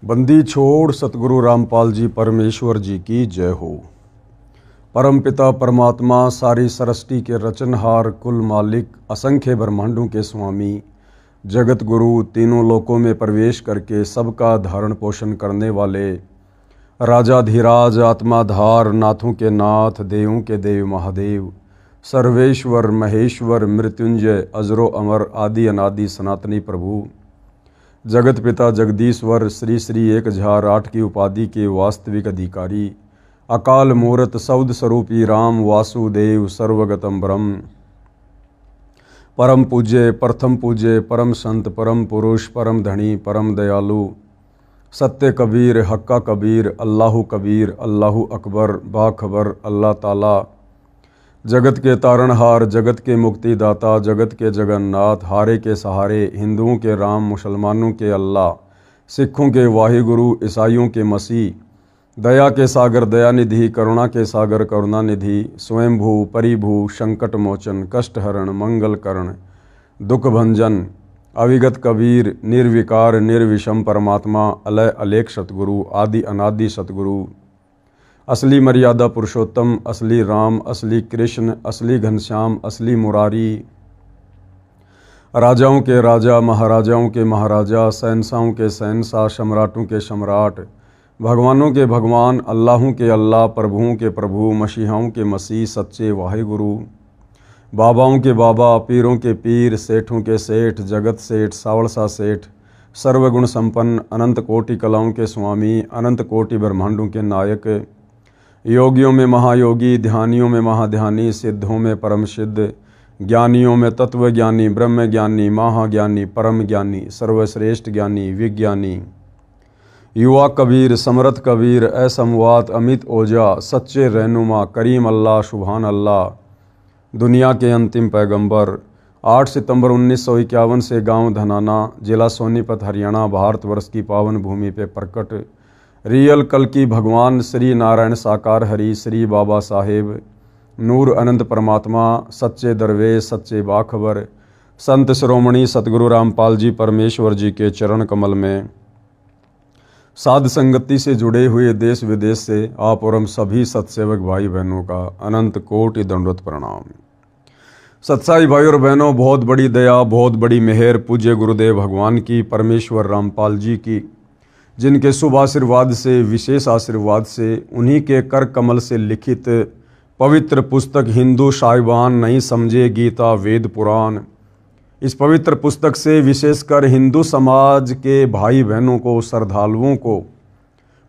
बंदी छोड़ सतगुरु रामपाल जी परमेश्वर जी की जय हो। परमपिता परमात्मा सारी सृष्टि के रचनहार, कुल मालिक, असंख्य ब्रह्मांडों के स्वामी, जगत गुरु, तीनों लोकों में प्रवेश करके सबका धारण पोषण करने वाले, राजाधिराज, आत्माधार, नाथों के नाथ, देवों के देव महादेव, सर्वेश्वर, महेश्वर, मृत्युंजय, अजरो अमर, आदि अनादि सनातनी प्रभु, जगत पिता जगदीश्वर, श्री श्री 1008 की उपाधि के वास्तविक अधिकारी, अकाल मूर्त सौद स्वरूपी राम वासुदेव सर्वगतम ब्रह्म, परम पूज्य, प्रथम पूज्य, परम संत, परम पुरुष, परम धनी, परम दयालु, सत्य कबीर, हक्का कबीर, अल्लाहु कबीर, अल्लाहु अकबर, बाखबर अल्लाह ताला, जगत के तारणहार, जगत के मुक्तिदाता, जगत के जगन्नाथ, हारे के सहारे, हिंदुओं के राम, मुसलमानों के अल्लाह, सिखों के वाहिगुरु, ईसाइयों के मसीह, दया के सागर दयानिधि, करुणा के सागर करुणानिधि, स्वयंभू, परिभू, संकट मोचन, कष्टहरण, मंगल करण, दुख भंजन, अविगत कबीर, निर्विकार निर्विषम परमात्मा, अलय अलेख सतगुरु, आदि अनादि सतगुरु, असली मर्यादा पुरुषोत्तम, असली राम, असली कृष्ण, असली घनश्याम, असली मुरारी, राजाओं के राजा, महाराजाओं के महाराजा, शहंशाहों के शहंशाह, सम्राटों के सम्राट, भगवानों के भगवान, अल्लाहों के अल्लाह, प्रभुओं के प्रभु, मसीहाओं के मसीह, सच्चे वाहिगुरु, बाबाओं के बाबा, पीरों के पीर, सेठों के सेठ, जगत सेठ, सावड़सा सेठ, सर्वगुण संपन्न, अनंत कोटि कलाओं के स्वामी, अनंत कोटि ब्रह्मांडों के नायक, योगियों में महायोगी, ध्यानियों में महाध्यानी, सिद्धों में परम सिद्ध, ज्ञानियों में तत्व ज्ञानी, ब्रह्म ज्ञानी, महाज्ञानी, परम ज्ञानी, सर्वश्रेष्ठ ज्ञानी, विज्ञानी, युवा कबीर, समर्थ कबीर, असमवात, अमित ओझा, सच्चे रहनुमा, करीम अल्लाह, सुभान अल्लाह, दुनिया के अंतिम पैगंबर, 8 सितंबर 1951 से गांव धनाना, जिला सोनीपत, हरियाणा, भारतवर्ष की पावन भूमि पे प्रकट रियल कल की भगवान श्री नारायण साकार हरि, श्री बाबा साहेब, नूर अनंत परमात्मा, सच्चे दरवेश, सच्चे बाखबर, संत शिरोमणि सतगुरु रामपाल जी परमेश्वर जी के चरण कमल में साध संगति से जुड़े हुए देश विदेश से आप और हम सभी सत्सेवक भाई बहनों का अनंत कोटि दंडवत प्रणाम। सत्साई भाई और बहनों, बहुत बड़ी दया, बहुत बड़ी मेहर पूज्य गुरुदेव भगवान की, परमेश्वर रामपाल जी की, जिनके शुभ आशीर्वाद से, विशेष आशीर्वाद से, उन्हीं के कर कमल से लिखित पवित्र पुस्तक हिंदू साहिबान नहीं समझे गीता वेद पुराण, इस पवित्र पुस्तक से विशेषकर हिंदू समाज के भाई बहनों को, श्रद्धालुओं को,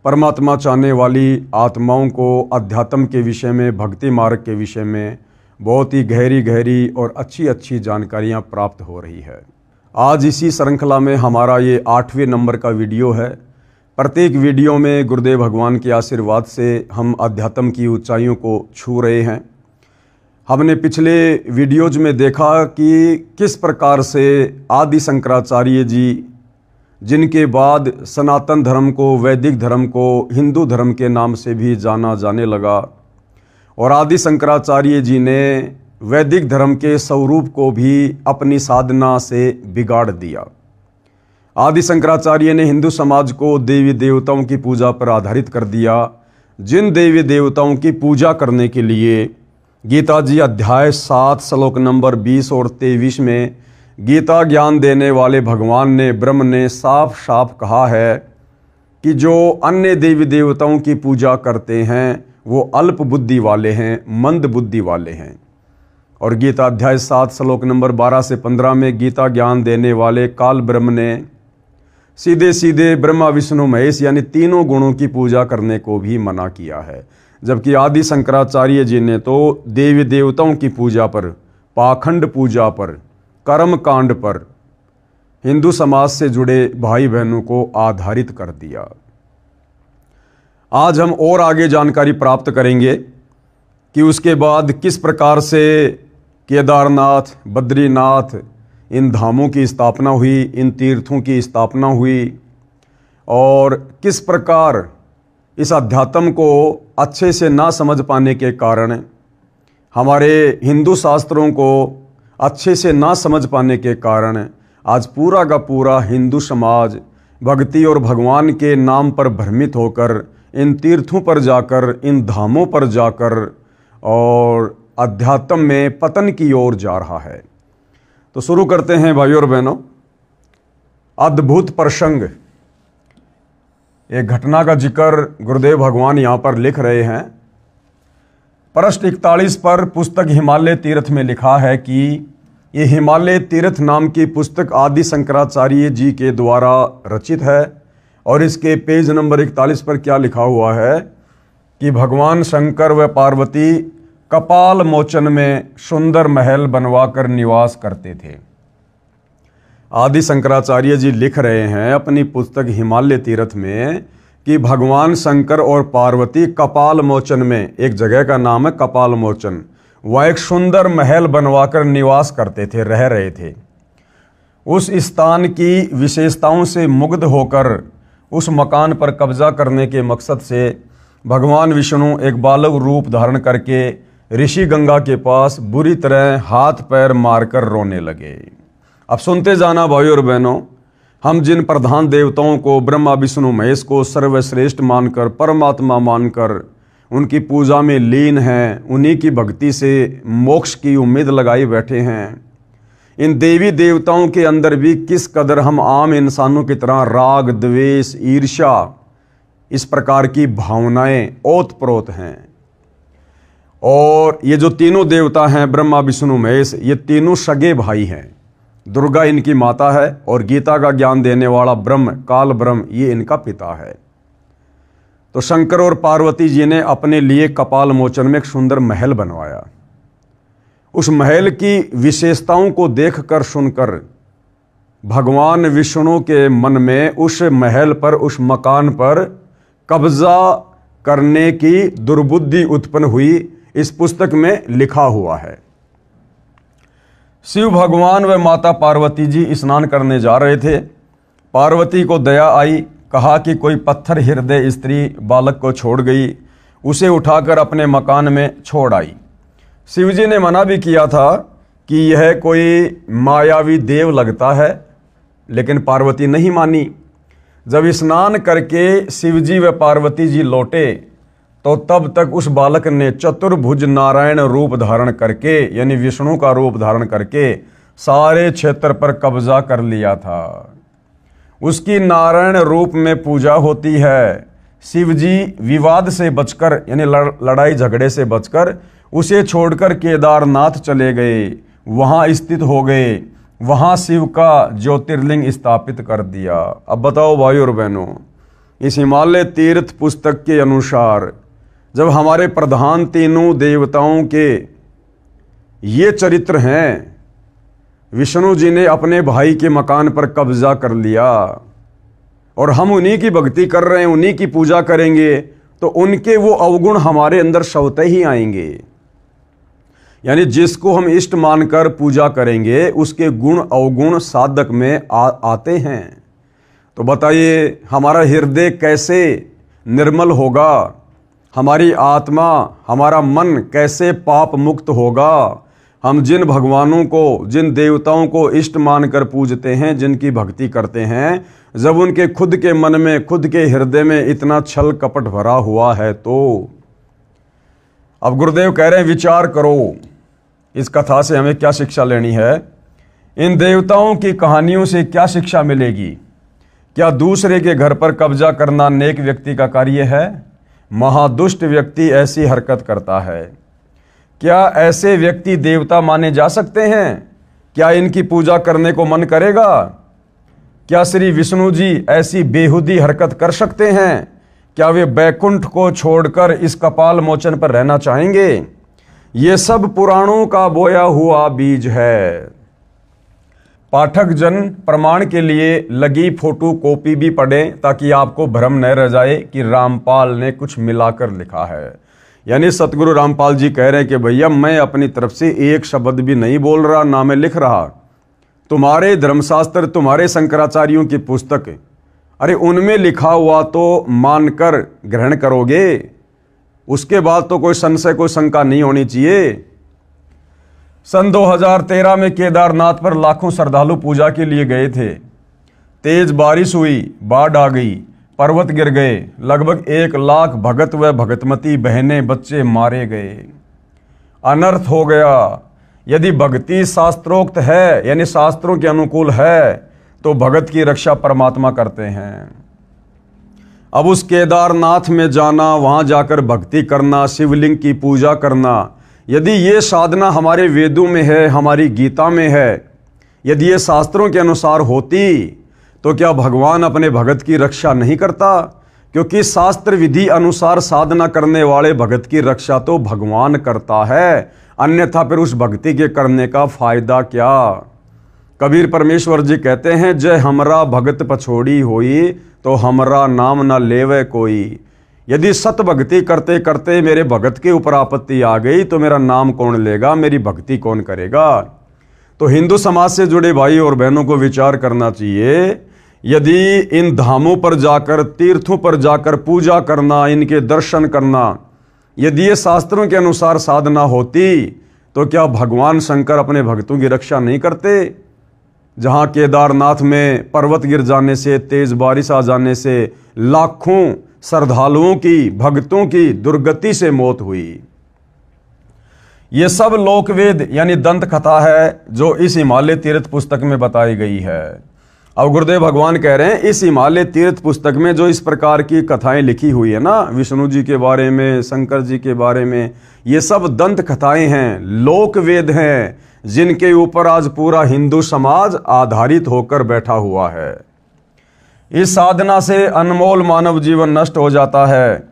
परमात्मा चाहने वाली आत्माओं को अध्यात्म के विषय में, भक्ति मार्ग के विषय में बहुत ही गहरी गहरी और अच्छी अच्छी जानकारियाँ प्राप्त हो रही है। आज इसी श्रृंखला में हमारा ये 8वें नंबर का वीडियो है। प्रत्येक वीडियो में गुरुदेव भगवान के आशीर्वाद से हम अध्यात्म की ऊंचाइयों को छू रहे हैं। हमने पिछले वीडियोज में देखा कि किस प्रकार से आदि शंकराचार्य जी, जिनके बाद सनातन धर्म को, वैदिक धर्म को हिंदू धर्म के नाम से भी जाना जाने लगा, और आदि शंकराचार्य जी ने वैदिक धर्म के स्वरूप को भी अपनी साधना से बिगाड़ दिया। आदि शंकराचार्य ने हिंदू समाज को देवी देवताओं की पूजा पर आधारित कर दिया, जिन देवी देवताओं की पूजा करने के लिए गीता जी अध्याय 7 श्लोक नंबर 20 और 23 में गीता ज्ञान देने वाले भगवान ने, ब्रह्म ने साफ साफ कहा है कि जो अन्य देवी देवताओं की पूजा करते हैं वो अल्प बुद्धि वाले हैं, मंद बुद्धि वाले हैं। और गीता अध्याय 7 श्लोक नंबर 12 से 15 में गीता ज्ञान देने वाले काल ब्रह्म ने सीधे सीधे ब्रह्मा विष्णु महेश यानी तीनों गुणों की पूजा करने को भी मना किया है। जबकि आदि शंकराचार्य जी ने तो देवी देवताओं की पूजा पर, पाखंड पूजा पर, कर्म कांड पर हिंदू समाज से जुड़े भाई बहनों को आधारित कर दिया। आज हम और आगे जानकारी प्राप्त करेंगे कि उसके बाद किस प्रकार से केदारनाथ, बद्रीनाथ, इन धामों की स्थापना हुई, इन तीर्थों की स्थापना हुई, और किस प्रकार इस अध्यात्म को अच्छे से ना समझ पाने के कारण, हमारे हिंदू शास्त्रों को अच्छे से ना समझ पाने के कारण आज पूरा का पूरा हिंदू समाज भक्ति और भगवान के नाम पर भ्रमित होकर इन तीर्थों पर जाकर, इन धामों पर जाकर और अध्यात्म में पतन की ओर जा रहा है। तो शुरू करते हैं भाइयों और बहनों। अद्भुत प्रसंग, एक घटना का जिक्र गुरुदेव भगवान यहाँ पर लिख रहे हैं। पृष्ठ 41 पर पुस्तक हिमालय तीर्थ में लिखा है कि ये हिमालय तीर्थ नाम की पुस्तक आदि शंकराचार्य जी के द्वारा रचित है और इसके पेज नंबर 41 पर क्या लिखा हुआ है कि भगवान शंकर व पार्वती कपाल मोचन में सुंदर महल बनवाकर निवास करते थे। आदि शंकराचार्य जी लिख रहे हैं अपनी पुस्तक हिमालय तीर्थ में कि भगवान शंकर और पार्वती कपाल मोचन में, एक जगह का नाम है कपाल मोचन, वह एक सुंदर महल बनवाकर निवास करते थे, रह रहे थे। उस स्थान की विशेषताओं से मुग्ध होकर उस मकान पर कब्जा करने के मकसद से भगवान विष्णु एक बालक रूप धारण करके ऋषि गंगा के पास बुरी तरह हाथ पैर मारकर रोने लगे। अब सुनते जाना भाइयों और बहनों, हम जिन प्रधान देवताओं को ब्रह्मा विष्णु महेश को सर्वश्रेष्ठ मानकर, परमात्मा मानकर उनकी पूजा में लीन हैं, उन्हीं की भक्ति से मोक्ष की उम्मीद लगाई बैठे हैं, इन देवी देवताओं के अंदर भी किस कदर हम आम इंसानों की तरह राग, द्वेष, ईर्ष्या, इस प्रकार की भावनाएं ओतप्रोत हैं। और ये जो तीनों देवता हैं ब्रह्मा विष्णु महेश, ये तीनों सगे भाई हैं। दुर्गा इनकी माता है और गीता का ज्ञान देने वाला ब्रह्म, काल ब्रह्म, ये इनका पिता है। तो शंकर और पार्वती जी ने अपने लिए कपाल मोचन में एक सुंदर महल बनवाया। उस महल की विशेषताओं को देखकर सुनकर भगवान विष्णु के मन में उस महल पर, उस मकान पर कब्जा करने की दुर्बुद्धि उत्पन्न हुई। इस पुस्तक में लिखा हुआ है, शिव भगवान व माता पार्वती जी स्नान करने जा रहे थे। पार्वती को दया आई, कहा कि कोई पत्थर हृदय स्त्री बालक को छोड़ गई, उसे उठाकर अपने मकान में छोड़ आई। शिव जी ने मना भी किया था कि यह कोई मायावी देव लगता है, लेकिन पार्वती नहीं मानी। जब स्नान करके शिव जी व पार्वती जी लौटे तो तब तक उस बालक ने चतुर्भुज नारायण रूप धारण करके, यानी विष्णु का रूप धारण करके सारे क्षेत्र पर कब्जा कर लिया था। उसकी नारायण रूप में पूजा होती है। शिव जी विवाद से बचकर, यानी लड़ाई झगड़े से बचकर उसे छोड़कर केदारनाथ चले गए, वहाँ स्थित हो गए, वहाँ शिव का ज्योतिर्लिंग स्थापित कर दिया। अब बताओ भाइयों और बहनों, इस हिमालय तीर्थ पुस्तक के अनुसार जब हमारे प्रधान तीनों देवताओं के ये चरित्र हैं, विष्णु जी ने अपने भाई के मकान पर कब्जा कर लिया और हम उन्हीं की भक्ति कर रहे हैं, उन्हीं की पूजा करेंगे, तो उनके वो अवगुण हमारे अंदर स्वतः ही आएंगे। यानी जिसको हम इष्ट मानकर पूजा करेंगे उसके गुण अवगुण साधक में आते हैं। तो बताइए हमारा हृदय कैसे निर्मल होगा, हमारी आत्मा, हमारा मन कैसे पाप मुक्त होगा। हम जिन भगवानों को, जिन देवताओं को इष्ट मानकर पूजते हैं, जिनकी भक्ति करते हैं, जब उनके खुद के मन में, खुद के हृदय में इतना छल कपट भरा हुआ है तो अब गुरुदेव कह रहे हैं विचार करो इस कथा से हमें क्या शिक्षा लेनी है। इन देवताओं की कहानियों से क्या शिक्षा मिलेगी? क्या दूसरे के घर पर कब्जा करना नेक व्यक्ति का कार्य है? महादुष्ट व्यक्ति ऐसी हरकत करता है। क्या ऐसे व्यक्ति देवता माने जा सकते हैं? क्या इनकी पूजा करने को मन करेगा? क्या श्री विष्णु जी ऐसी बेहुदी हरकत कर सकते हैं? क्या वे बैकुंठ को छोड़कर इस कपाल मोचन पर रहना चाहेंगे? ये सब पुराणों का बोया हुआ बीज है। पाठक जन प्रमाण के लिए लगी फोटो कॉपी भी पढ़ें ताकि आपको भ्रम न रह जाए कि रामपाल ने कुछ मिलाकर लिखा है। यानी सतगुरु रामपाल जी कह रहे हैं कि भैया मैं अपनी तरफ से एक शब्द भी नहीं बोल रहा, ना मैं लिख रहा। तुम्हारे धर्मशास्त्र, तुम्हारे शंकराचार्यों की पुस्तक, अरे उनमें लिखा हुआ तो मानकर ग्रहण करोगे, उसके बाद तो कोई संशय, कोई शंका नहीं होनी चाहिए। सन 2013 में केदारनाथ पर लाखों श्रद्धालु पूजा के लिए गए थे। तेज बारिश हुई, बाढ़ आ गई, पर्वत गिर गए, लगभग 1 लाख भगत व भगतमती बहनें बच्चे मारे गए, अनर्थ हो गया। यदि भक्ति शास्त्रोक्त है यानी शास्त्रों के अनुकूल है तो भगत की रक्षा परमात्मा करते हैं। अब उस केदारनाथ में जाना, वहां जाकर भक्ति करना, शिवलिंग की पूजा करना, यदि ये साधना हमारे वेदों में है, हमारी गीता में है, यदि ये शास्त्रों के अनुसार होती तो क्या भगवान अपने भगत की रक्षा नहीं करता? क्योंकि शास्त्र विधि अनुसार साधना करने वाले भगत की रक्षा तो भगवान करता है, अन्यथा फिर उस भक्ति के करने का फायदा क्या? कबीर परमेश्वर जी कहते हैं, जय हमरा भगत पछोड़ी होई तो हमरा नाम न लेवे कोई। यदि सत भक्ति करते करते मेरे भगत के ऊपर आपत्ति आ गई तो मेरा नाम कौन लेगा, मेरी भक्ति कौन करेगा? तो हिंदू समाज से जुड़े भाई और बहनों को विचार करना चाहिए, यदि इन धामों पर जाकर, तीर्थों पर जाकर पूजा करना, इनके दर्शन करना, यदि ये शास्त्रों के अनुसार साधना होती तो क्या भगवान शंकर अपने भक्तों की रक्षा नहीं करते? जहां केदारनाथ में पर्वत गिर जाने से, तेज बारिश आ जाने से लाखों श्रद्धालुओं की, भक्तों की दुर्गति से मौत हुई। ये सब लोकवेद यानी दंत कथा है जो इस हिमालय तीर्थ पुस्तक में बताई गई है। अब गुरुदेव भगवान कह रहे हैं, इस हिमालय तीर्थ पुस्तक में जो इस प्रकार की कथाएं लिखी हुई है ना, विष्णु जी के बारे में, शंकर जी के बारे में, ये सब दंत कथाएं हैं, लोकवेद हैं, जिनके ऊपर आज पूरा हिंदू समाज आधारित होकर बैठा हुआ है। इस साधना से अनमोल मानव जीवन नष्ट हो जाता है।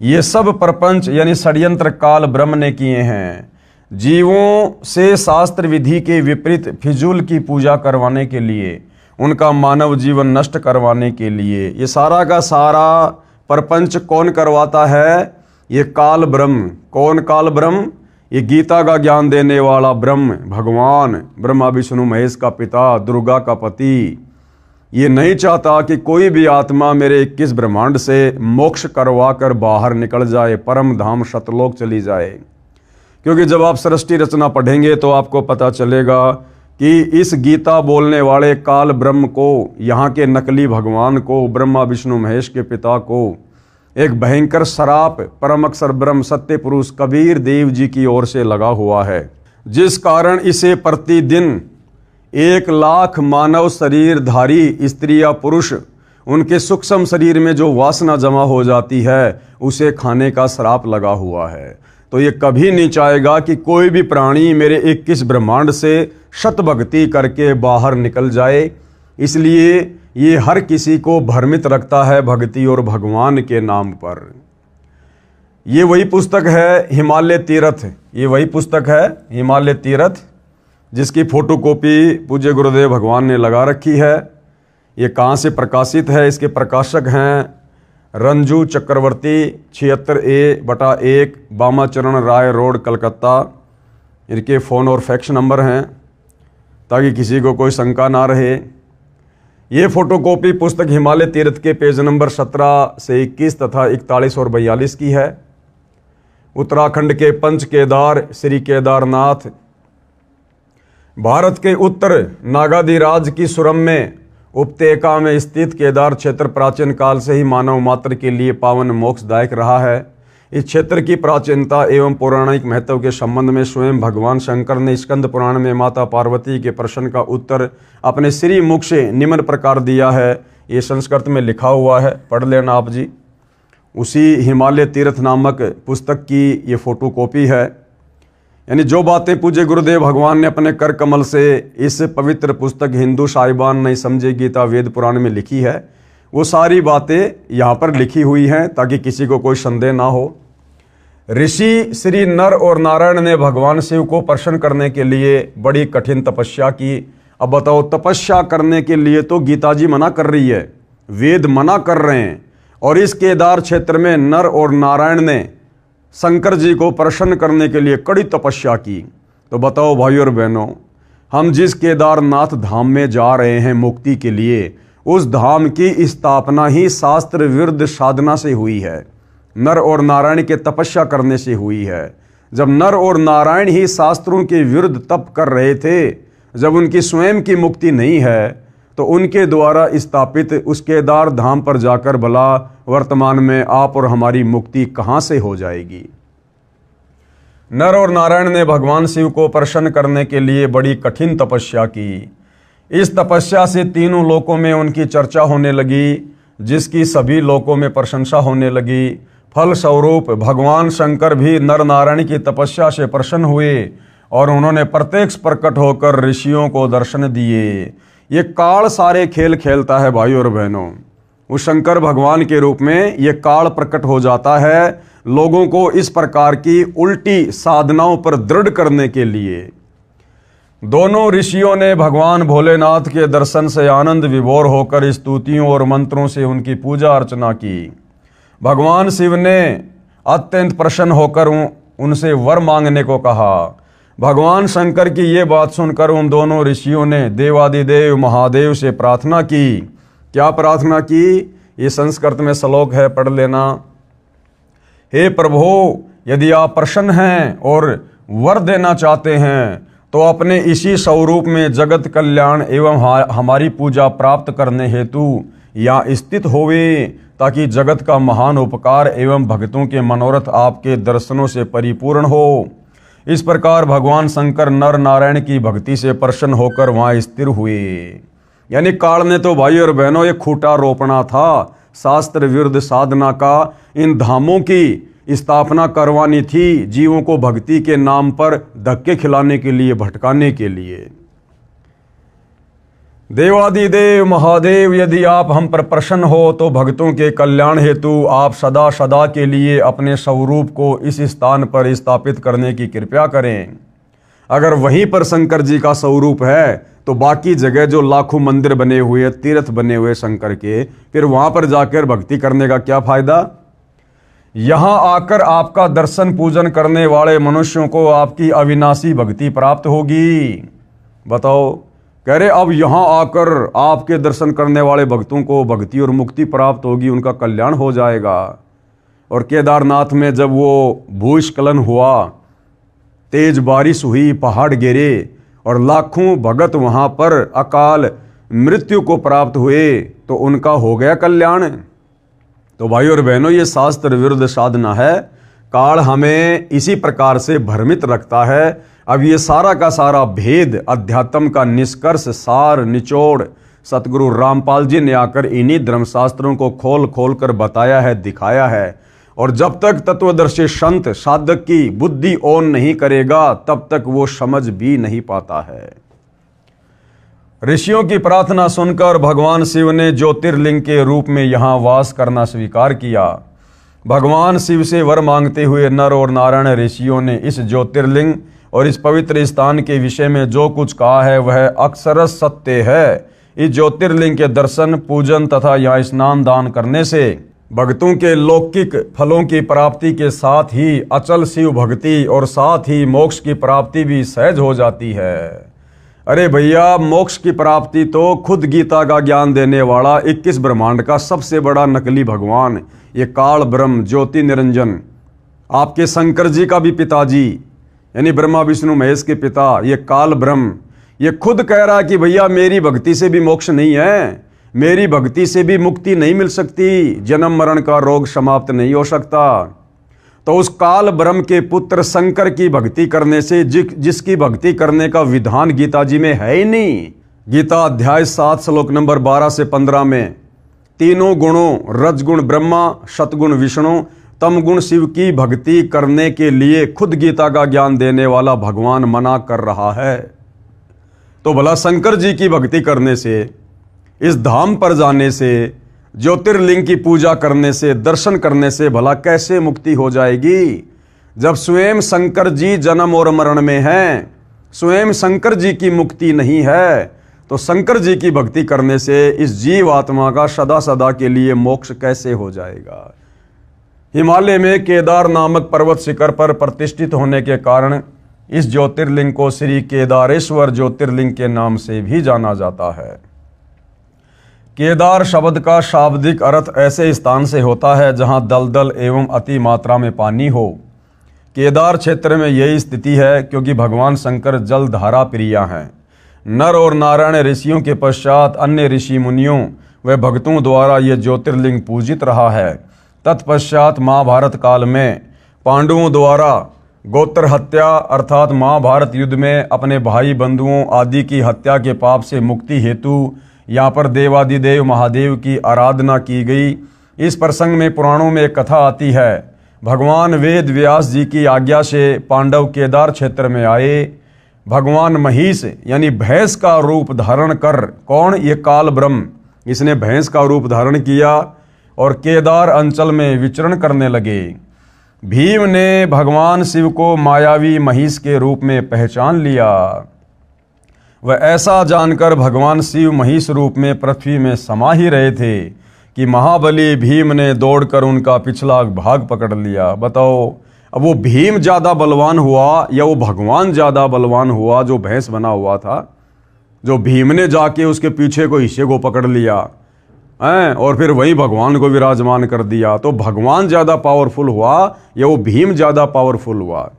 ये सब प्रपंच यानी षड्यंत्र काल ब्रह्म ने किए हैं, जीवों से शास्त्र विधि के विपरीत फिजूल की पूजा करवाने के लिए, उनका मानव जीवन नष्ट करवाने के लिए। ये सारा का सारा प्रपंच कौन करवाता है? ये काल ब्रह्म। कौन काल ब्रह्म? ये गीता का ज्ञान देने वाला ब्रह्म, भगवान, ब्रह्मा विष्णु महेश का पिता, दुर्गा का पति। ये नहीं चाहता कि कोई भी आत्मा मेरे 21 ब्रह्मांड से मोक्ष करवा कर बाहर निकल जाए, परम धाम सतलोक चली जाए। क्योंकि जब आप सृष्टि रचना पढ़ेंगे तो आपको पता चलेगा कि इस गीता बोलने वाले काल ब्रह्म को, यहाँ के नकली भगवान को, ब्रह्मा विष्णु महेश के पिता को एक भयंकर श्राप परम अक्षर ब्रह्म सत्य पुरुष कबीर देव जी की ओर से लगा हुआ है, जिस कारण इसे प्रतिदिन 1 लाख मानव शरीरधारी स्त्री या पुरुष, उनके सूक्ष्म शरीर में जो वासना जमा हो जाती है उसे खाने का श्राप लगा हुआ है। तो ये कभी नहीं चाहेगा कि कोई भी प्राणी मेरे 21 ब्रह्मांड से शत भक्ति करके बाहर निकल जाए। इसलिए ये हर किसी को भ्रमित रखता है भक्ति और भगवान के नाम पर। ये वही पुस्तक है हिमालय तीर्थ, ये वही पुस्तक है हिमालय तीर्थ, जिसकी फोटोकॉपी पूज्य गुरुदेव भगवान ने लगा रखी है। ये कहाँ से प्रकाशित है? इसके प्रकाशक हैं रंजू चक्रवर्ती, 76A/1 बामाचरण राय रोड, कलकत्ता। इनके फ़ोन और फैक्स नंबर हैं ताकि किसी को कोई शंका ना रहे। ये फोटोकॉपी पुस्तक हिमालय तीर्थ के पेज नंबर 17 से 21 तथा 41 और 42 की है। उत्तराखंड के पंच केदार श्री केदारनाथ, भारत के उत्तर नागाधिराज की सुरम में उपत्यका में स्थित केदार क्षेत्र प्राचीन काल से ही मानव मात्र के लिए पावन मोक्षदायक रहा है। इस क्षेत्र की प्राचीनता एवं पौराणिक महत्व के संबंध में स्वयं भगवान शंकर ने स्कंद पुराण में माता पार्वती के प्रश्न का उत्तर अपने श्री मुख से निम्न प्रकार दिया है। ये संस्कृत में लिखा हुआ है, पढ़ लेना आप जी। उसी हिमालय तीर्थ नामक पुस्तक की ये फोटोकॉपी है। यानी जो बातें पूज्य गुरुदेव भगवान ने अपने कर कमल से इस पवित्र पुस्तक हिंदू साहिबान नहीं समझे गीता वेद पुराण में लिखी है, वो सारी बातें यहाँ पर लिखी हुई हैं ताकि किसी को कोई संदेह ना हो। ऋषि श्री नर और नारायण ने भगवान शिव को प्रसन्न करने के लिए बड़ी कठिन तपस्या की। अब बताओ, तपस्या करने के लिए तो गीता जी मना कर रही है, वेद मना कर रहे हैं, और इस केदार क्षेत्र में नर और नारायण ने शंकर जी को प्रसन्न करने के लिए कड़ी तपस्या की। तो बताओ भाई और बहनों, हम जिस केदारनाथ धाम में जा रहे हैं मुक्ति के लिए, उस धाम की स्थापना ही शास्त्र विरुद्ध साधना से हुई है, नर और नारायण के तपस्या करने से हुई है। जब नर और नारायण ही शास्त्रों के विरुद्ध तप कर रहे थे, जब उनकी स्वयं की मुक्ति नहीं है, तो उनके द्वारा स्थापित उस केदार धाम पर जाकर भला वर्तमान में आप और हमारी मुक्ति कहाँ से हो जाएगी। नर और नारायण ने भगवान शिव को प्रसन्न करने के लिए बड़ी कठिन तपस्या की। इस तपस्या से तीनों लोकों में उनकी चर्चा होने लगी, जिसकी सभी लोकों में प्रशंसा होने लगी। फल स्वरूप भगवान शंकर भी नर नारायण की तपस्या से प्रसन्न हुए और उन्होंने प्रत्यक्ष प्रकट होकर ऋषियों को दर्शन दिए। ये काल सारे खेल खेलता है भाइयों और बहनों। उस शंकर भगवान के रूप में ये काल प्रकट हो जाता है लोगों को इस प्रकार की उल्टी साधनाओं पर दृढ़ करने के लिए। दोनों ऋषियों ने भगवान भोलेनाथ के दर्शन से आनंद विभोर होकर स्तुतियों और मंत्रों से उनकी पूजा अर्चना की। भगवान शिव ने अत्यंत प्रसन्न होकर उनसे वर मांगने को कहा। भगवान शंकर की ये बात सुनकर उन दोनों ऋषियों ने देवादिदेव महादेव से प्रार्थना की। क्या प्रार्थना की? ये संस्कृत में श्लोक है, पढ़ लेना। हे प्रभु, यदि आप प्रसन्न हैं और वर देना चाहते हैं तो अपने इसी स्वरूप में जगत कल्याण एवं हमारी पूजा प्राप्त करने हेतु यहाँ स्थित होवे, ताकि जगत का महान उपकार एवं भक्तों के मनोरथ आपके दर्शनों से परिपूर्ण हो। इस प्रकार भगवान शंकर नर नारायण की भक्ति से प्रसन्न होकर वहाँ स्थिर हुए। यानी काल ने तो भाई और बहनों ये खूंटा रोपना था, शास्त्र विरुद्ध साधना का इन धामों की स्थापना करवानी थी, जीवों को भक्ति के नाम पर धक्के खिलाने के लिए, भटकाने के लिए। देवादिदेव महादेव, यदि आप हम पर प्रसन्न हो तो भक्तों के कल्याण हेतु आप सदा सदा के लिए अपने स्वरूप को इस स्थान पर स्थापित करने की कृपा करें। अगर वहीं पर शंकर जी का स्वरूप है तो बाकी जगह जो लाखों मंदिर बने हुए, तीर्थ बने हुए शंकर के, फिर वहां पर जाकर भक्ति करने का क्या फायदा। यहां आकर आपका दर्शन पूजन करने वाले मनुष्यों को आपकी अविनाशी भक्ति प्राप्त होगी। बताओ, कह रहे अब यहां आकर आपके दर्शन करने वाले भक्तों को भक्ति और मुक्ति प्राप्त होगी, उनका कल्याण हो जाएगा। और केदारनाथ में जब वो भूस्खलन हुआ, तेज बारिश हुई, पहाड़ गिरे और लाखों भगत वहां पर अकाल मृत्यु को प्राप्त हुए, तो उनका हो गया कल्याण। तो भाई और बहनों, ये शास्त्र विरुद्ध साधना है। काल हमें इसी प्रकार से भ्रमित रखता है। अब ये सारा का सारा भेद, अध्यात्म का निष्कर्ष, सार, निचोड़ सतगुरु रामपाल जी ने आकर इन्हीं धर्मशास्त्रों को खोल खोल कर बताया है, दिखाया है। और जब तक तत्वदर्शी संत साधक की बुद्धि ऑन नहीं करेगा तब तक वो समझ भी नहीं पाता है। ऋषियों की प्रार्थना सुनकर भगवान शिव ने ज्योतिर्लिंग के रूप में यहाँ वास करना स्वीकार किया। भगवान शिव से वर मांगते हुए नर और नारायण ऋषियों ने इस ज्योतिर्लिंग और इस पवित्र स्थान के विषय में जो कुछ कहा है वह अक्षरश सत्य है। इस ज्योतिर्लिंग के दर्शन, पूजन तथा यहाँ स्नान दान करने से भक्तों के लौकिक फलों की प्राप्ति के साथ ही अचल शिव भक्ति और साथ ही मोक्ष की प्राप्ति भी सहज हो जाती है। अरे भैया, मोक्ष की प्राप्ति तो खुद गीता का ज्ञान देने वाला 21 ब्रह्मांड का सबसे बड़ा नकली भगवान, ये काल ब्रह्म ज्योति निरंजन, आपके शंकर जी का भी पिताजी यानी ब्रह्मा विष्णु महेश के पिता, ये काल ब्रह्म, ये खुद कह रहा है कि भैया मेरी भक्ति से भी मोक्ष नहीं है, मेरी भक्ति से भी मुक्ति नहीं मिल सकती, जन्म मरण का रोग समाप्त नहीं हो सकता। तो उस काल ब्रह्म के पुत्र शंकर की भक्ति करने से जिसकी भक्ति करने का विधान गीता जी में है ही नहीं। गीता अध्याय 7 श्लोक नंबर 12 से 15 में तीनों गुणों, रजगुण ब्रह्मा, सतगुण विष्णु, तम गुण शिव की भक्ति करने के लिए खुद गीता का ज्ञान देने वाला भगवान मना कर रहा है। तो भला शंकर जी की भक्ति करने से, इस धाम पर जाने से, ज्योतिर्लिंग की पूजा करने से, दर्शन करने से भला कैसे मुक्ति हो जाएगी, जब स्वयं शंकर जी जन्म और मरण में हैं, स्वयं शंकर जी की मुक्ति नहीं है। तो शंकर जी की भक्ति करने से इस जीव आत्मा का सदा सदा के लिए मोक्ष कैसे हो जाएगा। हिमालय में केदार नामक पर्वत शिखर पर प्रतिष्ठित होने के कारण इस ज्योतिर्लिंग को श्री केदारेश्वर ज्योतिर्लिंग के नाम से भी जाना जाता है। केदार शब्द का शाब्दिक अर्थ ऐसे स्थान से होता है जहां दलदल एवं अति मात्रा में पानी हो। केदार क्षेत्र में यही स्थिति है क्योंकि भगवान शंकर जल धारा प्रिया हैं। नर और नारायण ऋषियों के पश्चात अन्य ऋषि मुनियों व भक्तों द्वारा ये ज्योतिर्लिंग पूजित रहा है। तत्पश्चात महाभारत काल में पांडवों द्वारा गोत्र हत्या अर्थात महाभारत युद्ध में अपने भाई बंधुओं आदि की हत्या के पाप से मुक्ति हेतु यहाँ पर देवादिदेव महादेव की आराधना की गई। इस प्रसंग में पुराणों में एक कथा आती है। भगवान वेद व्यास जी की आज्ञा से पांडव केदार क्षेत्र में आए। भगवान महिष यानी भैंस का रूप धारण कर, कौन? ये काल ब्रह्म, इसने भैंस का रूप धारण किया और केदार अंचल में विचरण करने लगे। भीम ने भगवान शिव को मायावी महिष के रूप में पहचान लिया। वह ऐसा जानकर भगवान शिव महिष रूप में पृथ्वी में समा ही रहे थे कि महाबली भीम ने दौड़कर उनका पिछला भाग पकड़ लिया। बताओ, अब वो भीम ज़्यादा बलवान हुआ या वो भगवान ज़्यादा बलवान हुआ जो भैंस बना हुआ था, जो भीम ने जाके उसके पीछे को हिस्से को पकड़ लिया हैं और फिर वही भगवान को विराजमान कर दिया। तो भगवान ज़्यादा पावरफुल हुआ या वो भीम ज़्यादा पावरफुल हुआ?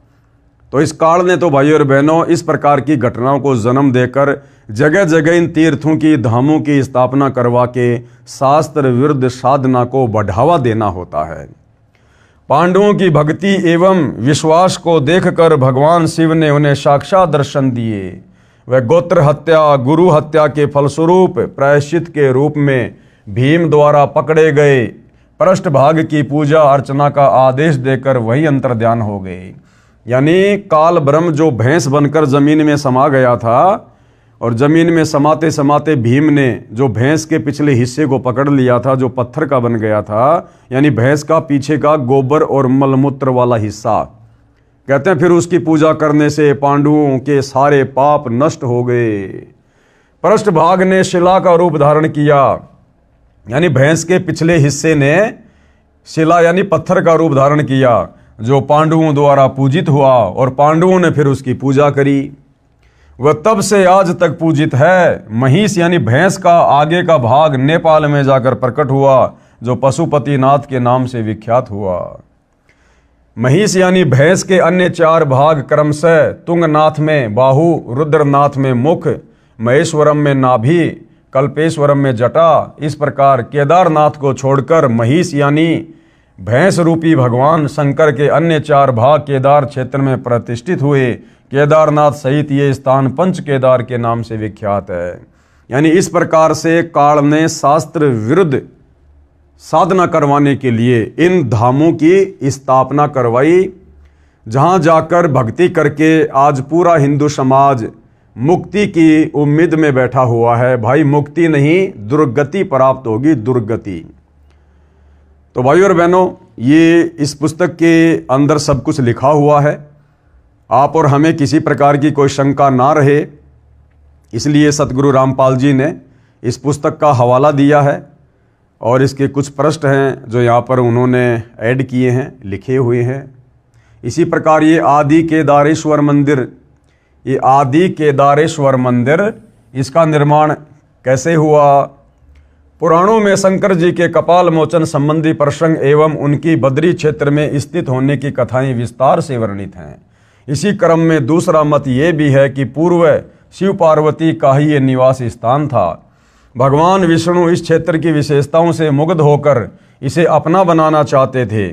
तो इस काल ने तो भाइयों और बहनों इस प्रकार की घटनाओं को जन्म देकर जगह जगह इन तीर्थों की धामों की स्थापना करवा के शास्त्र विरुद्ध साधना को बढ़ावा देना होता है। पांडवों की भक्ति एवं विश्वास को देखकर भगवान शिव ने उन्हें साक्षात दर्शन दिए। वह गोत्र हत्या गुरु हत्या के फलस्वरूप प्रायश्चित के रूप में भीम द्वारा पकड़े गए पृष्ठभाग की पूजा अर्चना का आदेश देकर वही अंतर्ध्यान हो गए। यानी काल ब्रह्म जो भैंस बनकर जमीन में समा गया था और जमीन में समाते समाते भीम ने जो भैंस के पिछले हिस्से को पकड़ लिया था जो पत्थर का बन गया था, यानी भैंस का पीछे का गोबर और मलमूत्र वाला हिस्सा, कहते हैं फिर उसकी पूजा करने से पांडवों के सारे पाप नष्ट हो गए। पृष्ठभाग ने शिला का रूप धारण किया, यानी भैंस के पिछले हिस्से ने शिला यानी पत्थर का रूप धारण किया जो पांडवों द्वारा पूजित हुआ और पांडवों ने फिर उसकी पूजा करी। वह तब से आज तक पूजित है। महिष यानी भैंस का आगे का भाग नेपाल में जाकर प्रकट हुआ जो पशुपतिनाथ के नाम से विख्यात हुआ। महिष यानी भैंस के अन्य 4 भाग क्रमशः तुंगनाथ में बाहु, रुद्रनाथ में मुख, महेश्वरम में नाभि, कल्पेश्वरम में जटा, इस प्रकार केदारनाथ को छोड़कर महिष यानी भैंस रूपी भगवान शंकर के अन्य 4 भाग केदार क्षेत्र में प्रतिष्ठित हुए। केदारनाथ सहित ये स्थान पंच केदार के नाम से विख्यात है। यानी इस प्रकार से काल ने शास्त्र विरुद्ध साधना करवाने के लिए इन धामों की स्थापना करवाई, जहां जाकर भक्ति करके आज पूरा हिंदू समाज मुक्ति की उम्मीद में बैठा हुआ है। भाई मुक्ति नहीं, दुर्गति प्राप्त होगी, दुर्गति। तो भाइयों और बहनों, ये इस पुस्तक के अंदर सब कुछ लिखा हुआ है। आप और हमें किसी प्रकार की कोई शंका ना रहे, इसलिए सतगुरु रामपाल जी ने इस पुस्तक का हवाला दिया है और इसके कुछ पृष्ठ हैं जो यहाँ पर उन्होंने ऐड किए हैं, लिखे हुए हैं। इसी प्रकार ये आदि केदारेश्वर मंदिर, ये आदि केदारेश्वर मंदिर, इसका निर्माण कैसे हुआ? पुराणों में शंकर जी के कपाल मोचन संबंधी प्रसंग एवं उनकी बद्री क्षेत्र में स्थित होने की कथाएं विस्तार से वर्णित हैं। इसी क्रम में दूसरा मत ये भी है कि पूर्व शिव पार्वती का ही ये निवास स्थान था। भगवान विष्णु इस क्षेत्र की विशेषताओं से मुग्ध होकर इसे अपना बनाना चाहते थे।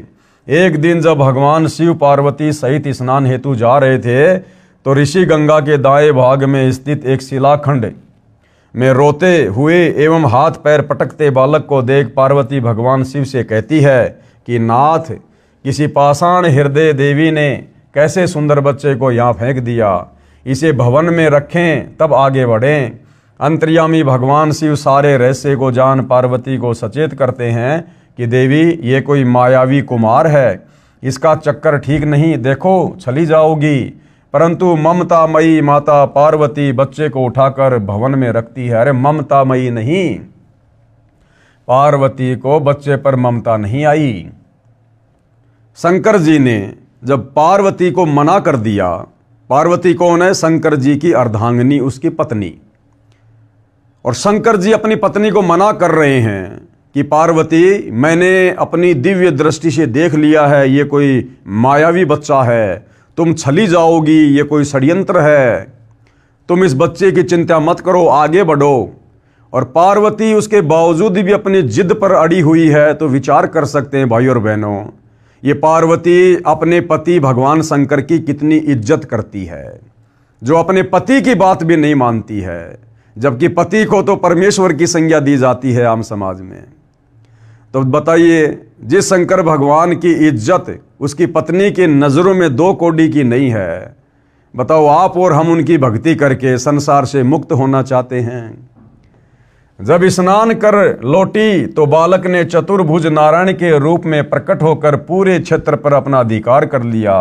एक दिन जब भगवान शिव पार्वती सहित स्नान हेतु जा रहे थे तो ऋषि गंगा के दाएं भाग में स्थित एक शिलाखंड में रोते हुए एवं हाथ पैर पटकते बालक को देख पार्वती भगवान शिव से कहती है कि नाथ, किसी पाषाण हृदय देवी ने कैसे सुंदर बच्चे को यहाँ फेंक दिया, इसे भवन में रखें तब आगे बढ़ें। अंतर्यामी भगवान शिव सारे रहस्य को जान पार्वती को सचेत करते हैं कि देवी ये कोई मायावी कुमार है, इसका चक्कर ठीक नहीं, देखो छली जाओगी। परंतु ममतामयी माता पार्वती बच्चे को उठाकर भवन में रखती है। अरे ममतामयी नहीं, पार्वती को बच्चे पर ममता नहीं आई। शंकर जी ने जब पार्वती को मना कर दिया, पार्वती कौन है? शंकर जी की अर्धांगिनी, उसकी पत्नी। और शंकर जी अपनी पत्नी को मना कर रहे हैं कि पार्वती, मैंने अपनी दिव्य दृष्टि से देख लिया है, ये कोई मायावी बच्चा है, तुम छली जाओगी, ये कोई षड्यंत्र है। तुम इस बच्चे की चिंता मत करो, आगे बढ़ो। और पार्वती उसके बावजूद भी अपनी जिद पर अड़ी हुई है। तो विचार कर सकते हैं भाई और बहनों, ये पार्वती अपने पति भगवान शंकर की कितनी इज्जत करती है, जो अपने पति की बात भी नहीं मानती है, जबकि पति को तो परमेश्वर की संज्ञा दी जाती है आम समाज में। तो बताइए, जिस शंकर भगवान की इज्जत उसकी पत्नी की नज़रों में 2 कौड़ी की नहीं है, बताओ आप और हम उनकी भक्ति करके संसार से मुक्त होना चाहते हैं। जब स्नान कर लौटी तो बालक ने चतुर्भुज नारायण के रूप में प्रकट होकर पूरे क्षेत्र पर अपना अधिकार कर लिया।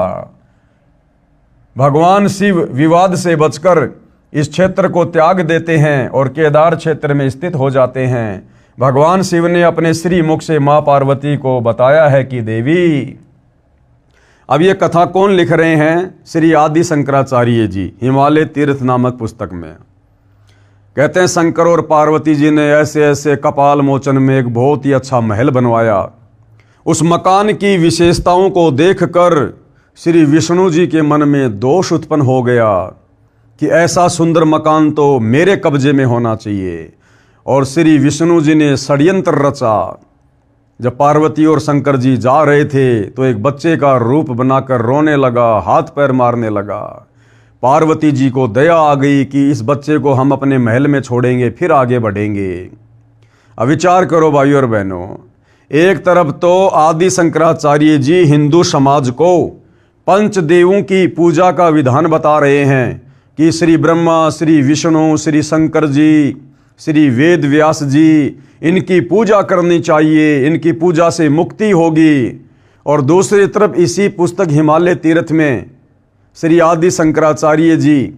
भगवान शिव विवाद से बचकर इस क्षेत्र को त्याग देते हैं और केदार क्षेत्र में स्थित हो जाते हैं। भगवान शिव ने अपने श्री मुख से मां पार्वती को बताया है कि देवी, अब ये कथा कौन लिख रहे हैं? श्री आदि शंकराचार्य जी, हिमालय तीर्थ नामक पुस्तक में। कहते हैं शंकर और पार्वती जी ने ऐसे ऐसे कपाल मोचन में एक बहुत ही अच्छा महल बनवाया। उस मकान की विशेषताओं को देखकर श्री विष्णु जी के मन में दोष उत्पन्न हो गया कि ऐसा सुंदर मकान तो मेरे कब्जे में होना चाहिए। और श्री विष्णु जी ने षड्यंत्र रचा। जब पार्वती और शंकर जी जा रहे थे तो एक बच्चे का रूप बनाकर रोने लगा, हाथ पैर मारने लगा। पार्वती जी को दया आ गई कि इस बच्चे को हम अपने महल में छोड़ेंगे, फिर आगे बढ़ेंगे। अब विचार करो भाई और बहनों, एक तरफ तो आदि शंकराचार्य जी हिंदू समाज को पंचदेवों की पूजा का विधान बता रहे हैं कि श्री ब्रह्मा, श्री विष्णु, श्री शंकर जी, श्री वेद व्यास जी, इनकी पूजा करनी चाहिए, इनकी पूजा से मुक्ति होगी। और दूसरी तरफ इसी पुस्तक हिमालय तीर्थ में श्री आदि शंकराचार्य जी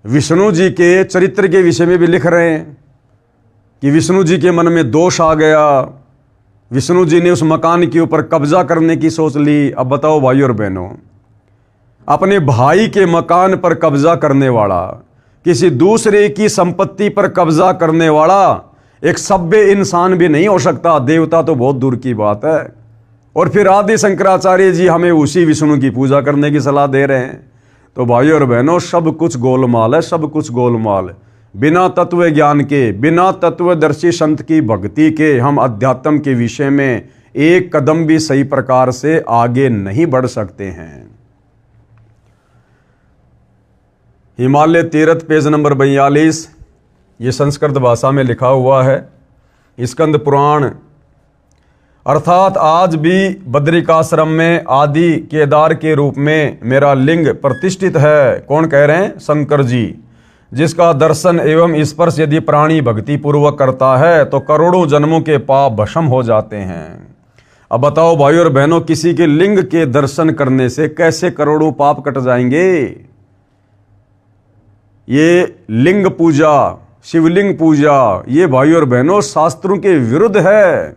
विष्णु जी के चरित्र के विषय में भी लिख रहे हैं कि विष्णु जी के मन में दोष आ गया, विष्णु जी ने उस मकान के ऊपर कब्जा करने की सोच ली। अब बताओ भाई और बहनों, अपने भाई के मकान पर कब्जा करने वाला, किसी दूसरे की संपत्ति पर कब्जा करने वाला एक सभ्य इंसान भी नहीं हो सकता, देवता तो बहुत दूर की बात है। और फिर आदि शंकराचार्य जी हमें उसी विष्णु की पूजा करने की सलाह दे रहे हैं। तो भाई और बहनों, सब कुछ गोलमाल है, सब कुछ गोलमाल। बिना तत्व ज्ञान के, बिना तत्वदर्शी संत की भक्ति के हम अध्यात्म के विषय में एक कदम भी सही प्रकार से आगे नहीं बढ़ सकते हैं। हिमालय तीर्थ पेज नंबर 42, ये संस्कृत भाषा में लिखा हुआ है। स्कंद पुराण, अर्थात आज भी बद्रिकाश्रम में आदि केदार के रूप में मेरा लिंग प्रतिष्ठित है। कौन कह रहे हैं? शंकर जी। जिसका दर्शन एवं स्पर्श यदि प्राणी भक्ति पूर्वक करता है तो करोड़ों जन्मों के पाप भस्म हो जाते हैं। अब बताओ भाई और बहनों, किसी के लिंग के दर्शन करने से कैसे करोड़ों पाप कट जाएंगे? ये लिंग पूजा, शिवलिंग पूजा, ये भाई और बहनों शास्त्रों के विरुद्ध है।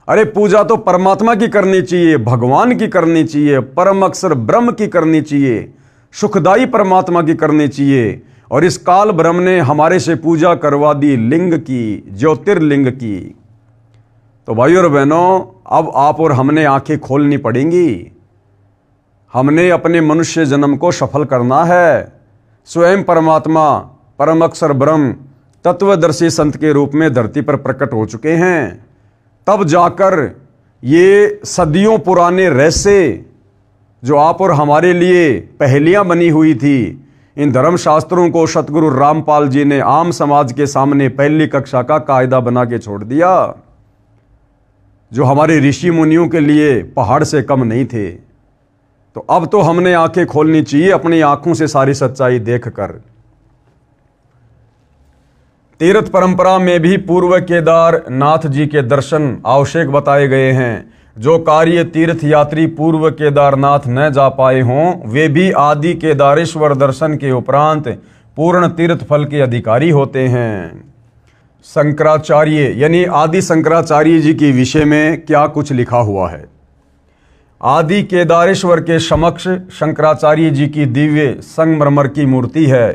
अरे पूजा तो परमात्मा की करनी चाहिए, भगवान की करनी चाहिए, परम अक्षर ब्रह्म की करनी चाहिए, सुखदाई परमात्मा की करनी चाहिए। और इस काल ब्रह्म ने हमारे से पूजा करवा दी लिंग की, ज्योतिर्लिंग की। तो भाई और बहनों, अब आप और हमने आंखें खोलनी पड़ेंगी। हमने अपने मनुष्य जन्म को सफल करना है। स्वयं परमात्मा, परम अक्षर ब्रह्म, तत्वदर्शी संत के रूप में धरती पर प्रकट हो चुके हैं। तब जाकर ये सदियों पुराने रहस्य जो आप और हमारे लिए पहेलियां बनी हुई थी, इन धर्मशास्त्रों को सतगुरु रामपाल जी ने आम समाज के सामने पहली कक्षा का कायदा बना के छोड़ दिया, जो हमारे ऋषि मुनियों के लिए पहाड़ से कम नहीं थे। तो अब तो हमने आंखें खोलनी चाहिए अपनी आंखों से सारी सच्चाई देखकर। तीर्थ परंपरा में भी पूर्व केदारनाथ जी के दर्शन आवश्यक बताए गए हैं। जो कार्य तीर्थ यात्री पूर्व केदारनाथ न जा पाए हों, वे भी आदि केदारेश्वर दर्शन के उपरांत पूर्ण तीर्थ फल के अधिकारी होते हैं। शंकराचार्य यानी आदि शंकराचार्य जी के विषय में क्या कुछ लिखा हुआ है? आदि केदारेश्वर के समक्ष शंकराचार्य जी की दिव्य संगमरमर की मूर्ति है।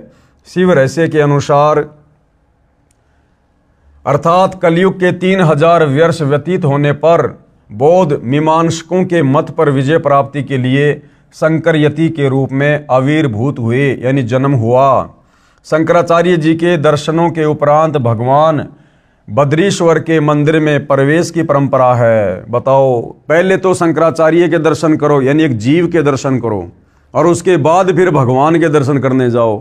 शिव रहस्य के अनुसार, अर्थात कलयुग के 3000 वर्ष व्यतीत होने पर बौद्ध मीमांसकों के मत पर विजय प्राप्ति के लिए शंकर यति के रूप में आविर्भूत हुए, यानी जन्म हुआ। शंकराचार्य जी के दर्शनों के उपरांत भगवान बद्रीश्वर के मंदिर में प्रवेश की परंपरा है। बताओ, पहले तो शंकराचार्य के दर्शन करो, यानी एक जीव के दर्शन करो, और उसके बाद फिर भगवान के दर्शन करने जाओ।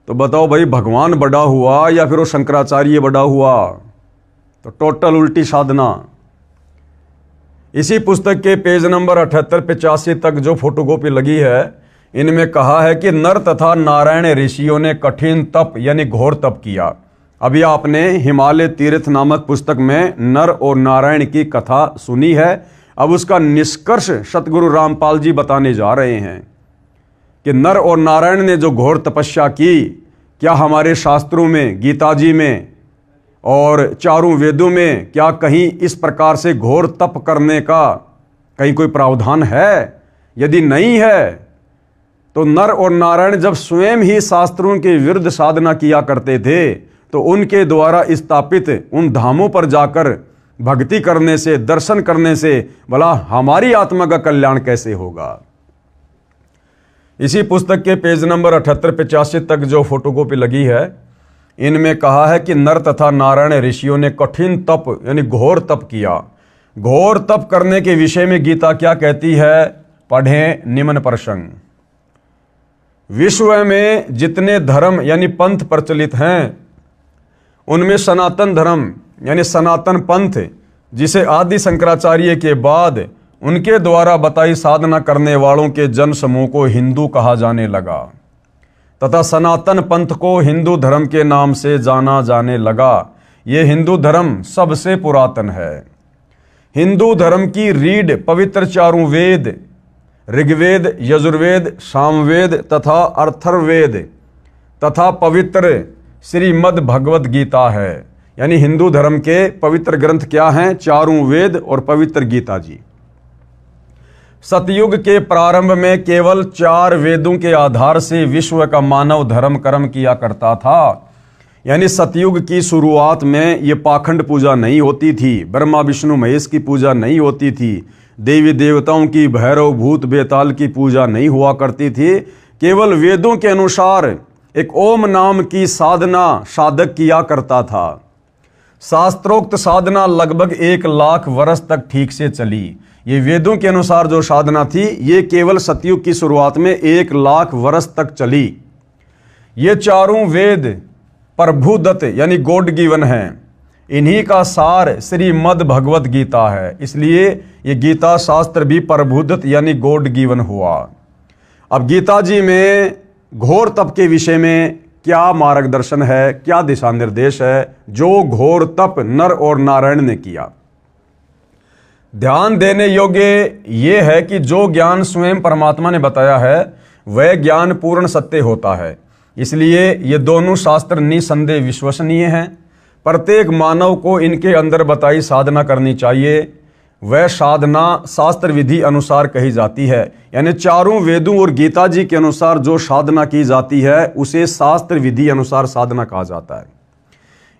तो बताओ भाई, भगवान बड़ा हुआ या फिर वो शंकराचार्य बड़ा हुआ? तो टोटल उल्टी साधना। इसी पुस्तक के पेज नंबर 78-85 तक जो फोटोकॉपी लगी है, इनमें कहा है कि नर तथा नारायण ऋषियों ने कठिन तप यानी घोर तप किया। अभी आपने हिमालय तीर्थ नामक पुस्तक में नर और नारायण की कथा सुनी है। अब उसका निष्कर्ष सतगुरु रामपाल जी बताने जा रहे हैं कि नर और नारायण ने जो घोर तपस्या की, क्या हमारे शास्त्रों में, गीता जी में और चारों वेदों में क्या कहीं इस प्रकार से घोर तप करने का कहीं कोई प्रावधान है? यदि नहीं है तो नर और नारायण जब स्वयं ही शास्त्रों के विरुद्ध साधना किया करते थे, तो उनके द्वारा स्थापित उन धामों पर जाकर भक्ति करने से, दर्शन करने से भला हमारी आत्मा का कल्याण कैसे होगा? इसी पुस्तक के पेज नंबर 78-85 तक जो फोटोकॉपी लगी है, इनमें कहा है कि नर तथा नारायण ऋषियों ने कठिन तप यानी घोर तप किया। घोर तप करने के विषय में गीता क्या कहती है? पढ़ें निम्न प्रसंग। विश्व में जितने धर्म यानी पंथ प्रचलित हैं, उनमें सनातन धर्म यानी सनातन पंथ, जिसे आदि शंकराचार्य के बाद उनके द्वारा बताई साधना करने वालों के जन समूह को हिंदू कहा जाने लगा तथा सनातन पंथ को हिंदू धर्म के नाम से जाना जाने लगा। ये हिंदू धर्म सबसे पुरातन है। हिंदू धर्म की रीढ़ पवित्र चारों वेद, ऋग्वेद, यजुर्वेद, सामवेद तथा अथर्ववेद तथा पवित्र श्रीमद् भगवद गीता है। यानी हिंदू धर्म के पवित्र ग्रंथ क्या हैं? चारों वेद और पवित्र गीता जी। सतयुग के प्रारंभ में केवल 4 वेदों के आधार से विश्व का मानव धर्म कर्म किया करता था। यानी सतयुग की शुरुआत में ये पाखंड पूजा नहीं होती थी, ब्रह्मा विष्णु महेश की पूजा नहीं होती थी, देवी देवताओं की, भैरव भूत बेताल की पूजा नहीं हुआ करती थी। केवल वेदों के अनुसार एक ओम नाम की साधना साधक किया करता था। शास्त्रोक्त साधना लगभग 1 लाख वर्ष तक ठीक से चली। ये वेदों के अनुसार जो साधना थी, ये केवल सतयुग की शुरुआत में 1 लाख वर्ष तक चली। ये चारों वेद प्रभुदत्त यानी गॉड गिवन हैं। इन्हीं का सार श्रीमद् भगवद गीता है। इसलिए ये गीता शास्त्र भी प्रभुदत्त यानी गॉड गिवन हुआ। अब गीता जी में घोर तप के विषय में क्या मार्गदर्शन है, क्या दिशा निर्देश है, जो घोर तप नर और नारायण ने किया? ध्यान देने योग्य ये है कि जो ज्ञान स्वयं परमात्मा ने बताया है, वह ज्ञान पूर्ण सत्य होता है। इसलिए ये दोनों शास्त्र निसंदेह विश्वसनीय हैं। प्रत्येक मानव को इनके अंदर बताई साधना करनी चाहिए। वह साधना शास्त्र विधि अनुसार कही जाती है। यानी चारों वेदों और गीता जी के अनुसार जो साधना की जाती है, उसे शास्त्र विधि अनुसार साधना कहा जाता है।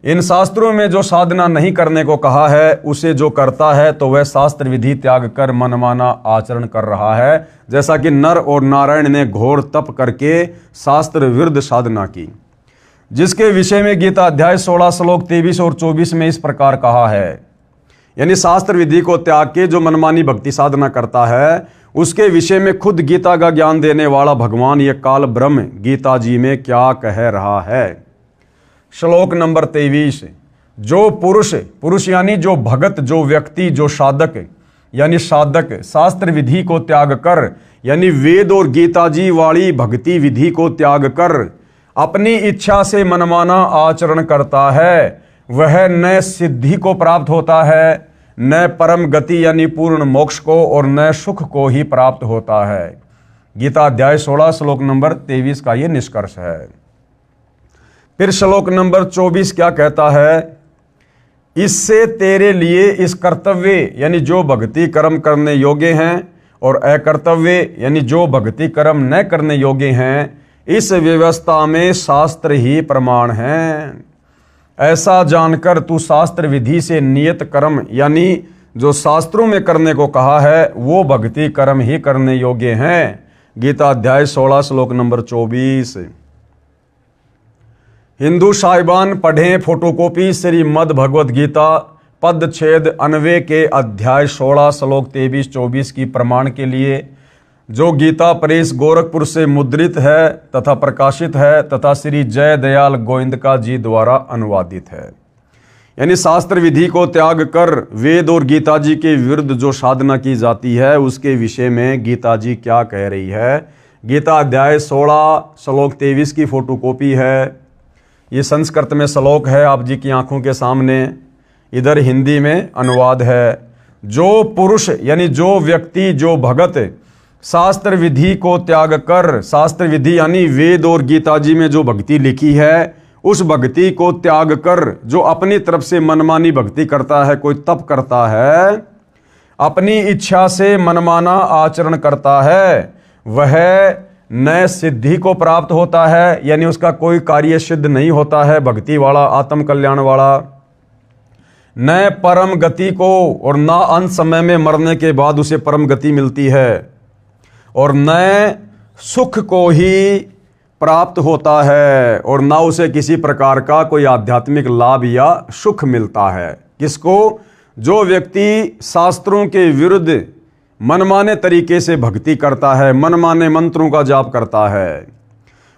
इन शास्त्रों में जो साधना नहीं करने को कहा है, उसे जो करता है तो वह शास्त्र विधि त्याग कर मनमाना आचरण कर रहा है। जैसा कि नर और नारायण ने घोर तप करके शास्त्र विरुद्ध साधना की, जिसके विषय में गीता अध्याय 16 श्लोक 23 और 24 में इस प्रकार कहा है। यानी शास्त्र विधि को त्याग के जो मनमानी भक्ति साधना करता है, उसके विषय में खुद गीता का ज्ञान देने वाला भगवान ये काल ब्रह्म गीता जी में क्या कह रहा है। श्लोक नंबर 23, जो पुरुष यानी जो भगत, जो व्यक्ति, जो साधक यानी साधक शास्त्र विधि को त्याग कर, यानी वेद और गीता जी वाली भक्ति विधि को त्याग कर अपनी इच्छा से मनमाना आचरण करता है, वह न सिद्धि को प्राप्त होता है, न परम गति यानी पूर्ण मोक्ष को, और न सुख को ही प्राप्त होता है। गीता अध्याय 16 श्लोक नंबर 23 का ये निष्कर्ष है। फिर श्लोक नंबर 24 क्या कहता है? इससे तेरे लिए इस कर्तव्य यानी जो भक्ति कर्म करने योग्य हैं, और अकर्तव्य यानी जो भक्ति कर्म न करने योग्य हैं, इस व्यवस्था में शास्त्र ही प्रमाण हैं। ऐसा जानकर तू शास्त्र विधि से नियत कर्म यानी जो शास्त्रों में करने को कहा है, वो भक्ति कर्म ही करने योग्य हैं। गीता अध्याय 16 श्लोक नंबर 24। हिंदू साहिबान पढ़ें फोटोकॉपी श्रीमद् भगवद गीता पद छेद 99 के अध्याय 16 श्लोक 23-24 की प्रमाण के लिए, जो गीता प्रेस गोरखपुर से मुद्रित है तथा प्रकाशित है तथा श्री जय दयाल गोविंदका जी द्वारा अनुवादित है। यानी शास्त्र विधि को त्याग कर वेद और गीता जी के विरुद्ध जो साधना की जाती है उसके विषय में गीता जी क्या कह रही है। गीता अध्याय 16 श्लोक 23 की फोटोकॉपी है। ये संस्कृत में श्लोक है आप जी की आंखों के सामने, इधर हिंदी में अनुवाद है। जो पुरुष यानी जो व्यक्ति, जो भगत शास्त्र विधि को त्याग कर, शास्त्र विधि यानी वेद और गीता जी में जो भक्ति लिखी है उस भक्ति को त्याग कर जो अपनी तरफ से मनमानी भक्ति करता है, कोई तप करता है, अपनी इच्छा से मनमाना आचरण करता है, वह न सिद्धि को प्राप्त होता है, यानी उसका कोई कार्य सिद्ध नहीं होता है भक्ति वाला, आत्म कल्याण वाला, न परम गति को, और न अंत समय में मरने के बाद उसे परम गति मिलती है, और न सुख को ही प्राप्त होता है, और ना उसे किसी प्रकार का कोई आध्यात्मिक लाभ या सुख मिलता है। किसको? जो व्यक्ति शास्त्रों के विरुद्ध मनमाने तरीके से भक्ति करता है, मनमाने मंत्रों का जाप करता है।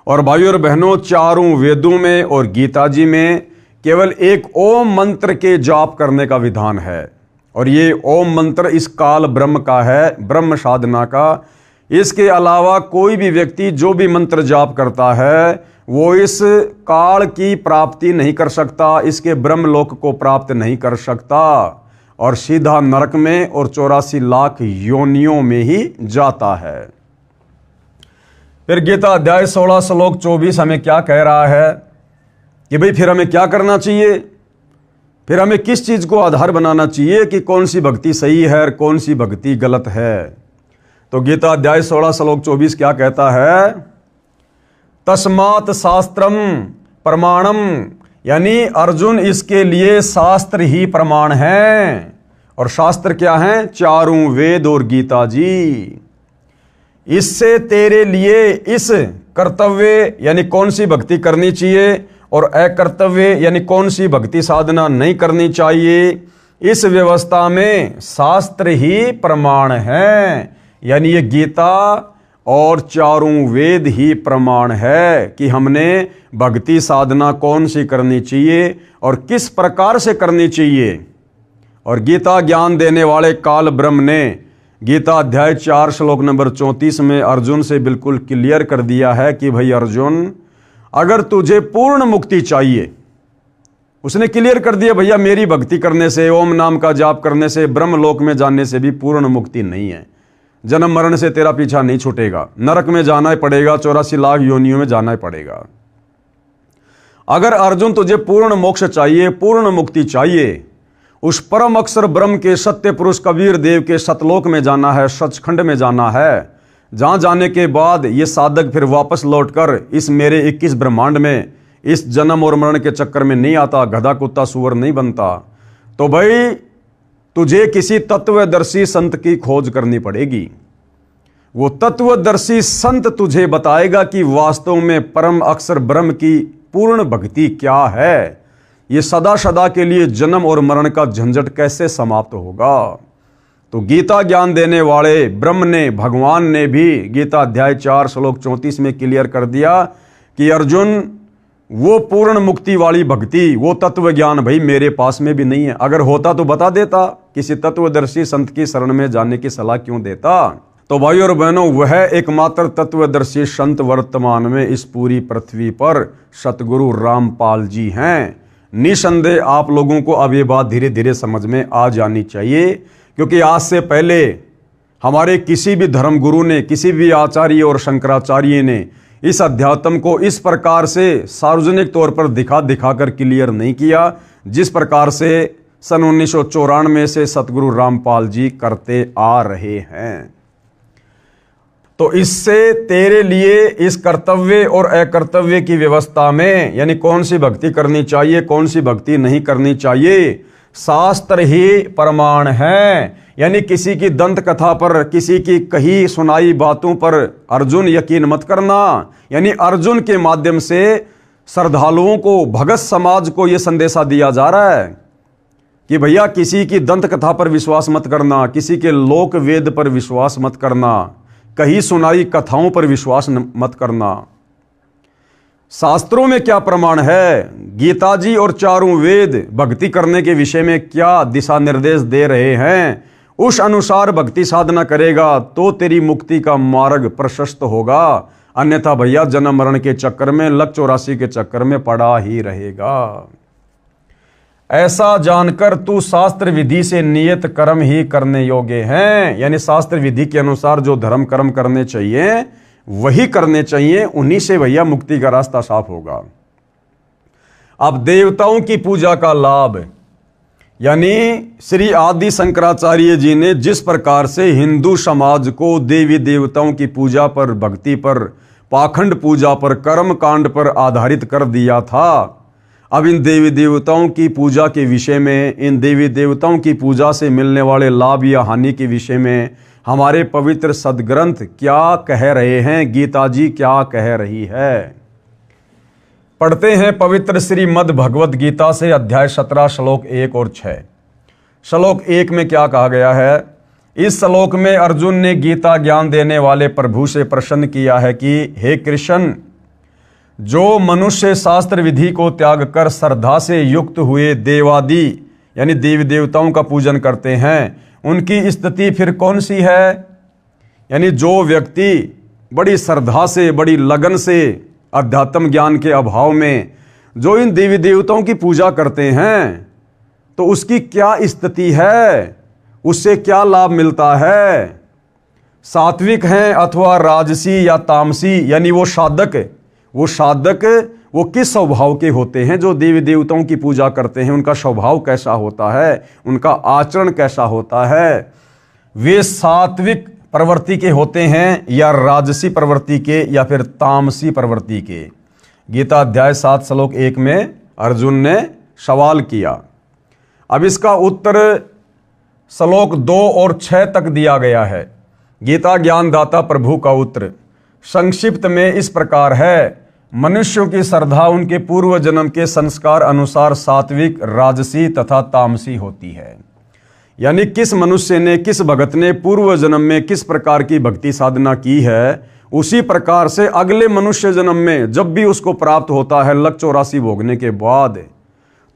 और भाइयों और बहनों, चारों वेदों में और गीता जी में केवल एक ओम मंत्र के जाप करने का विधान है, और ये ओम मंत्र इस काल ब्रह्म का है, ब्रह्म साधना का। इसके अलावा कोई भी व्यक्ति जो भी मंत्र जाप करता है वो इस काल की प्राप्ति नहीं कर सकता, इसके ब्रह्मलोक को प्राप्त नहीं कर सकता, और सीधा नरक में और 84 लाख योनियों में ही जाता है। फिर गीता अध्याय 16 श्लोक 24 हमें क्या कह रहा है कि भाई फिर हमें क्या करना चाहिए, फिर हमें किस चीज को आधार बनाना चाहिए कि कौन सी भक्ति सही है और कौन सी भक्ति गलत है। तो गीता अध्याय 16 श्लोक 24 क्या कहता है? तस्मात् शास्त्रम प्रमाणम, यानी अर्जुन इसके लिए शास्त्र ही प्रमाण है। और शास्त्र क्या है? चारों वेद और गीता जी। इससे तेरे लिए इस कर्तव्य यानी कौन सी भक्ति करनी चाहिए और अकर्तव्य यानी कौन सी भक्ति साधना नहीं करनी चाहिए, इस व्यवस्था में शास्त्र ही प्रमाण है। यानी ये गीता और चारों वेद ही प्रमाण है कि हमने भक्ति साधना कौन सी करनी चाहिए और किस प्रकार से करनी चाहिए। और गीता ज्ञान देने वाले काल ब्रह्म ने गीता अध्याय 4 श्लोक नंबर 34 में अर्जुन से बिल्कुल क्लियर कर दिया है कि भाई अर्जुन, अगर तुझे पूर्ण मुक्ति चाहिए, उसने क्लियर कर दिया भैया मेरी भक्ति करने से, ओम नाम का जाप करने से, ब्रह्मलोक में जाने से भी पूर्ण मुक्ति नहीं है। जन्म मरण से तेरा पीछा नहीं छूटेगा, नरक में जाना ही पड़ेगा, 84 लाख योनियों में जाना ही पड़ेगा। अगर अर्जुन तुझे पूर्ण मोक्ष चाहिए, पूर्ण मुक्ति चाहिए, उस परम अक्षर ब्रह्म के सत्य पुरुष कबीर देव के सतलोक में जाना है, सचखंड में जाना है, जहां जाने के बाद ये साधक फिर वापस लौटकर इस मेरे 21 ब्रह्मांड में इस जन्म और मरण के चक्कर में नहीं आता, गधा कुत्ता सुअर नहीं बनता। तो भाई तुझे किसी तत्वदर्शी संत की खोज करनी पड़ेगी। वो तत्वदर्शी संत तुझे बताएगा कि वास्तव में परम अक्षर ब्रह्म की पूर्ण भक्ति क्या है, ये सदा सदा के लिए जन्म और मरण का झंझट कैसे समाप्त होगा। तो गीता ज्ञान देने वाले ब्रह्म ने, भगवान ने भी गीता अध्याय 4 श्लोक 34 में क्लियर कर दिया कि अर्जुन, वो पूर्ण मुक्ति वाली भक्ति, वो तत्व ज्ञान भाई मेरे पास में भी नहीं है। अगर होता तो बता देता, किसी तत्वदर्शी संत की शरण में जाने की सलाह क्यों देता। तो भाई और बहनों, वह एकमात्र तत्वदर्शी संत वर्तमान में इस पूरी पृथ्वी पर सतगुरु रामपाल जी हैं। निसंदेह आप लोगों को अब ये बात धीरे धीरे समझ में आ जानी चाहिए, क्योंकि आज से पहले हमारे किसी भी धर्मगुरु ने, किसी भी आचार्य और शंकराचार्य ने इस अध्यात्म को इस प्रकार से सार्वजनिक तौर पर दिखा कर क्लियर नहीं किया, जिस प्रकार से सन 1994 से सतगुरु रामपाल जी करते आ रहे हैं। तो इससे तेरे लिए इस कर्तव्य और अकर्तव्य की व्यवस्था में, यानी कौन सी भक्ति करनी चाहिए, कौन सी भक्ति नहीं करनी चाहिए, शास्त्र ही प्रमाण है। यानी किसी की दंत कथा पर, किसी की कही सुनाई बातों पर अर्जुन यकीन मत करना। यानी अर्जुन के माध्यम से श्रद्धालुओं को, भगत समाज को यह संदेशा दिया जा रहा है कि भैया किसी की दंत कथा पर विश्वास मत करना, किसी के लोक वेद पर विश्वास मत करना, कहीं सुनाई कथाओं पर विश्वास मत करना। शास्त्रों में क्या प्रमाण है, गीता जी और चारों वेद भक्ति करने के विषय में क्या दिशा निर्देश दे रहे हैं, उस अनुसार भक्ति साधना करेगा तो तेरी मुक्ति का मार्ग प्रशस्त होगा। अन्यथा भैया जन्म मरण के चक्कर में, लक 84 के चक्कर में पड़ा ही रहेगा। ऐसा जानकर तू शास्त्र विधि से नियत कर्म ही करने योग्य हैं, यानी शास्त्र विधि के अनुसार जो धर्म कर्म करने चाहिए वही करने चाहिए, उन्हीं से भैया मुक्ति का रास्ता साफ होगा। अब देवताओं की पूजा का लाभ, यानी श्री आदि शंकराचार्य जी ने जिस प्रकार से हिंदू समाज को देवी देवताओं की पूजा पर, भक्ति पर, पाखंड पूजा पर, कर्म कांड पर आधारित कर दिया था, अब इन देवी देवताओं की पूजा के विषय में, इन देवी देवताओं की पूजा से मिलने वाले लाभ या हानि के विषय में हमारे पवित्र सदग्रंथ क्या कह रहे हैं, गीता जी क्या कह रही है। पढ़ते हैं पवित्र श्रीमद् भगवत गीता से अध्याय 17 श्लोक 1 और 6। श्लोक 1 में क्या कहा गया है? इस श्लोक में अर्जुन ने गीता ज्ञान देने वाले प्रभु से प्रश्न किया है कि हे कृष्ण, जो मनुष्य शास्त्र विधि को त्याग कर श्रद्धा से युक्त हुए देवादि यानी देवी देवताओं का पूजन करते हैं, उनकी स्थिति फिर कौन सी है? यानी जो व्यक्ति बड़ी श्रद्धा से, बड़ी लगन से, अध्यात्म ज्ञान के अभाव में जो इन देवी देवताओं की पूजा करते हैं, तो उसकी क्या स्थिति है, उससे क्या लाभ मिलता है? सात्विक हैं अथवा राजसी या तामसी, यानी वो साधक वो किस स्वभाव के होते हैं जो देवी देवताओं की पूजा करते हैं, उनका स्वभाव कैसा होता है, उनका आचरण कैसा होता है? वे सात्विक प्रवृत्ति के होते हैं या राजसी प्रवृत्ति के या फिर तामसी प्रवृत्ति के? गीता अध्याय 7 श्लोक 1 में अर्जुन ने सवाल किया। अब इसका उत्तर श्लोक 2 और 6 तक दिया गया है। गीता ज्ञानदाता प्रभु का उत्तर संक्षिप्त में इस प्रकार है। मनुष्यों की श्रद्धा उनके पूर्व जन्म के संस्कार अनुसार सात्विक, राजसी तथा तामसी होती है। यानी किस मनुष्य ने, किस भगत ने पूर्व जन्म में किस प्रकार की भक्ति साधना की है, उसी प्रकार से अगले मनुष्य जन्म में जब भी उसको प्राप्त होता है लक 84 भोगने के बाद,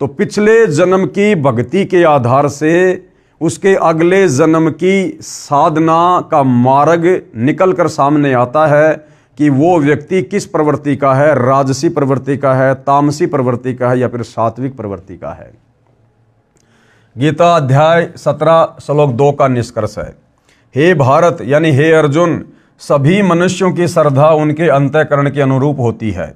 तो पिछले जन्म की भक्ति के आधार से उसके अगले जन्म की साधना का मार्ग निकल कर सामने आता है कि वो व्यक्ति किस प्रवृत्ति का है, राजसी प्रवृत्ति का है, तामसी प्रवृत्ति का है या फिर सात्विक प्रवृत्ति का है। गीता अध्याय 17 श्लोक 2 का निष्कर्ष है, हे भारत यानी हे अर्जुन, सभी मनुष्यों की श्रद्धा उनके अंतःकरण के अनुरूप होती है।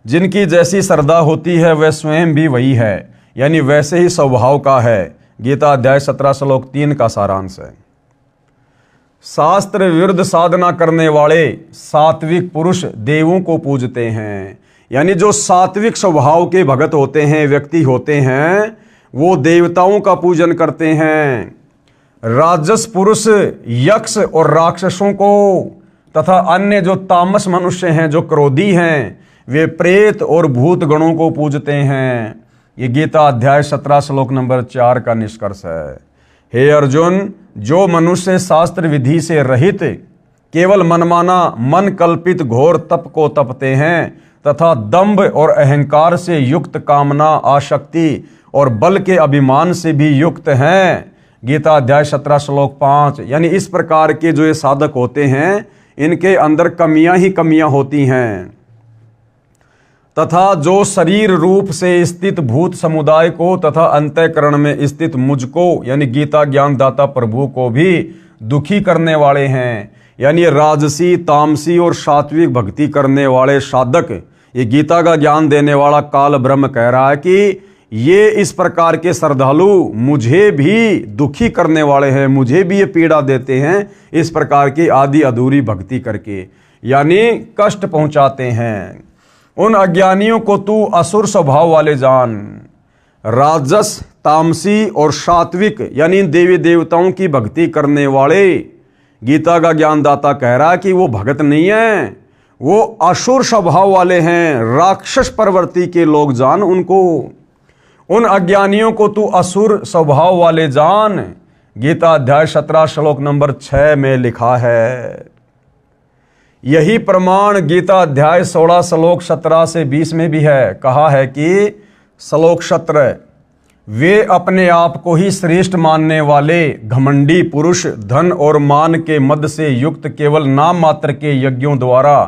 जिनकी जैसी श्रद्धा होती है वह स्वयं भी वही है, यानी वैसे ही स्वभाव का है। गीता अध्याय 17 श्लोक 3 का सारांश है। शास्त्र विरुद्ध साधना करने वाले सात्विक पुरुष देवों को पूजते हैं, यानी जो सात्विक स्वभाव के भगत होते हैं, व्यक्ति होते हैं, वो देवताओं का पूजन करते हैं। राजस पुरुष यक्ष और राक्षसों को तथा अन्य जो तामस मनुष्य हैं, जो क्रोधी हैं, वे प्रेत और भूत गणों को पूजते हैं। ये गीता अध्याय 17 श्लोक नंबर 4 का निष्कर्ष है। हे अर्जुन, जो मनुष्य शास्त्र विधि से रहित केवल मनमाना, मन कल्पित घोर तप को तपते हैं तथा दंभ और अहंकार से युक्त कामना, आसक्ति और बल के अभिमान से भी युक्त हैं। गीता अध्याय 17 श्लोक 5, यानी इस प्रकार के जो ये साधक होते हैं, इनके अंदर कमियां ही कमियां होती हैं। तथा जो शरीर रूप से स्थित भूत समुदाय को तथा अंतःकरण में स्थित मुझको यानी गीता ज्ञानदाता प्रभु को भी दुखी करने वाले हैं। यानी राजसी, तामसी और सात्विक भक्ति करने वाले साधक, ये गीता का ज्ञान देने वाला काल ब्रह्म कह रहा है कि ये इस प्रकार के श्रद्धालु मुझे भी दुखी करने वाले हैं, मुझे भी ये पीड़ा देते हैं इस प्रकार की आदि अधूरी भक्ति करके, यानी कष्ट पहुंचाते हैं। उन अज्ञानियों को तू असुर स्वभाव वाले जान। राजस, तामसी और सात्विक यानी देवी देवताओं की भक्ति करने वाले, गीता का ज्ञानदाता कह रहा है कि वो भगत नहीं है, वो असुर स्वभाव वाले हैं, राक्षस प्रवृत्ति के लोग जान उनको, उन अज्ञानियों को तू असुर स्वभाव वाले जान। गीता अध्याय 17 श्लोक नंबर 6 में लिखा है। यही प्रमाण गीता अध्याय 16 श्लोक 17 से 20 में भी है। कहा है कि श्लोक 17, वे अपने आप को ही श्रेष्ठ मानने वाले घमंडी पुरुष धन और मान के मद से युक्त केवल नाम मात्र के यज्ञों द्वारा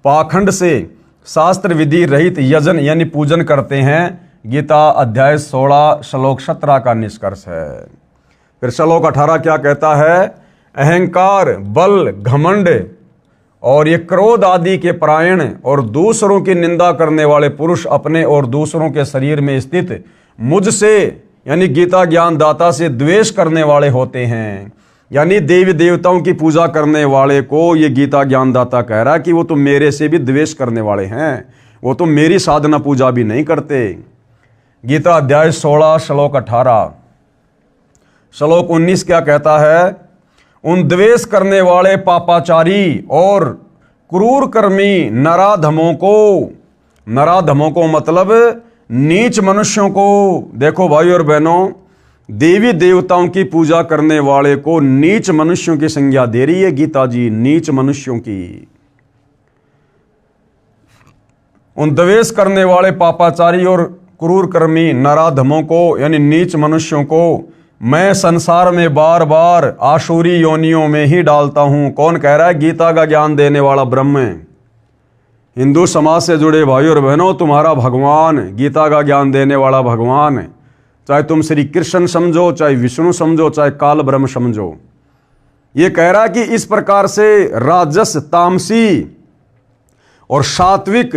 पाखंड से शास्त्र विधि रहित यजन यानी पूजन करते हैं। गीता अध्याय 16 श्लोक 17 का निष्कर्ष है। फिर श्लोक 18 क्या कहता है? अहंकार, बल, घमंड और ये क्रोध आदि के परायण और दूसरों की निंदा करने वाले पुरुष अपने और दूसरों के शरीर में स्थित मुझसे यानी गीता ज्ञान दाता से द्वेष करने वाले होते हैं। यानी देवी देवताओं की पूजा करने वाले को ये गीता ज्ञान दाता कह रहा है कि वो तो मेरे से भी द्वेष करने वाले हैं, वो तो मेरी साधना पूजा भी नहीं करते। गीता अध्याय 16 श्लोक 18। श्लोक 19 क्या कहता है? उन द्वेष करने वाले पापाचारी और क्रूर कर्मी नराधमों को मतलब नीच मनुष्यों को, देखो भाई और बहनों, देवी देवताओं की पूजा करने वाले को नीच मनुष्यों की संज्ञा दे रही है गीता जी, नीच मनुष्यों की। उन द्वेष करने वाले पापाचारी और क्रूर कर्मी नराधमों को यानी नीच मनुष्यों को मैं संसार में बार बार आसुरी योनियों में ही डालता हूं। कौन कह रहा है? गीता का ज्ञान देने वाला ब्रह्म। हिंदू समाज से जुड़े भाई और बहनों, तुम्हारा भगवान, गीता का ज्ञान देने वाला भगवान, चाहे तुम श्री कृष्ण समझो, चाहे विष्णु समझो, चाहे काल ब्रह्म समझो, ये कह रहा है कि इस प्रकार से राजस, तामसी और सात्विक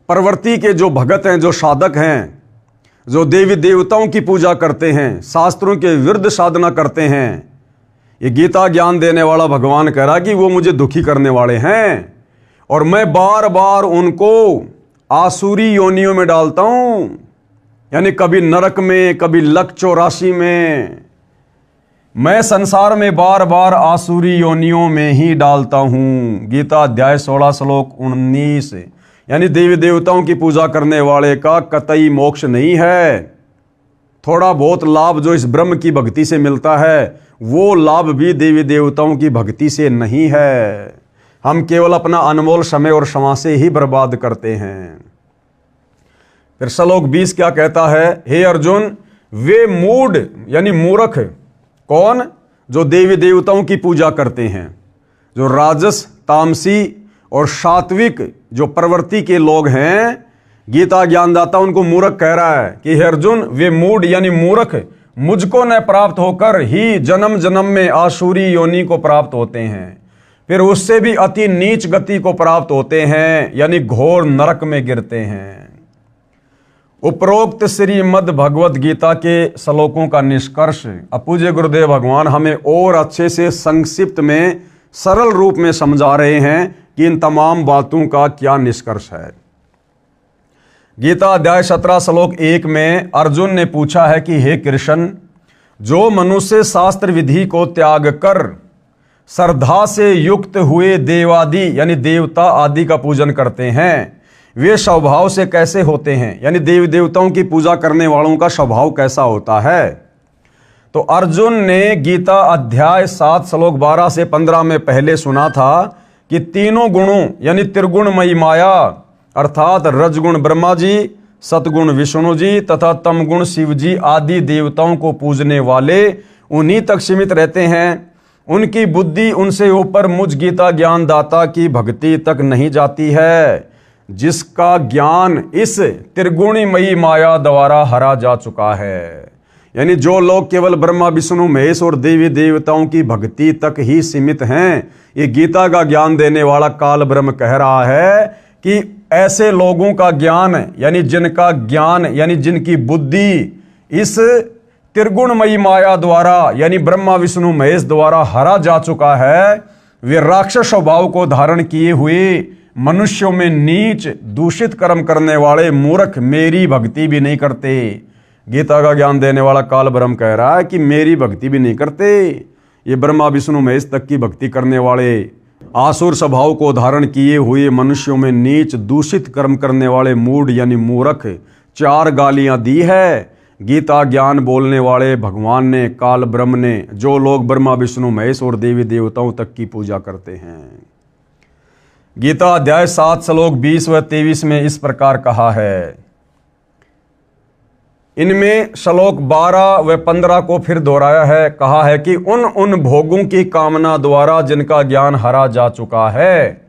प्रवृत्ति के जो भगत हैं, जो साधक हैं, जो देवी देवताओं की पूजा करते हैं, शास्त्रों के विरुद्ध साधना करते हैं, ये गीता ज्ञान देने वाला भगवान कह रहा कि वो मुझे दुखी करने वाले हैं और मैं बार बार उनको आसुरी योनियों में डालता हूं। यानी कभी नरक में, कभी लक 84 में, मैं संसार में बार बार आसुरी योनियों में ही डालता हूं। गीता अध्याय 16 श्लोक 19। यानी देवी देवताओं की पूजा करने वाले का कतई मोक्ष नहीं है। थोड़ा बहुत लाभ जो इस ब्रह्म की भक्ति से मिलता है, वो लाभ भी देवी देवताओं की भक्ति से नहीं है। हम केवल अपना अनमोल समय और क्षमा से ही बर्बाद करते हैं। फिर श्लोक 20 क्या कहता है? हे अर्जुन, वे मूढ़ यानी मूर्ख, कौन? जो देवी देवताओं की पूजा करते हैं, जो राजस, तामसी और सात्विक जो प्रवृत्ति के लोग हैं, गीता ज्ञानदाता उनको मूर्ख कह रहा है कि हे अर्जुन, वे मूढ़ यानी मूर्ख मुझको न प्राप्त होकर ही जन्म जन्म में आसुरी योनि को प्राप्त होते हैं, फिर उससे भी अति नीच गति को प्राप्त होते हैं, यानी घोर नरक में गिरते हैं। उपरोक्त श्रीमद् भगवत गीता के श्लोकों का निष्कर्ष अब पूज्य गुरुदेव भगवान हमें और अच्छे से संक्षिप्त में सरल रूप में समझा रहे हैं कि इन तमाम बातों का क्या निष्कर्ष है। गीता अध्याय 17 श्लोक 1 में अर्जुन ने पूछा है कि हे कृष्ण, जो मनुष्य शास्त्र विधि को त्याग कर श्रद्धा से युक्त हुए देवादि यानी देवता आदि का पूजन करते हैं, वे स्वभाव से कैसे होते हैं? यानी देवी देवताओं की पूजा करने वालों का स्वभाव कैसा होता है? तो अर्जुन ने गीता अध्याय 7 श्लोक 12 से 15 में पहले सुना था कि तीनों गुणों यानी त्रिगुणमयी माया अर्थात रजगुण ब्रह्मा जी, सतगुण विष्णु जी तथा तमगुण शिव जी आदि देवताओं को पूजने वाले उन्हीं तक सीमित रहते हैं। उनकी बुद्धि उनसे ऊपर मुझ गीता ज्ञान दाता की भक्ति तक नहीं जाती है, जिसका ज्ञान इस त्रिगुणमयी माया द्वारा हरा जा चुका है। यानी जो लोग केवल ब्रह्मा विष्णु महेश और देवी देवताओं की भक्ति तक ही सीमित हैं, ये गीता का ज्ञान देने वाला काल ब्रह्म कह रहा है कि ऐसे लोगों का ज्ञान यानी जिनका ज्ञान यानी जिनकी बुद्धि इस त्रिगुणमयी माया द्वारा यानी ब्रह्मा विष्णु महेश द्वारा हरा जा चुका है, वे राक्षस स्वभाव को धारण किए हुए मनुष्यों में नीच दूषित कर्म करने वाले मूर्ख मेरी भक्ति भी नहीं करते। गीता का ज्ञान देने वाला काल ब्रह्म कह रहा है कि मेरी भक्ति भी नहीं करते। ये ब्रह्मा विष्णु महेश तक की भक्ति करने वाले आसुर स्वभाव को धारण किए हुए मनुष्यों में नीच दूषित कर्म करने वाले मूढ़ यानी मूर्ख 4 गालियां दी है। गीता ज्ञान बोलने वाले भगवान ने, काल ब्रह्म ने, जो लोग ब्रह्मा विष्णु महेश और देवी देवताओं तक की पूजा करते हैं। गीता अध्याय 7 श्लोक 20 व 23 में इस प्रकार कहा है। इनमें श्लोक 12 व 15 को फिर दोहराया है। कहा है कि उन भोगों की कामना द्वारा जिनका ज्ञान हरा जा चुका है,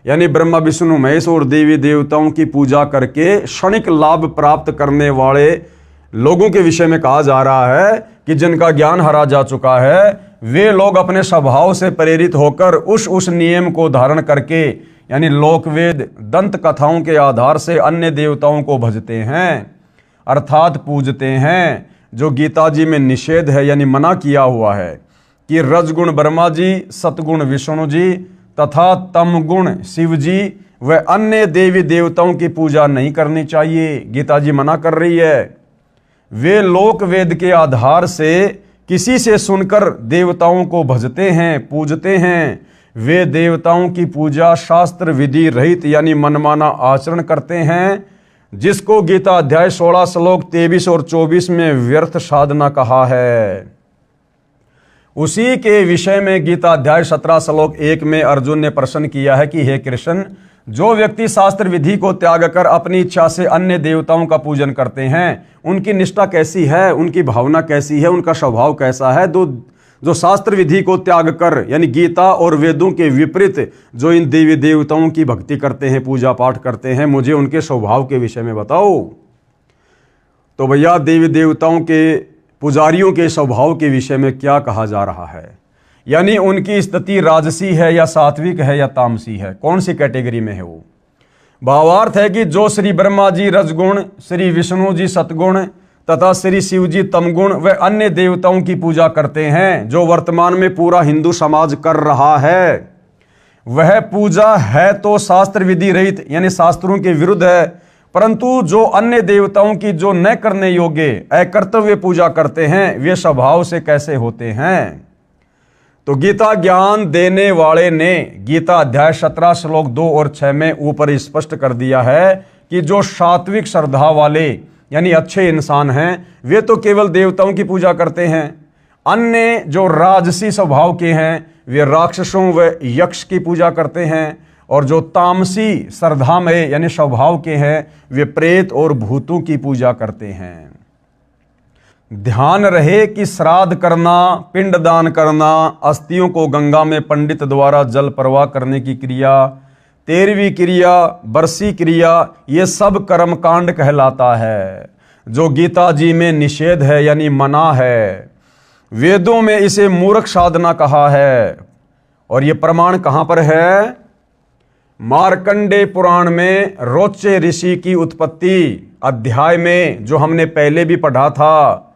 यानी ब्रह्मा विष्णु महेश और देवी देवताओं की पूजा करके क्षणिक लाभ प्राप्त करने वाले लोगों के विषय में कहा जा रहा है कि जिनका ज्ञान हरा जा चुका है, वे लोग अपने स्वभाव से प्रेरित होकर उस नियम को धारण करके, यानी लोकवेद दंत कथाओं के आधार से अन्य देवताओं को भजते हैं, अर्थात पूजते हैं, जो गीता जी में निषेध है यानी मना किया हुआ है कि रजगुण ब्रह्मा जी, सतगुण विष्णु जी तथा तमगुण शिव जी व अन्य देवी देवताओं की पूजा नहीं करनी चाहिए। गीता जी मना कर रही है। वे लोक वेद के आधार से किसी से सुनकर देवताओं को भजते हैं, पूजते हैं। वे देवताओं की पूजा शास्त्र विधि रहित यानी मनमाना आचरण करते हैं, जिसको गीता अध्याय 16 श्लोक 23 और 24 में व्यर्थ साधना कहा है। उसी के विषय में गीता अध्याय 17 श्लोक 1 में अर्जुन ने प्रश्न किया है कि हे कृष्ण, जो व्यक्ति शास्त्र विधि को त्याग कर अपनी इच्छा से अन्य देवताओं का पूजन करते हैं, उनकी निष्ठा कैसी है, उनकी भावना कैसी है, उनका स्वभाव कैसा है। जो शास्त्र विधि को त्याग कर यानी गीता और वेदों के विपरीत जो इन देवी देवताओं की भक्ति करते हैं, पूजा पाठ करते हैं, मुझे उनके स्वभाव के विषय में बताओ। तो भैया देवी देवताओं के पुजारियों के स्वभाव के विषय में क्या कहा जा रहा है, यानी उनकी स्थिति राजसी है या सात्विक है या तामसी है, कौन सी कैटेगरी में है वो। भावार्थ है कि जो श्री ब्रह्मा जी रजगुण, श्री विष्णु जी सतगुण तथा श्री शिव जी तमगुण व अन्य देवताओं की पूजा करते हैं, जो वर्तमान में पूरा हिंदू समाज कर रहा है, वह पूजा है तो शास्त्र विधि रहित यानी शास्त्रों के विरुद्ध है। परंतु जो अन्य देवताओं की जो न करने योग्य अकर्तव्य पूजा करते हैं, वे स्वभाव से कैसे होते हैं। तो गीता ज्ञान देने वाले ने गीता अध्याय 17 श्लोक 2 और 6 में ऊपर स्पष्ट कर दिया है कि जो सात्विक श्रद्धा वाले यानी अच्छे इंसान हैं, वे तो केवल देवताओं की पूजा करते हैं। अन्य जो राजसी स्वभाव के हैं, वे राक्षसों व यक्ष की पूजा करते हैं, और जो तामसी श्रद्धा में यानी स्वभाव के हैं, वे प्रेत और भूतों की पूजा करते हैं। ध्यान रहे कि श्राद्ध करना, पिंडदान करना, अस्थियों को गंगा में पंडित द्वारा जल प्रवाह करने की क्रिया, 13वीं क्रिया, बरसी क्रिया, ये सब कर्मकांड कहलाता है, जो गीता जी में निषेध है यानी मना है। वेदों में इसे मूर्ख साधना कहा है, और ये प्रमाण कहां पर है। मार्कंडे पुराण में रोचे ऋषि की उत्पत्ति अध्याय में जो हमने पहले भी पढ़ा था,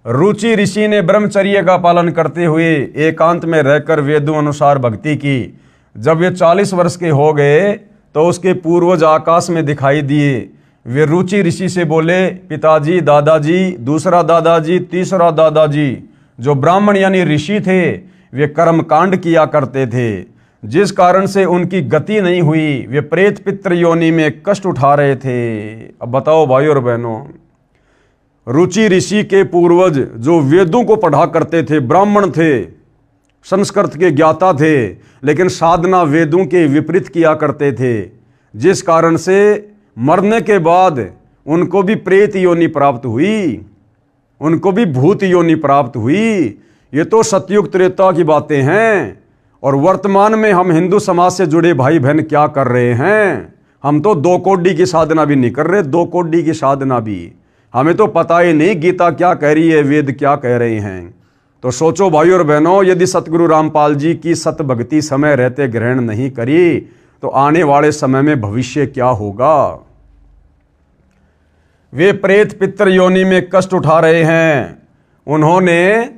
रुचि ऋषि ने ब्रह्मचर्य का पालन करते हुए एकांत में रहकर वेदों अनुसार भक्ति की। जब वे 40 वर्ष के हो गए तो उसके पूर्वज आकाश में दिखाई दिए। वे रुचि ऋषि से बोले, पिताजी, दादाजी, दूसरा दादाजी, तीसरा दादाजी। जो ब्राह्मण यानी ऋषि थे, वे कर्मकांड किया करते थे, जिस कारण से उनकी गति नहीं हुई। वे प्रेत पितृ योनि में कष्ट उठा रहे थे। अब बताओ भाई और बहनों, रुचि ऋषि के पूर्वज जो वेदों को पढ़ा करते थे, ब्राह्मण थे, संस्कृत के ज्ञाता थे, लेकिन साधना वेदों के विपरीत किया करते थे, जिस कारण से मरने के बाद उनको भी प्रेत योनि प्राप्त हुई, उनको भी भूत योनि प्राप्त हुई। ये तो सतयुग त्रेता की बातें हैं। और वर्तमान में हम हिंदू समाज से जुड़े भाई बहन क्या कर रहे हैं। हम तो 2 कोडी की साधना भी नहीं कर रहे, 2 कोडी की साधना भी हमें तो पता ही नहीं गीता क्या कह रही है, वेद क्या कह रहे हैं। तो सोचो भाई और बहनों, यदि सतगुरु रामपाल जी की सत भक्ति समय रहते ग्रहण नहीं करी तो आने वाले समय में भविष्य क्या होगा। वे प्रेत पितृ योनि में कष्ट उठा रहे हैं। उन्होंने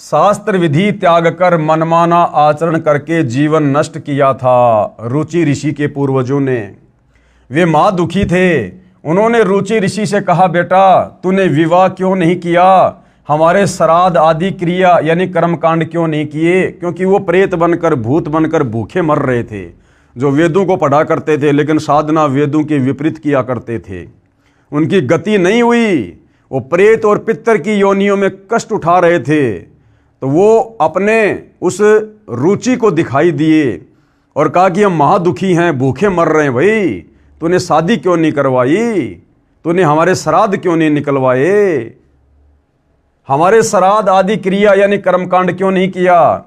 शास्त्र विधि त्याग कर मनमाना आचरण करके जीवन नष्ट किया था, रुचि ऋषि के पूर्वजों ने। वे मां दुखी थे। उन्होंने रुचि ऋषि से कहा, बेटा तूने विवाह क्यों नहीं किया, हमारे श्राद्ध आदि क्रिया यानी कर्मकांड क्यों नहीं किए? क्योंकि वो प्रेत बनकर, भूत बनकर भूखे मर रहे थे, जो वेदों को पढ़ा करते थे लेकिन साधना वेदों के विपरीत किया करते थे। उनकी गति नहीं हुई, वो प्रेत और पितर की योनियों में कष्ट उठा रहे थे। तो वो अपने उस रुचि को दिखाई दिए और कहा कि हम महादुखी हैं, भूखे मर रहे हैं। भाई तूने शादी क्यों नहीं करवाई? तूने हमारे श्राद्ध क्यों नहीं निकलवाए? हमारे श्राद्ध आदि क्रिया यानी कर्मकांड क्यों नहीं किया?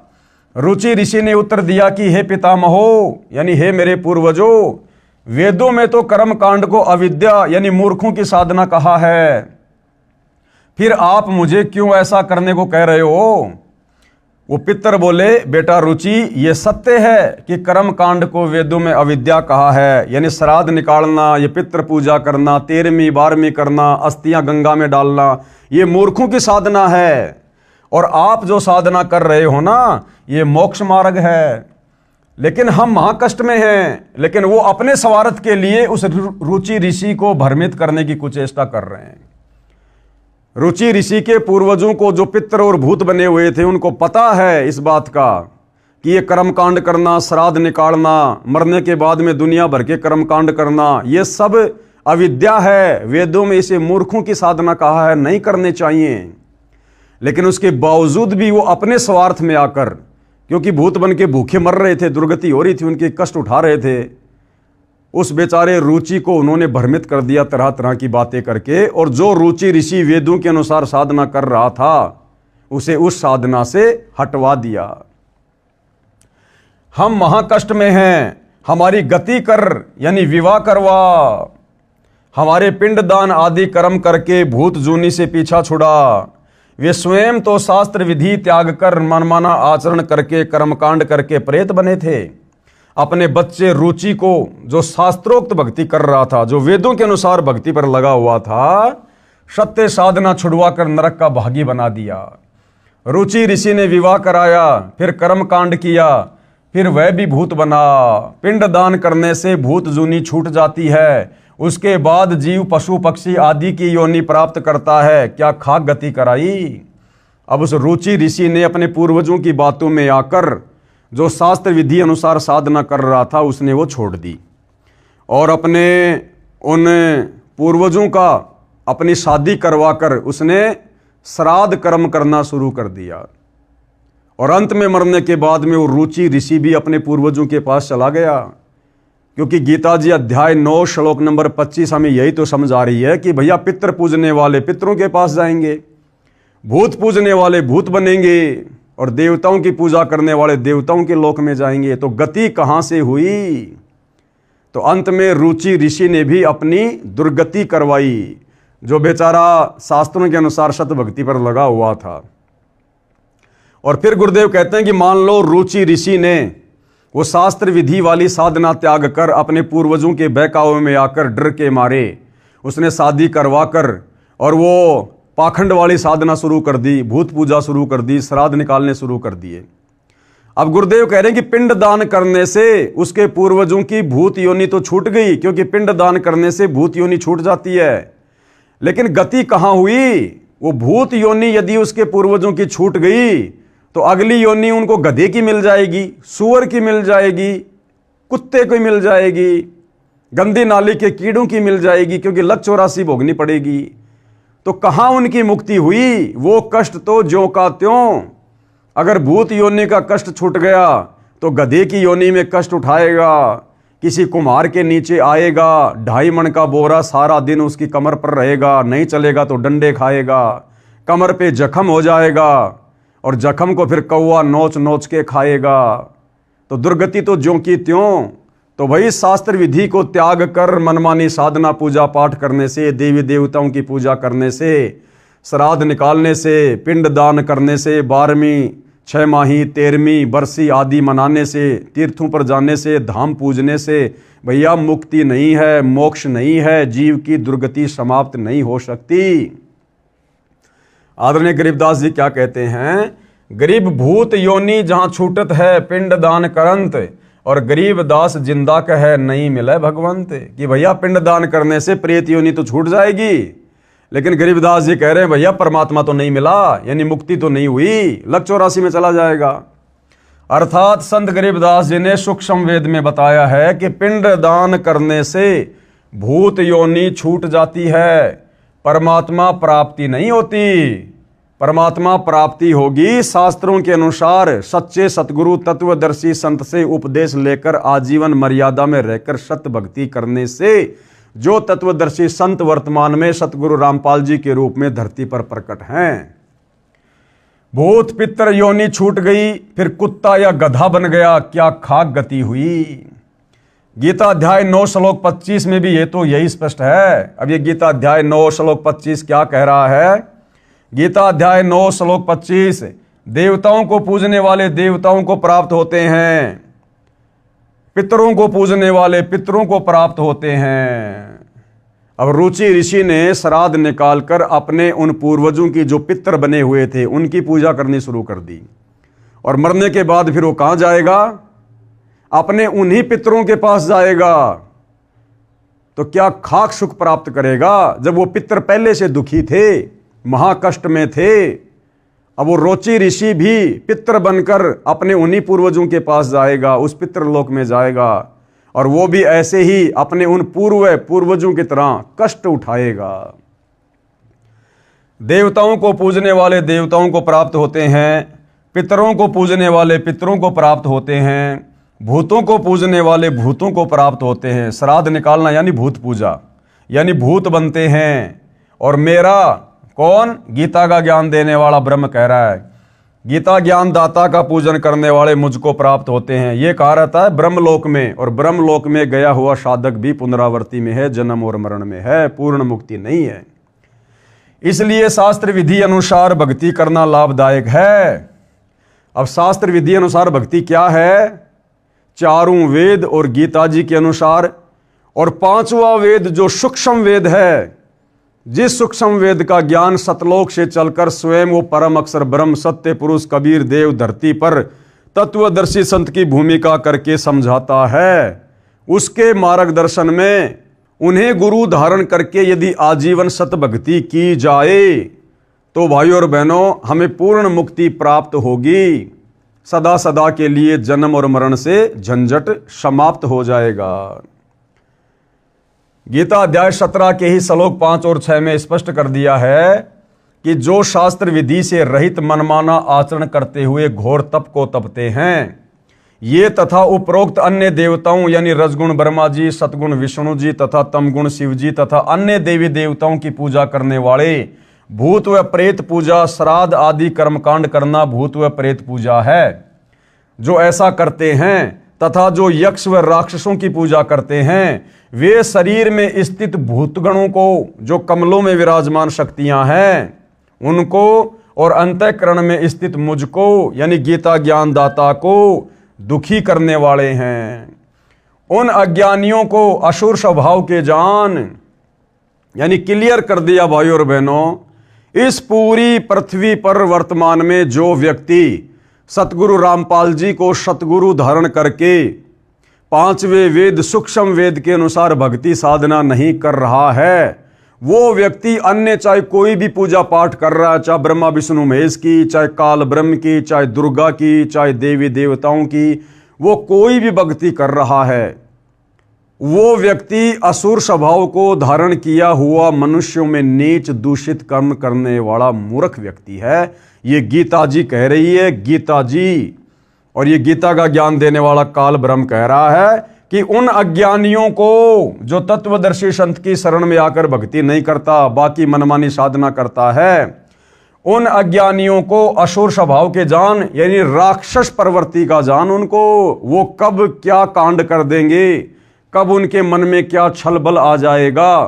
रुचि ऋषि ने उत्तर दिया कि हे पितामहो यानी हे मेरे पूर्वजों, वेदों में तो कर्मकांड को अविद्या यानी मूर्खों की साधना कहा है, फिर आप मुझे क्यों ऐसा करने को कह रहे हो? वो पितर बोले, बेटा रुचि, ये सत्य है कि कर्म कांड को वेदों में अविद्या कहा है, यानी श्राद्ध निकालना, ये पितृ पूजा करना, 13वीं 12वीं करना, अस्थियां गंगा में डालना, ये मूर्खों की साधना है। और आप जो साधना कर रहे हो ना, ये मोक्ष मार्ग है। लेकिन हम महाकष्ट में हैं, लेकिन वो अपने स्वार्थ के लिए उस रुचि ऋषि को भ्रमित करने की कुचेष्टा कर रहे हैं। रुचि ऋषि के पूर्वजों को जो पितर और भूत बने हुए थे, उनको पता है इस बात का कि ये कर्मकांड करना, श्राद्ध निकालना, मरने के बाद में दुनिया भर के कर्मकांड करना, ये सब अविद्या है। वेदों में इसे मूर्खों की साधना कहा है, नहीं करने चाहिए। लेकिन उसके बावजूद भी वो अपने स्वार्थ में आकर, क्योंकि भूत बन के भूखे मर रहे थे, दुर्गति हो रही थी, उनके कष्ट उठा रहे थे, उस बेचारे रुचि को उन्होंने भ्रमित कर दिया तरह तरह की बातें करके। और जो रुचि ऋषि वेदों के अनुसार साधना कर रहा था, उसे उस साधना से हटवा दिया। हम महाकष्ट में हैं, हमारी गति कर यानी विवाह करवा, हमारे पिंडदान आदि कर्म करके भूत जूनी से पीछा छुड़ा। वे स्वयं तो शास्त्र विधि त्याग कर मनमाना आचरण करके कर्मकांड करके प्रेत बने थे। अपने बच्चे रुचि को, जो शास्त्रोक्त भक्ति कर रहा था, जो वेदों के अनुसार भक्ति पर लगा हुआ था, सत्य साधना छुड़वा कर नरक का भागी बना दिया। रुचि ऋषि ने विवाह कराया, फिर कर्म कांड किया, फिर वह भी भूत बना। पिंड दान करने से भूत जूनी छूट जाती है, उसके बाद जीव पशु पक्षी आदि की योनि प्राप्त करता है। क्या खाक गति कराई? अब उस रुचि ऋषि ने अपने पूर्वजों की बातों में आकर जो शास्त्र विधि अनुसार साधना कर रहा था, उसने वो छोड़ दी और अपने उन पूर्वजों का अपनी शादी करवाकर उसने श्राद्ध कर्म करना शुरू कर दिया। और अंत में मरने के बाद में वो रुचि ऋषि भी अपने पूर्वजों के पास चला गया, क्योंकि गीता जी अध्याय 9 श्लोक नंबर 25 हमें यही तो समझा रही है कि भैया पितृ पूजने वाले पितरों के पास जाएंगे, भूत पूजने वाले भूत बनेंगे, और देवताओं की पूजा करने वाले देवताओं के लोक में जाएंगे। तो गति कहां से हुई? तो अंत में रुचि ऋषि ने भी अपनी दुर्गति करवाई, जो बेचारा शास्त्रों के अनुसार सत भक्ति पर लगा हुआ था। और फिर गुरुदेव कहते हैं कि मान लो रुचि ऋषि ने वो शास्त्र विधि वाली साधना त्याग कर अपने पूर्वजों के बहकावे में आकर डर के मारे उसने शादी करवा कर और वो पाखंड वाली साधना शुरू कर दी, भूत पूजा शुरू कर दी, श्राद्ध निकालने शुरू कर दिए। अब गुरुदेव कह रहे हैं कि पिंड दान करने से उसके पूर्वजों की भूत योनि तो छूट गई, क्योंकि पिंड दान करने से भूत योनि छूट जाती है। लेकिन गति कहां हुई? वो भूत योनि यदि उसके पूर्वजों की छूट गई तो अगली योनि उनको गधे की मिल जाएगी, सुअर की मिल जाएगी, कुत्ते की मिल जाएगी, गंदी नाली के कीड़ों की मिल जाएगी, क्योंकि लत चौरासी भोगनी पड़ेगी। तो कहां उनकी मुक्ति हुई? वो कष्ट तो ज्यों का त्यों। अगर भूत योनि का कष्ट छूट गया तो गधे की योनि में कष्ट उठाएगा, किसी कुम्हार के नीचे आएगा, 2.5 मन का बोरा सारा दिन उसकी कमर पर रहेगा, नहीं चलेगा तो डंडे खाएगा, कमर पे जख्म हो जाएगा और जख्म को फिर कौवा नोच नोच के खाएगा। तो दुर्गति तो ज्यों की त्यों। तो भाई शास्त्र विधि को त्याग कर मनमानी साधना पूजा पाठ करने से, देवी देवताओं की पूजा करने से, श्राद्ध निकालने से, पिंड दान करने से, 12वीं 6 माही 13वीं बरसी आदि मनाने से, तीर्थों पर जाने से, धाम पूजने से भैया मुक्ति नहीं है, मोक्ष नहीं है, जीव की दुर्गति समाप्त नहीं हो सकती। आदरणीय गरीबदास जी क्या कहते हैं? गरीब भूत योनि जहां छूटत है पिंड दान करंत, और गरीब दास जिंदा कहे नहीं मिले भगवंत। कि भैया पिंड दान करने से प्रेत योनि तो छूट जाएगी, लेकिन गरीबदास जी कह रहे हैं भैया परमात्मा तो नहीं मिला, यानी मुक्ति तो नहीं हुई, लग 84 में चला जाएगा। अर्थात संत गरीबदास जी ने सूक्ष्म वेद में बताया है कि पिंड दान करने से भूत योनि छूट जाती है, परमात्मा प्राप्ति नहीं होती। परमात्मा प्राप्ति होगी शास्त्रों के अनुसार सच्चे सतगुरु तत्वदर्शी संत से उपदेश लेकर आजीवन मर्यादा में रहकर सत भक्ति करने से, जो तत्वदर्शी संत वर्तमान में सतगुरु रामपाल जी के रूप में धरती पर प्रकट हैं। भूत पितर योनि छूट गई, फिर कुत्ता या गधा बन गया, क्या खाक गति हुई। गीता अध्याय 9 श्लोक 25 में भी ये तो यही स्पष्ट है। अब ये गीता अध्याय 9 श्लोक 25 क्या कह रहा है? गीता अध्याय 9 श्लोक 25, देवताओं को पूजने वाले देवताओं को प्राप्त होते हैं, पितरों को पूजने वाले पितरों को प्राप्त होते हैं। अब रुचि ऋषि ने श्राद्ध निकालकर अपने उन पूर्वजों की जो पितर बने हुए थे उनकी पूजा करनी शुरू कर दी, और मरने के बाद फिर वो कहां जाएगा? अपने उन्हीं पितरों के पास जाएगा। तो क्या खाक सुख प्राप्त करेगा जब वो पितर पहले से दुखी थे, महाकष्ट में थे। अब वो रोची ऋषि भी पितर बनकर अपने उन्हीं पूर्वजों के पास जाएगा, उस पितृलोक में जाएगा, और वो भी ऐसे ही अपने उन पूर्वजों की तरह कष्ट उठाएगा। देवताओं को पूजने वाले देवताओं को प्राप्त होते हैं, पितरों को पूजने वाले पितरों को प्राप्त होते हैं, भूतों को पूजने वाले भूतों को प्राप्त होते हैं। श्राद्ध निकालना यानी भूत पूजा, यानी भूत बनते हैं। और मेरा कौन? गीता का ज्ञान देने वाला ब्रह्म कह रहा है, गीता ज्ञान दाता का पूजन करने वाले मुझको प्राप्त होते हैं। ये कहा रहता है ब्रह्मलोक में, और ब्रह्मलोक में गया हुआ साधक भी पुनरावृत्ति में है, जन्म और मरण में है, पूर्ण मुक्ति नहीं है। इसलिए शास्त्र विधि अनुसार भक्ति करना लाभदायक है। अब शास्त्र विधि अनुसार भक्ति क्या है? चारों वेद और गीता जी के अनुसार, और पांचवा वेद जो सूक्ष्म वेद है, जिस सूक्ष्म वेद का ज्ञान सतलोक से चलकर स्वयं वो परम अक्षर ब्रह्म सत्य पुरुष कबीर देव धरती पर तत्वदर्शी संत की भूमिका करके समझाता है, उसके मार्गदर्शन में उन्हें गुरु धारण करके यदि आजीवन सत भक्ति की जाए तो भाइयों और बहनों हमें पूर्ण मुक्ति प्राप्त होगी। सदा सदा के लिए जन्म और मरण से झंझट समाप्त हो जाएगा। गीता अध्याय 17 के ही श्लोक 5 और 6 में स्पष्ट कर दिया है कि जो शास्त्र विधि से रहित मनमाना आचरण करते हुए घोर तप को तपते हैं, ये तथा उपरोक्त अन्य देवताओं यानी रजगुण ब्रह्मा जी, सतगुण विष्णु जी तथा तमगुण शिव जी तथा अन्य देवी देवताओं की पूजा करने वाले भूत व प्रेत पूजा, श्राद्ध आदि कर्मकांड करना भूत व प्रेत पूजा है। जो ऐसा करते हैं तथा जो यक्ष व राक्षसों की पूजा करते हैं, वे शरीर में स्थित भूतगणों को, जो कमलों में विराजमान शक्तियां हैं उनको, और अंतःकरण में स्थित मुझको यानी गीता ज्ञान दाता को दुखी करने वाले हैं। उन अज्ञानियों को असुर स्वभाव के जान, यानी क्लियर कर दिया भाइयों और बहनों। इस पूरी पृथ्वी पर वर्तमान में जो व्यक्ति सतगुरु रामपाल जी को सतगुरु धारण करके पांचवें वेद सूक्ष्म वेद के अनुसार भक्ति साधना नहीं कर रहा है, वो व्यक्ति अन्य चाहे कोई भी पूजा पाठ कर रहा है, चाहे ब्रह्मा विष्णु महेश की, चाहे काल ब्रह्म की, चाहे दुर्गा की, चाहे देवी देवताओं की, वो कोई भी भक्ति कर रहा है, वो व्यक्ति असुर स्वभाव को धारण किया हुआ मनुष्यों में नीच दूषित कर्म करने वाला मूर्ख व्यक्ति है। ये गीता जी कह रही है, गीता जी, और ये गीता का ज्ञान देने वाला काल ब्रह्म कह रहा है कि उन अज्ञानियों को, जो तत्वदर्शी संत की शरण में आकर भक्ति नहीं करता, बाकी मनमानी साधना करता है, उन अज्ञानियों को असुर स्वभाव के जान यानी राक्षस प्रवृत्ति का जान उनको, वो कब क्या कांड कर देंगे, कब उनके मन में क्या छल बल आ जाएगा,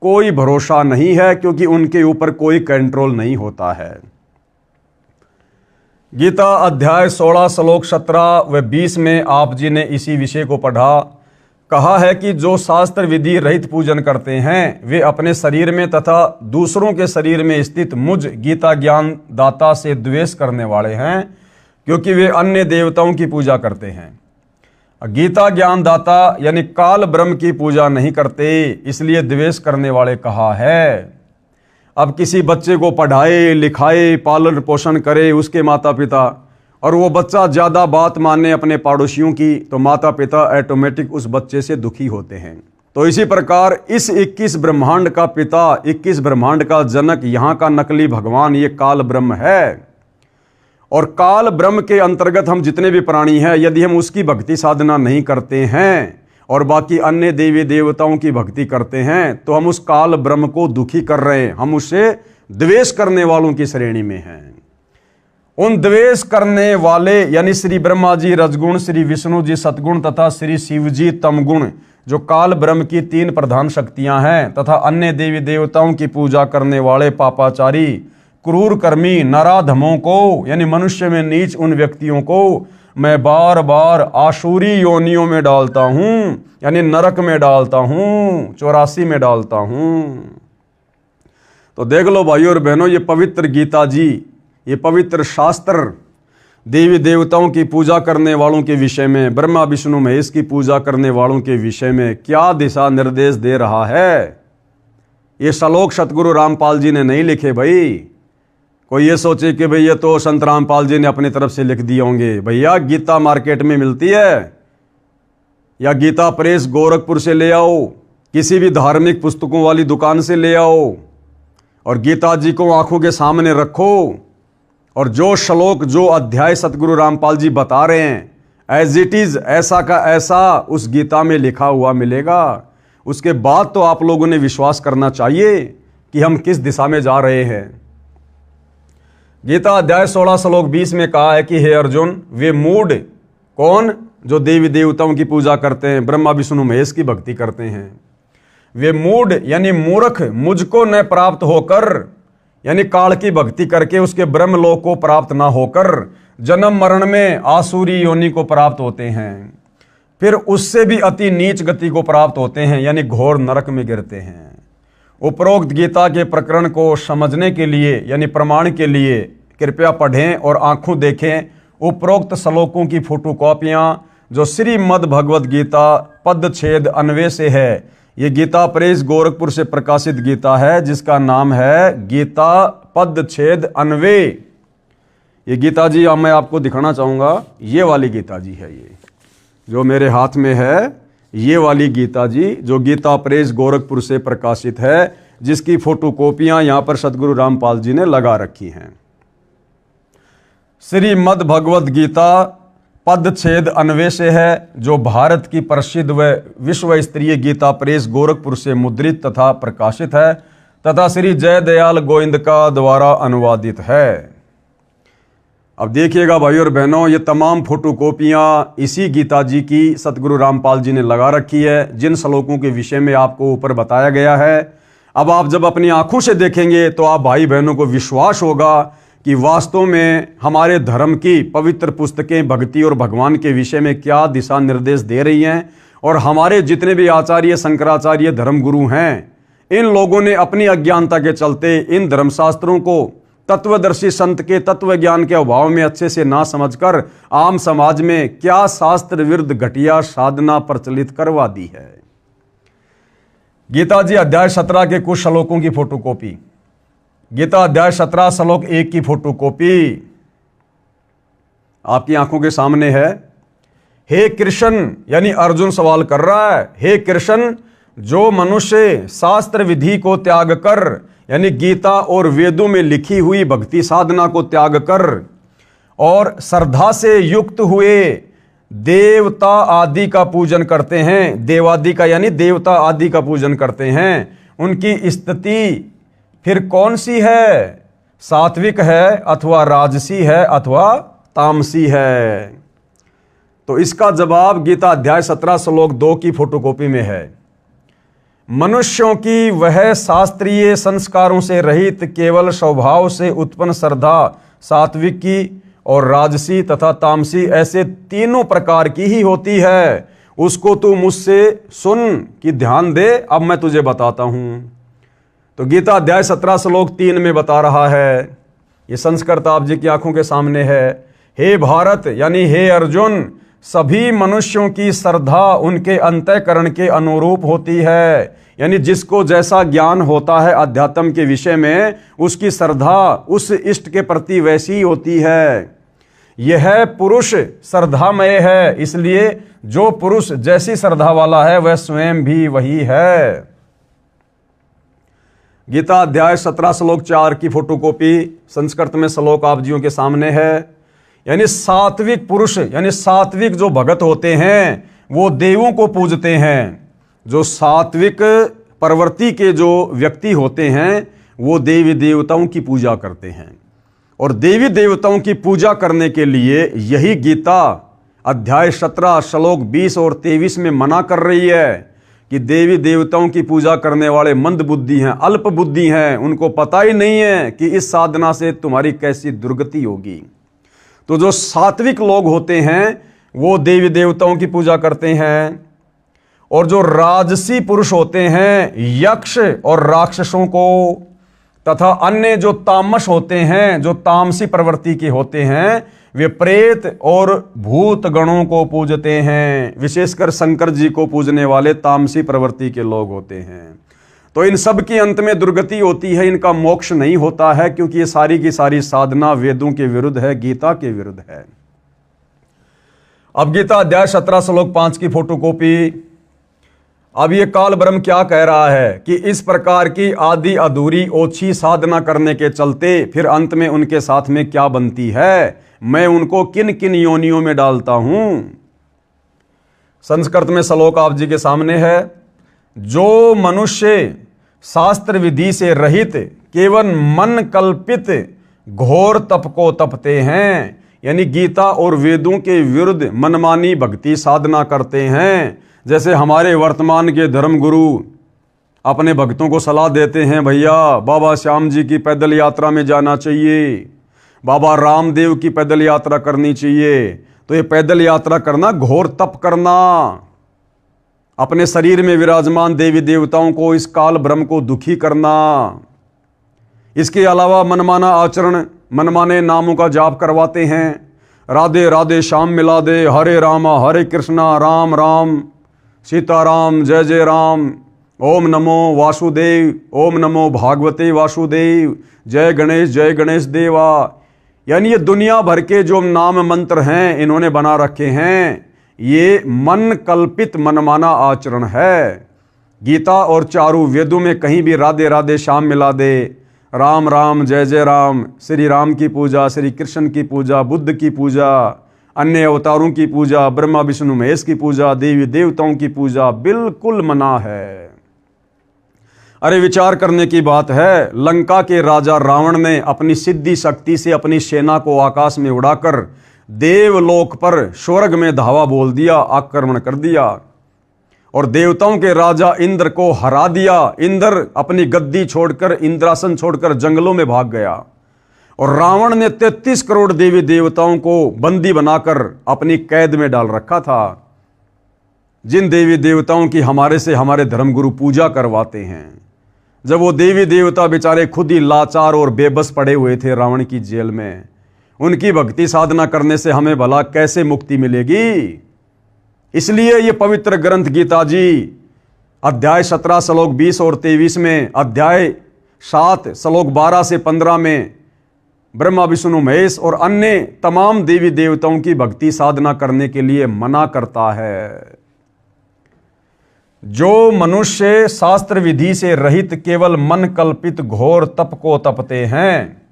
कोई भरोसा नहीं है, क्योंकि उनके ऊपर कोई कंट्रोल नहीं होता है। गीता अध्याय 16 श्लोक 17 व 20 में आप जी ने इसी विषय को पढ़ा। कहा है कि जो शास्त्र विधि रहित पूजन करते हैं वे अपने शरीर में तथा दूसरों के शरीर में स्थित मुझ गीता ज्ञान दाता से द्वेष करने वाले हैं, क्योंकि वे अन्य देवताओं की पूजा करते हैं। गीता ज्ञान दाता यानी काल ब्रह्म की पूजा नहीं करते, इसलिए द्वेष करने वाले कहा है। अब किसी बच्चे को पढ़ाए लिखाए पालन पोषण करे उसके माता पिता, और वो बच्चा ज़्यादा बात माने अपने पड़ोसियों की, तो माता पिता ऑटोमेटिक उस बच्चे से दुखी होते हैं। तो इसी प्रकार इस 21 ब्रह्मांड का पिता, 21 ब्रह्मांड का जनक, यहाँ का नकली भगवान ये काल ब्रह्म है। और काल ब्रह्म के अंतर्गत हम जितने भी प्राणी हैं, यदि हम उसकी भक्ति साधना नहीं करते हैं और बाकी अन्य देवी देवताओं की भक्ति करते हैं, तो हम उस काल ब्रह्म को दुखी कर रहे हैं, हम उससे द्वेष करने वालों की श्रेणी में हैं। उन द्वेष करने वाले यानी श्री ब्रह्मा जी रजगुण, श्री विष्णु जी सतगुण तथा श्री शिव जी तमगुण, जो काल ब्रह्म की 3 प्रधान शक्तियां हैं, तथा अन्य देवी देवताओं की पूजा करने वाले पापाचारी क्रूर कर्मी नराधमों को यानी मनुष्य में नीच उन व्यक्तियों को मैं बार बार आसुरी योनियों में डालता हूं, यानी नरक में डालता हूं, 84 में डालता हूं। तो देख लो भाइयों और बहनों, ये पवित्र गीता जी, ये पवित्र शास्त्र देवी देवताओं की पूजा करने वालों के विषय में, ब्रह्मा विष्णु महेश की पूजा करने वालों के विषय में क्या दिशा निर्देश दे रहा है। ये श्लोक सतगुरु रामपाल जी ने नहीं लिखे भाई। कोई ये सोचे कि भैया तो संत रामपाल जी ने अपनी तरफ से लिख दिए होंगे। भैया गीता मार्केट में मिलती है, या गीता प्रेस गोरखपुर से ले आओ, किसी भी धार्मिक पुस्तकों वाली दुकान से ले आओ, और गीता जी को आंखों के सामने रखो, और जो श्लोक जो अध्याय सतगुरु रामपाल जी बता रहे हैं एज इट इज, ऐसा का ऐसा उस गीता में लिखा हुआ मिलेगा। उसके बाद तो आप लोगों ने विश्वास करना चाहिए कि हम किस दिशा में जा रहे हैं। गीता अध्याय 16 श्लोक 20 में कहा है कि हे अर्जुन, वे मूढ़ कौन, जो देवी देवताओं की पूजा करते हैं, ब्रह्मा विष्णु महेश की भक्ति करते हैं, वे मूढ़ यानी मूर्ख मुझको न प्राप्त होकर, यानी काल की भक्ति करके उसके ब्रह्मलोक को प्राप्त ना होकर जन्म मरण में आसुरी योनि को प्राप्त होते हैं, फिर उससे भी अति नीच गति को प्राप्त होते हैं, यानी घोर नरक में गिरते हैं। उपरोक्त गीता के प्रकरण को समझने के लिए यानी प्रमाण के लिए कृपया पढ़ें और आंखों देखें उपरोक्त श्लोकों की फोटोकॉपियां जो श्रीमद् भगवद गीता पदच्छेद अन्वय से है। ये गीता प्रेस गोरखपुर से प्रकाशित गीता है जिसका नाम है गीता पदच्छेद अन्वय। ये गीता जी अब मैं आपको दिखाना चाहूँगा, ये वाली गीता जी है, ये जो मेरे हाथ में है, ये वाली गीता जी जो गीता प्रेस गोरखपुर से प्रकाशित है, जिसकी फोटोकॉपियां यहाँ पर सतगुरु रामपाल जी ने लगा रखी हैं। श्रीमद् भगवद गीता पदच्छेद अन्वय से है, जो भारत की प्रसिद्ध व विश्व स्तरीय गीता प्रेस गोरखपुर से मुद्रित तथा प्रकाशित है तथा श्री जय दयाल गोविंद का द्वारा अनुवादित है। अब देखिएगा भाइयों और बहनों, ये तमाम फोटोकॉपियाँ इसी गीता जी की सतगुरु रामपाल जी ने लगा रखी है, जिन श्लोकों के विषय में आपको ऊपर बताया गया है। अब आप जब अपनी आंखों से देखेंगे तो आप भाई बहनों को विश्वास होगा कि वास्तव में हमारे धर्म की पवित्र पुस्तकें भक्ति और भगवान के विषय में क्या दिशा निर्देश दे रही हैं, और हमारे जितने भी आचार्य शंकराचार्य धर्मगुरु हैं, इन लोगों ने अपनी अज्ञानता के चलते इन धर्मशास्त्रों को तत्वदर्शी संत के तत्व ज्ञान के अभाव में अच्छे से ना समझकर आम समाज में क्या शास्त्र विरुद्ध घटिया साधना प्रचलित करवा दी है। गीता जी अध्याय 17 के कुछ श्लोकों की फोटोकॉपी, गीता अध्याय 17 श्लोक 1 की फोटोकॉपी आपकी आंखों के सामने है। हे कृष्ण, यानी अर्जुन सवाल कर रहा है, हे कृष्ण, जो मनुष्य शास्त्र विधि को त्याग कर यानी गीता और वेदों में लिखी हुई भक्ति साधना को त्याग कर और श्रद्धा से युक्त हुए देवता आदि का पूजन करते हैं, देवादि का यानी देवता आदि का पूजन करते हैं, उनकी स्थिति फिर कौन सी है, सात्विक है अथवा राजसी है अथवा तामसी है। तो इसका जवाब गीता अध्याय 17 श्लोक 2 की फोटोकॉपी में है। मनुष्यों की वह शास्त्रीय संस्कारों से रहित केवल स्वभाव से उत्पन्न श्रद्धा सात्विकी और राजसी तथा तामसी ऐसे तीनों प्रकार की ही होती है। उसको तू मुझसे सुन कि ध्यान दे, अब मैं तुझे बताता हूं। तो गीता अध्याय 17 श्लोक 3 में बता रहा है, ये संस्कृत आप जी की आंखों के सामने है। हे भारत यानी हे अर्जुन, सभी मनुष्यों की श्रद्धा उनके अंतःकरण के अनुरूप होती है। यानी जिसको जैसा ज्ञान होता है अध्यात्म के विषय में, उसकी श्रद्धा उस इष्ट के प्रति वैसी ही होती है। यह पुरुष श्रद्धामय है, इसलिए जो पुरुष जैसी श्रद्धा वाला है वह स्वयं भी वही है। गीता अध्याय 17 श्लोक 4 की फोटोकॉपी संस्कृत में श्लोक आप जियों के सामने है। यानी सात्विक पुरुष, यानी सात्विक जो भगत होते हैं वो देवों को पूजते हैं। जो सात्विक प्रवृत्ति के जो व्यक्ति होते हैं वो देवी देवताओं की पूजा करते हैं। और देवी देवताओं की पूजा करने के लिए यही गीता अध्याय 17 श्लोक 20 और 23 में मना कर रही है कि देवी देवताओं की पूजा करने वाले मंद बुद्धि हैं, अल्प बुद्धि हैं, उनको पता ही नहीं है कि इस साधना से तुम्हारी कैसी दुर्गति होगी। तो जो सात्विक लोग होते हैं वो देवी देवताओं की पूजा करते हैं। और जो राजसी पुरुष होते हैं यक्ष और राक्षसों को, तथा अन्य जो तामस होते हैं, जो तामसी प्रवृत्ति के होते हैं, वे प्रेत और भूत गणों को पूजते हैं। विशेषकर शंकर जी को पूजने वाले तामसी प्रवृत्ति के लोग होते हैं। तो इन सब की अंत में दुर्गति होती है, इनका मोक्ष नहीं होता है, क्योंकि ये सारी की सारी साधना वेदों के विरुद्ध है, गीता के विरुद्ध है। अब गीता अध्याय 17 श्लोक 5 की फोटोकॉपी। अब ये काल ब्रह्म क्या कह रहा है कि इस प्रकार की आदि अधूरी ओछी साधना करने के चलते फिर अंत में उनके साथ में क्या बनती है, मैं उनको किन किन योनियों में डालता हूं। संस्कृत में श्लोक आप जी के सामने है। जो मनुष्य शास्त्र विधि से रहित केवल मन कल्पित घोर तप को तपते हैं, यानी गीता और वेदों के विरुद्ध मनमानी भक्ति साधना करते हैं। जैसे हमारे वर्तमान के धर्मगुरु अपने भक्तों को सलाह देते हैं, भैया बाबा श्याम जी की पैदल यात्रा में जाना चाहिए, बाबा रामदेव की पैदल यात्रा करनी चाहिए। तो ये पैदल यात्रा करना घोर तप करना, अपने शरीर में विराजमान देवी देवताओं को, इस काल ब्रह्म को दुखी करना। इसके अलावा मनमाना आचरण, मनमाने नामों का जाप करवाते हैं। राधे राधे श्याम मिला दे, हरे रामा हरे कृष्णा, राम राम सीताराम, जय जय राम, ओम नमो वासुदेव, ओम नमो भागवते वासुदेव, जय गणेश देवा। यानी ये दुनिया भर के जो नाम मंत्र हैं इन्होंने बना रखे हैं, ये मन कल्पित मनमाना आचरण है। गीता और चारों वेदों में कहीं भी राधे राधे श्याम मिला दे, राम राम जय जय राम, श्री राम की पूजा, श्री कृष्ण की पूजा, बुद्ध की पूजा, अन्य अवतारों की पूजा, ब्रह्मा विष्णु महेश की पूजा, देवी देवताओं की पूजा बिल्कुल मना है। अरे विचार करने की बात है, लंका के राजा रावण ने अपनी सिद्धि शक्ति से अपनी सेना को आकाश में उड़ाकर देवलोक पर स्वर्ग में धावा बोल दिया, आक्रमण कर दिया और देवताओं के राजा इंद्र को हरा दिया। इंद्र अपनी गद्दी छोड़कर, इंद्रासन छोड़कर जंगलों में भाग गया और रावण ने 33 करोड़ देवी देवताओं को बंदी बनाकर अपनी कैद में डाल रखा था। जिन देवी देवताओं की हमारे से हमारे धर्मगुरु पूजा करवाते हैं, जब वो देवी देवता बेचारे खुद ही लाचार और बेबस पड़े हुए थे रावण की जेल में, उनकी भक्ति साधना करने से हमें भला कैसे मुक्ति मिलेगी। इसलिए ये पवित्र ग्रंथ गीता जी अध्याय 17 श्लोक 20 और 23 में, अध्याय 7 श्लोक 12 से 15 में ब्रह्मा विष्णु महेश और अन्य तमाम देवी देवताओं की भक्ति साधना करने के लिए मना करता है। जो मनुष्य शास्त्र विधि से रहित केवल मन कल्पित घोर तप को तपते हैं,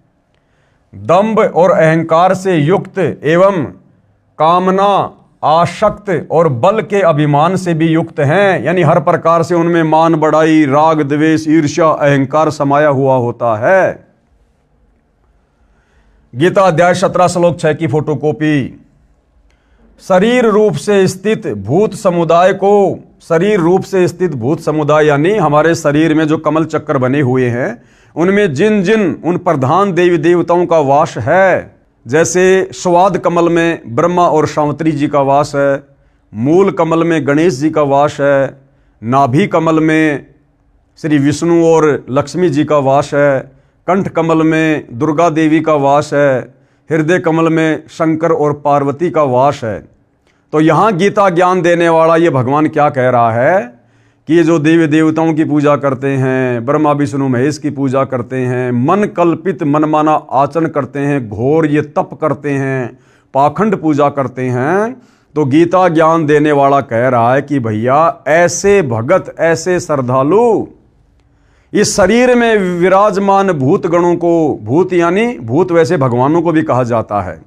दंभ और अहंकार से युक्त एवं कामना, आसक्त और बल के अभिमान से भी युक्त हैं, यानी हर प्रकार से उनमें मान बढ़ाई, राग द्वेष ईर्ष्या अहंकार समाया हुआ होता है। गीता अध्याय 17 श्लोक 6 की फोटोकॉपी। शरीर रूप से स्थित भूत समुदाय को, शरीर रूप से स्थित भूत समुदाय यानी हमारे शरीर में जो कमल चक्कर बने हुए हैं उनमें जिन जिन उन प्रधान देवी देवताओं का वास है, जैसे स्वाद कमल में ब्रह्मा और सावित्री जी का वास है, मूल कमल में गणेश जी का वास है, नाभि कमल में श्री विष्णु और लक्ष्मी जी का वास है, कंठ कमल में दुर्गा देवी का वास है, हृदय कमल में शंकर और पार्वती का वास है। तो यहां गीता ज्ञान देने वाला ये भगवान क्या कह रहा है कि ये जो देवी देवताओं की पूजा करते हैं, ब्रह्मा विष्णु महेश की पूजा करते हैं, मन कल्पित मनमाना आचरण करते हैं, घोर ये तप करते हैं, पाखंड पूजा करते हैं, तो गीता ज्ञान देने वाला कह रहा है कि भैया ऐसे भगत, ऐसे श्रद्धालु इस शरीर में विराजमान भूत गणों को, भूत यानी भूत वैसे भगवानों को भी कहा जाता है,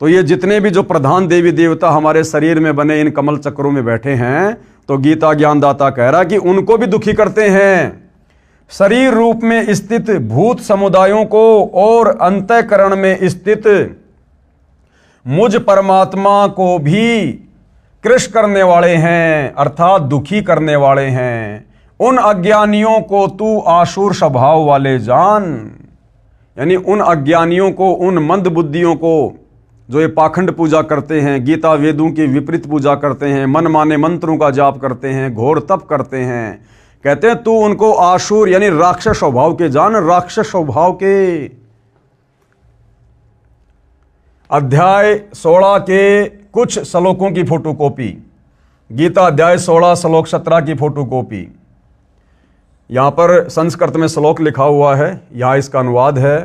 तो ये जितने भी जो प्रधान देवी देवता हमारे शरीर में बने इन कमल चक्रों में बैठे हैं, तो गीता ज्ञानदाता कह रहा कि उनको भी दुखी करते हैं। शरीर रूप में स्थित भूत समुदायों को और अंतःकरण में स्थित मुझ परमात्मा को भी कृश करने वाले हैं, अर्थात दुखी करने वाले हैं। उन अज्ञानियों को तू आसुर स्वभाव वाले जान, यानी उन अज्ञानियों को, उन मंद बुद्धियों को जो ये पाखंड पूजा करते हैं, गीता वेदों की विपरीत पूजा करते हैं, मन माने मंत्रों का जाप करते हैं, घोर तप करते हैं, कहते हैं तू उनको आसुर यानी राक्षस स्वभाव के जान। राक्षस स्वभाव के अध्याय 16 के कुछ श्लोकों की फोटोकॉपी, गीता अध्याय 16 श्लोक 17 की फोटोकॉपी। यहां पर संस्कृत में श्लोक लिखा हुआ है, यहां इसका अनुवाद है।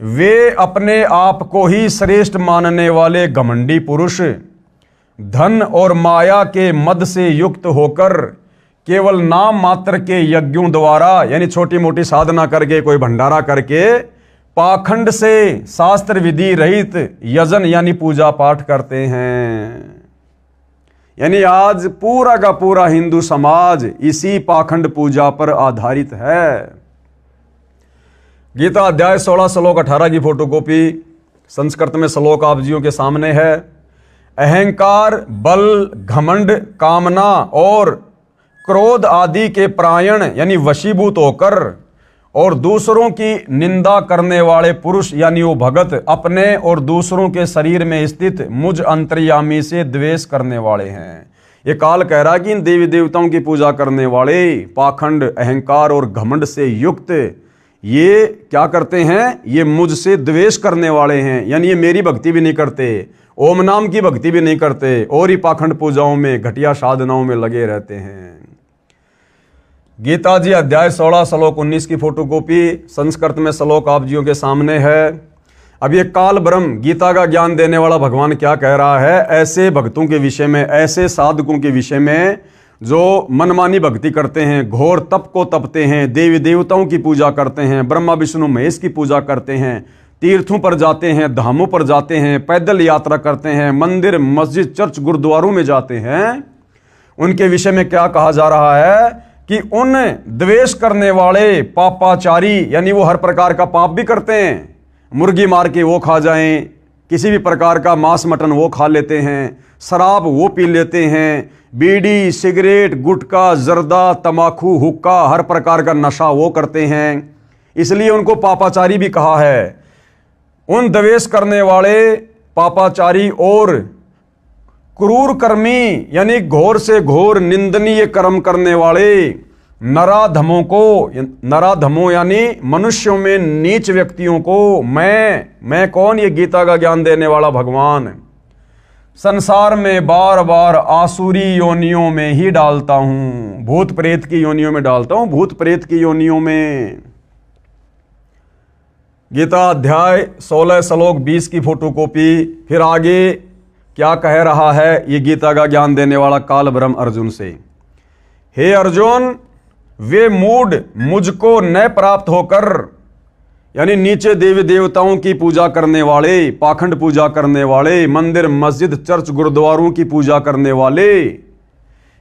वे अपने आप को ही श्रेष्ठ मानने वाले घमंडी पुरुष धन और माया के मद से युक्त होकर केवल नाम मात्र के यज्ञों द्वारा, यानी छोटी मोटी साधना करके, कोई भंडारा करके, पाखंड से शास्त्र विधि रहित यजन यानी पूजा पाठ करते हैं। यानी आज पूरा का पूरा हिंदू समाज इसी पाखंड पूजा पर आधारित है। गीता अध्याय 16 श्लोक 18 की फोटोकॉपी, संस्कृत में श्लोक आप जियों के सामने है। अहंकार, बल, घमंड, कामना और क्रोध आदि के प्रायण यानी वशीभूत होकर और दूसरों की निंदा करने वाले पुरुष यानी वो भगत अपने और दूसरों के शरीर में स्थित मुझ अंतर्यामी से द्वेष करने वाले हैं। ये काल कह रहा है कि इन देवी देवताओं की पूजा करने वाले पाखंड, अहंकार और घमंड से युक्त ये क्या करते हैं, ये मुझसे द्वेष करने वाले हैं, यानी ये मेरी भक्ति भी नहीं करते, ओम नाम की भक्ति भी नहीं करते, और ही पाखंड पूजाओं में, घटिया साधनाओं में लगे रहते हैं। गीता जी अध्याय 16 श्लोक 19 की फोटोकॉपी, संस्कृत में श्लोक आप जियों के सामने है। अब ये काल ब्रह्म गीता का ज्ञान देने वाला भगवान क्या कह रहा है ऐसे भक्तों के विषय में, ऐसे साधकों के विषय में जो मनमानी भक्ति करते हैं, घोर तप को तपते हैं, देवी देवताओं की पूजा करते हैं, ब्रह्मा विष्णु महेश की पूजा करते हैं, तीर्थों पर जाते हैं, धामों पर जाते हैं, पैदल यात्रा करते हैं, मंदिर, मस्जिद, चर्च, गुरुद्वारों में जाते हैं। उनके विषय में क्या कहा जा रहा है कि उन द्वेष करने वाले पापाचारी, यानी वो हर प्रकार का पाप भी करते हैं, मुर्गी मार के वो खा जाएं, किसी भी प्रकार का मांस मटन वो खा लेते हैं, शराब वो पी लेते हैं, बीड़ी, सिगरेट, गुटखा, जर्दा, तमाकू, हुक्का, हर प्रकार का नशा वो करते हैं, इसलिए उनको पापाचारी भी कहा है। उन द्वेष करने वाले पापाचारी और क्रूर कर्मी यानी घोर से घोर निंदनीय कर्म करने वाले नराधमों को, नराधमों यानी मनुष्यों में नीच व्यक्तियों को मैं कौन, ये गीता का ज्ञान देने वाला भगवान संसार में बार बार आसुरी योनियों में ही डालता हूं, भूत प्रेत की योनियों में डालता हूं, भूत प्रेत की योनियों में। गीता अध्याय 16 श्लोक 20 की फोटोकॉपी। फिर आगे क्या कह रहा है ये गीता का ज्ञान देने वाला काल ब्रह्म अर्जुन से। हे अर्जुन, वे मूढ़ मुझको न प्राप्त होकर, यानी नीचे देवी देवताओं की पूजा करने वाले, पाखंड पूजा करने वाले, मंदिर, मस्जिद, चर्च, गुरुद्वारों की पूजा करने वाले,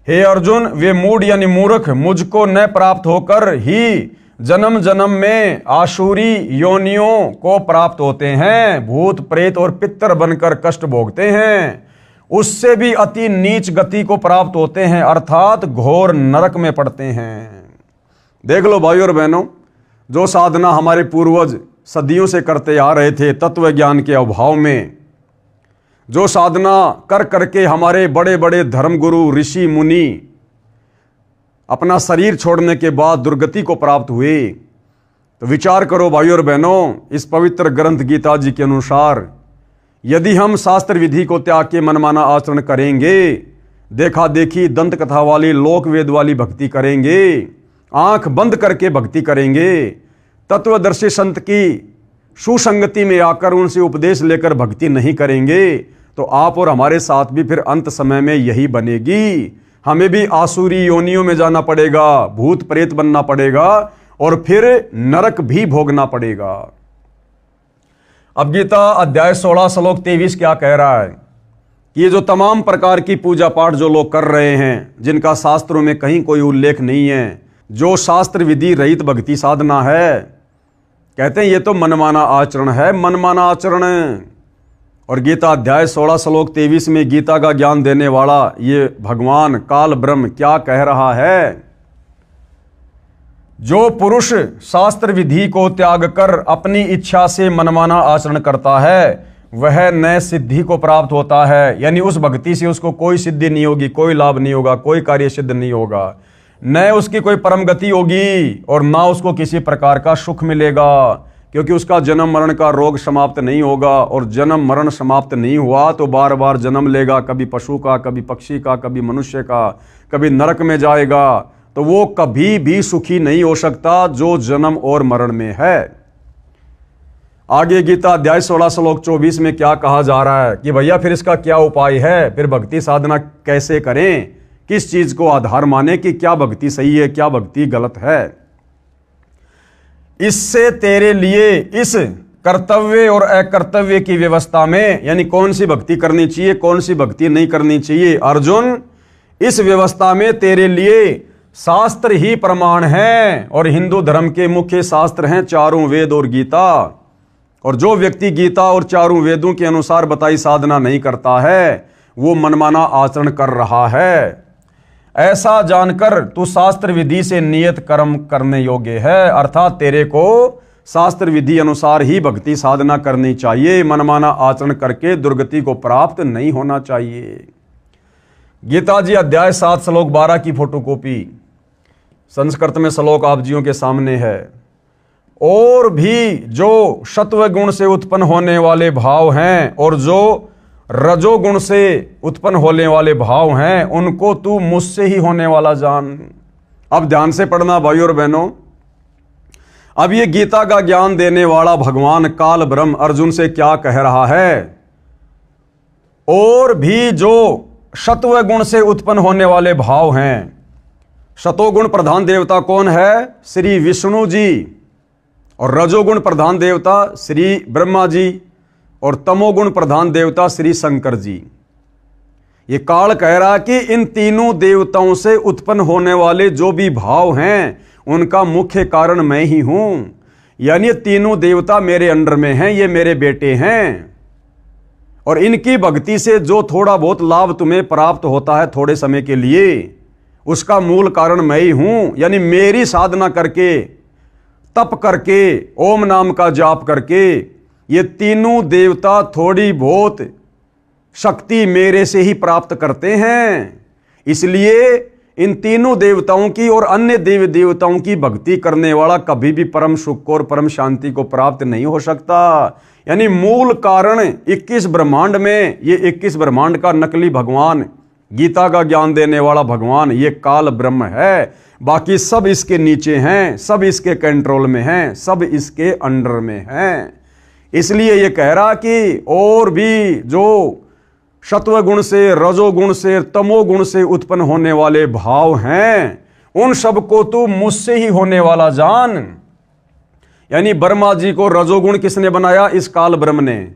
हे अर्जुन वे मूढ़ यानी मूर्ख मुझको न प्राप्त होकर ही जन्म जन्म में आसुरी योनियों को प्राप्त होते हैं, भूत प्रेत और पितर बनकर कष्ट भोगते हैं, उससे भी अति नीच गति को प्राप्त होते हैं, अर्थात घोर नरक में पड़ते हैं। देख लो भाइयों और बहनों, जो साधना हमारे पूर्वज सदियों से करते आ रहे थे तत्व ज्ञान के अभाव में, जो साधना कर करके हमारे बड़े बड़े धर्मगुरु, ऋषि, मुनि अपना शरीर छोड़ने के बाद दुर्गति को प्राप्त हुए, तो विचार करो भाइयों और बहनों, इस पवित्र ग्रंथ गीता जी के अनुसार यदि हम शास्त्र विधि को त्याग के मनमाना आचरण करेंगे, देखा देखी दंत कथा वाली लोक वेद वाली भक्ति करेंगे, आंख बंद करके भक्ति करेंगे, तत्वदर्शी संत की सुसंगति में आकर उनसे उपदेश लेकर भक्ति नहीं करेंगे, तो आप और हमारे साथ भी फिर अंत समय में यही बनेगी। हमें भी आसुरी योनियों में जाना पड़ेगा, भूत प्रेत बनना पड़ेगा और फिर नरक भी भोगना पड़ेगा। अब गीता अध्याय 16 श्लोक 23 क्या कह रहा है कि ये जो तमाम प्रकार की पूजा पाठ जो लोग कर रहे हैं, जिनका शास्त्रों में कहीं कोई उल्लेख नहीं है, जो शास्त्र विधि रहित भक्ति साधना है, कहते हैं ये तो मनमाना आचरण है, मनमाना आचरण। और गीता अध्याय 16 श्लोक 23 में गीता का ज्ञान देने वाला ये भगवान काल ब्रह्म क्या कह रहा है? जो पुरुष शास्त्र विधि को त्याग कर अपनी इच्छा से मनमाना आचरण करता है, वह न सिद्धि को प्राप्त होता है, यानी उस भक्ति से उसको कोई सिद्धि नहीं होगी, कोई लाभ नहीं होगा, कोई कार्य सिद्ध नहीं होगा, न उसकी कोई परम गति होगी और ना उसको किसी प्रकार का सुख मिलेगा, क्योंकि उसका जन्म मरण का रोग समाप्त नहीं होगा। और जन्म मरण समाप्त नहीं हुआ तो बार बार जन्म लेगा, कभी पशु का, कभी पक्षी का, कभी मनुष्य का, कभी नरक में जाएगा, तो वो कभी भी सुखी नहीं हो सकता जो जन्म और मरण में है। आगे गीता अध्याय 16 श्लोक 24 में क्या कहा जा रहा है कि भैया फिर इसका क्या उपाय है, फिर भक्ति साधना कैसे करें, किस चीज को आधार माने कि क्या भक्ति सही है, क्या भक्ति गलत है। इससे तेरे लिए इस कर्तव्य और अकर्तव्य की व्यवस्था में, यानी कौन सी भक्ति करनी चाहिए, कौन सी भक्ति नहीं करनी चाहिए, अर्जुन इस व्यवस्था में तेरे लिए शास्त्र ही प्रमाण है। और हिंदू धर्म के मुख्य शास्त्र हैं चारों वेद और गीता। और जो व्यक्ति गीता और चारों वेदों के अनुसार बताई साधना नहीं करता है, वो मनमाना आचरण कर रहा है। ऐसा जानकर तू शास्त्र विधि से नियत कर्म करने योग्य है, अर्थात तेरे को शास्त्र विधि अनुसार ही भक्ति साधना करनी चाहिए, मनमाना आचरण करके दुर्गति को प्राप्त नहीं होना चाहिए। गीता जी अध्याय 7 श्लोक 12 की फोटोकॉपी संस्कृत में श्लोक आप जियों के सामने है। और भी जो सत्व गुण से उत्पन्न होने वाले भाव हैं और जो रजोगुण से उत्पन्न होने वाले भाव हैं, उनको तू मुझसे ही होने वाला जान। अब ध्यान से पढ़ना भाई और बहनों। अब ये गीता का ज्ञान देने वाला भगवान काल ब्रह्म अर्जुन से क्या कह रहा है? और भी जो सत्व गुण से उत्पन्न होने वाले भाव हैं, सतोगुण प्रधान देवता कौन है? श्री विष्णु जी। और रजोगुण प्रधान देवता श्री ब्रह्मा जी और तमोगुण प्रधान देवता श्री शंकर जी। ये काल कह रहा है कि इन तीनों देवताओं से उत्पन्न होने वाले जो भी भाव हैं, उनका मुख्य कारण मैं ही हूं। यानी ये तीनों देवता मेरे अंडर में हैं, ये मेरे बेटे हैं। और इनकी भक्ति से जो थोड़ा बहुत लाभ तुम्हें प्राप्त होता है थोड़े समय के लिए, उसका मूल कारण मैं ही हूं। यानी मेरी साधना करके, तप करके, ओम नाम का जाप करके ये तीनों देवता थोड़ी बहुत शक्ति मेरे से ही प्राप्त करते हैं। इसलिए इन तीनों देवताओं की और अन्य देवी देवताओं की भक्ति करने वाला कभी भी परम सुख और परम शांति को प्राप्त नहीं हो सकता। यानी मूल कारण 21 ब्रह्मांड में, ये 21 ब्रह्मांड का नकली भगवान, गीता का ज्ञान देने वाला भगवान, ये काल ब्रह्म है। बाकी सब इसके नीचे हैं, सब इसके कंट्रोल में हैं, सब इसके अंडर में हैं। इसलिए ये कह रहा कि और भी जो सत्व गुण से, रजोगुण से, तमोगुण से उत्पन्न होने वाले भाव हैं, उन सबको तू मुझसे ही होने वाला जान। यानी ब्रह्मा जी को रजोगुण किसने बनाया? इस काल ब्रह्म ने।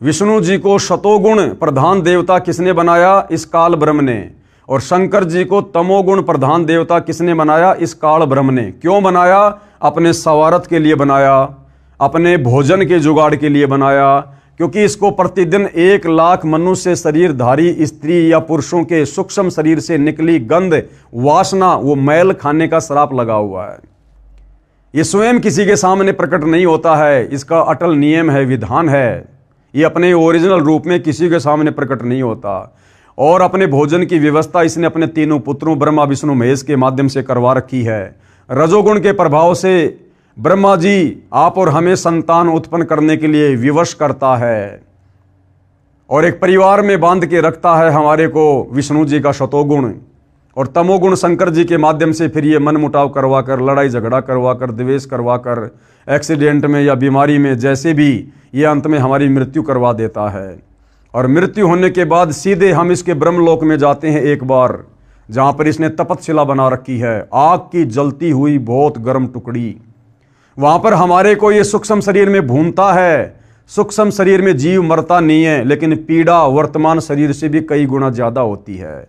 विष्णु जी को सतोगुण प्रधान देवता किसने बनाया? इस काल ब्रह्म ने। और शंकर जी को तमोगुण प्रधान देवता किसने बनाया? इस काल ब्रह्म ने। क्यों बनाया? अपने स्वार्थ के लिए बनाया, अपने भोजन के जुगाड़ के लिए बनाया, क्योंकि इसको प्रतिदिन 1 लाख मनुष्य शरीरधारी स्त्री या पुरुषों के सूक्ष्म शरीर से निकली गंध, वासना, वो मैल खाने का श्राप लगा हुआ है। ये स्वयं किसी के सामने प्रकट नहीं होता है, इसका अटल नियम है, विधान है। ये अपने ओरिजिनल रूप में किसी के सामने प्रकट नहीं होता। और अपने भोजन की व्यवस्था इसने अपने तीनों पुत्रों ब्रह्मा विष्णु महेश के माध्यम से करवा रखी है। रजोगुण के प्रभाव से ब्रह्मा जी आप और हमें संतान उत्पन्न करने के लिए विवश करता है। और एक परिवार में बांध के रखता है हमारे को विष्णु जी का शतोगुण, और तमोगुण शंकर जी के माध्यम से फिर ये मन मुटाव करवा कर, लड़ाई झगड़ा करवा कर, द्वेष करवा कर, एक्सीडेंट में या बीमारी में जैसे भी ये अंत में हमारी मृत्यु करवा देता है। और मृत्यु होने के बाद सीधे हम इसके ब्रह्मलोक में जाते हैं एक बार, जहाँ पर इसने तपतशिला बना रखी है, आग की जलती हुई बहुत गर्म टुकड़ी। वहाँ पर हमारे को ये सूक्ष्म शरीर में भूनता है। सूक्ष्म शरीर में जीव मरता नहीं है, लेकिन पीड़ा वर्तमान शरीर से भी कई गुना ज़्यादा होती है।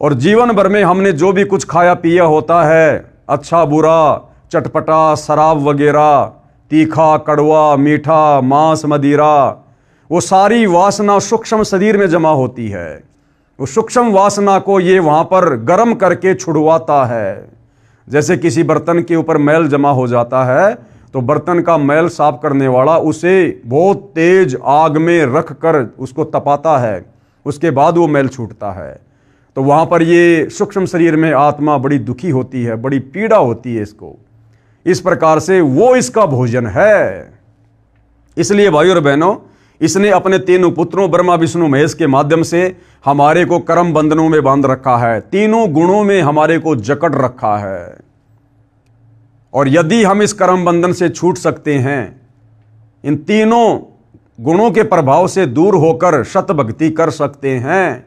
और जीवन भर में हमने जो भी कुछ खाया पिया होता है, अच्छा बुरा, चटपटा, शराब वगैरह, तीखा कड़वा मीठा, मांस मदिरा, वो सारी वासना सूक्ष्म शरीर में जमा होती है। उस सूक्ष्म वासना को ये वहाँ पर गर्म करके छुड़वाता है। जैसे किसी बर्तन के ऊपर मैल जमा हो जाता है, तो बर्तन का मैल साफ करने वाला उसे बहुत तेज आग में रख कर उसको तपाता है, उसके बाद वो मैल छूटता है। तो वहाँ पर ये सूक्ष्म शरीर में आत्मा बड़ी दुखी होती है, बड़ी पीड़ा होती है इसको। इस प्रकार से वो इसका भोजन है। इसलिए भाइयों और बहनों, इसने अपने तीनों पुत्रों ब्रह्मा विष्णु महेश के माध्यम से हमारे को कर्म बंधनों में बांध रखा है, तीनों गुणों में हमारे को जकड़ रखा है। और यदि हम इस कर्म बंधन से छूट सकते हैं, इन तीनों गुणों के प्रभाव से दूर होकर शत भक्ति कर सकते हैं,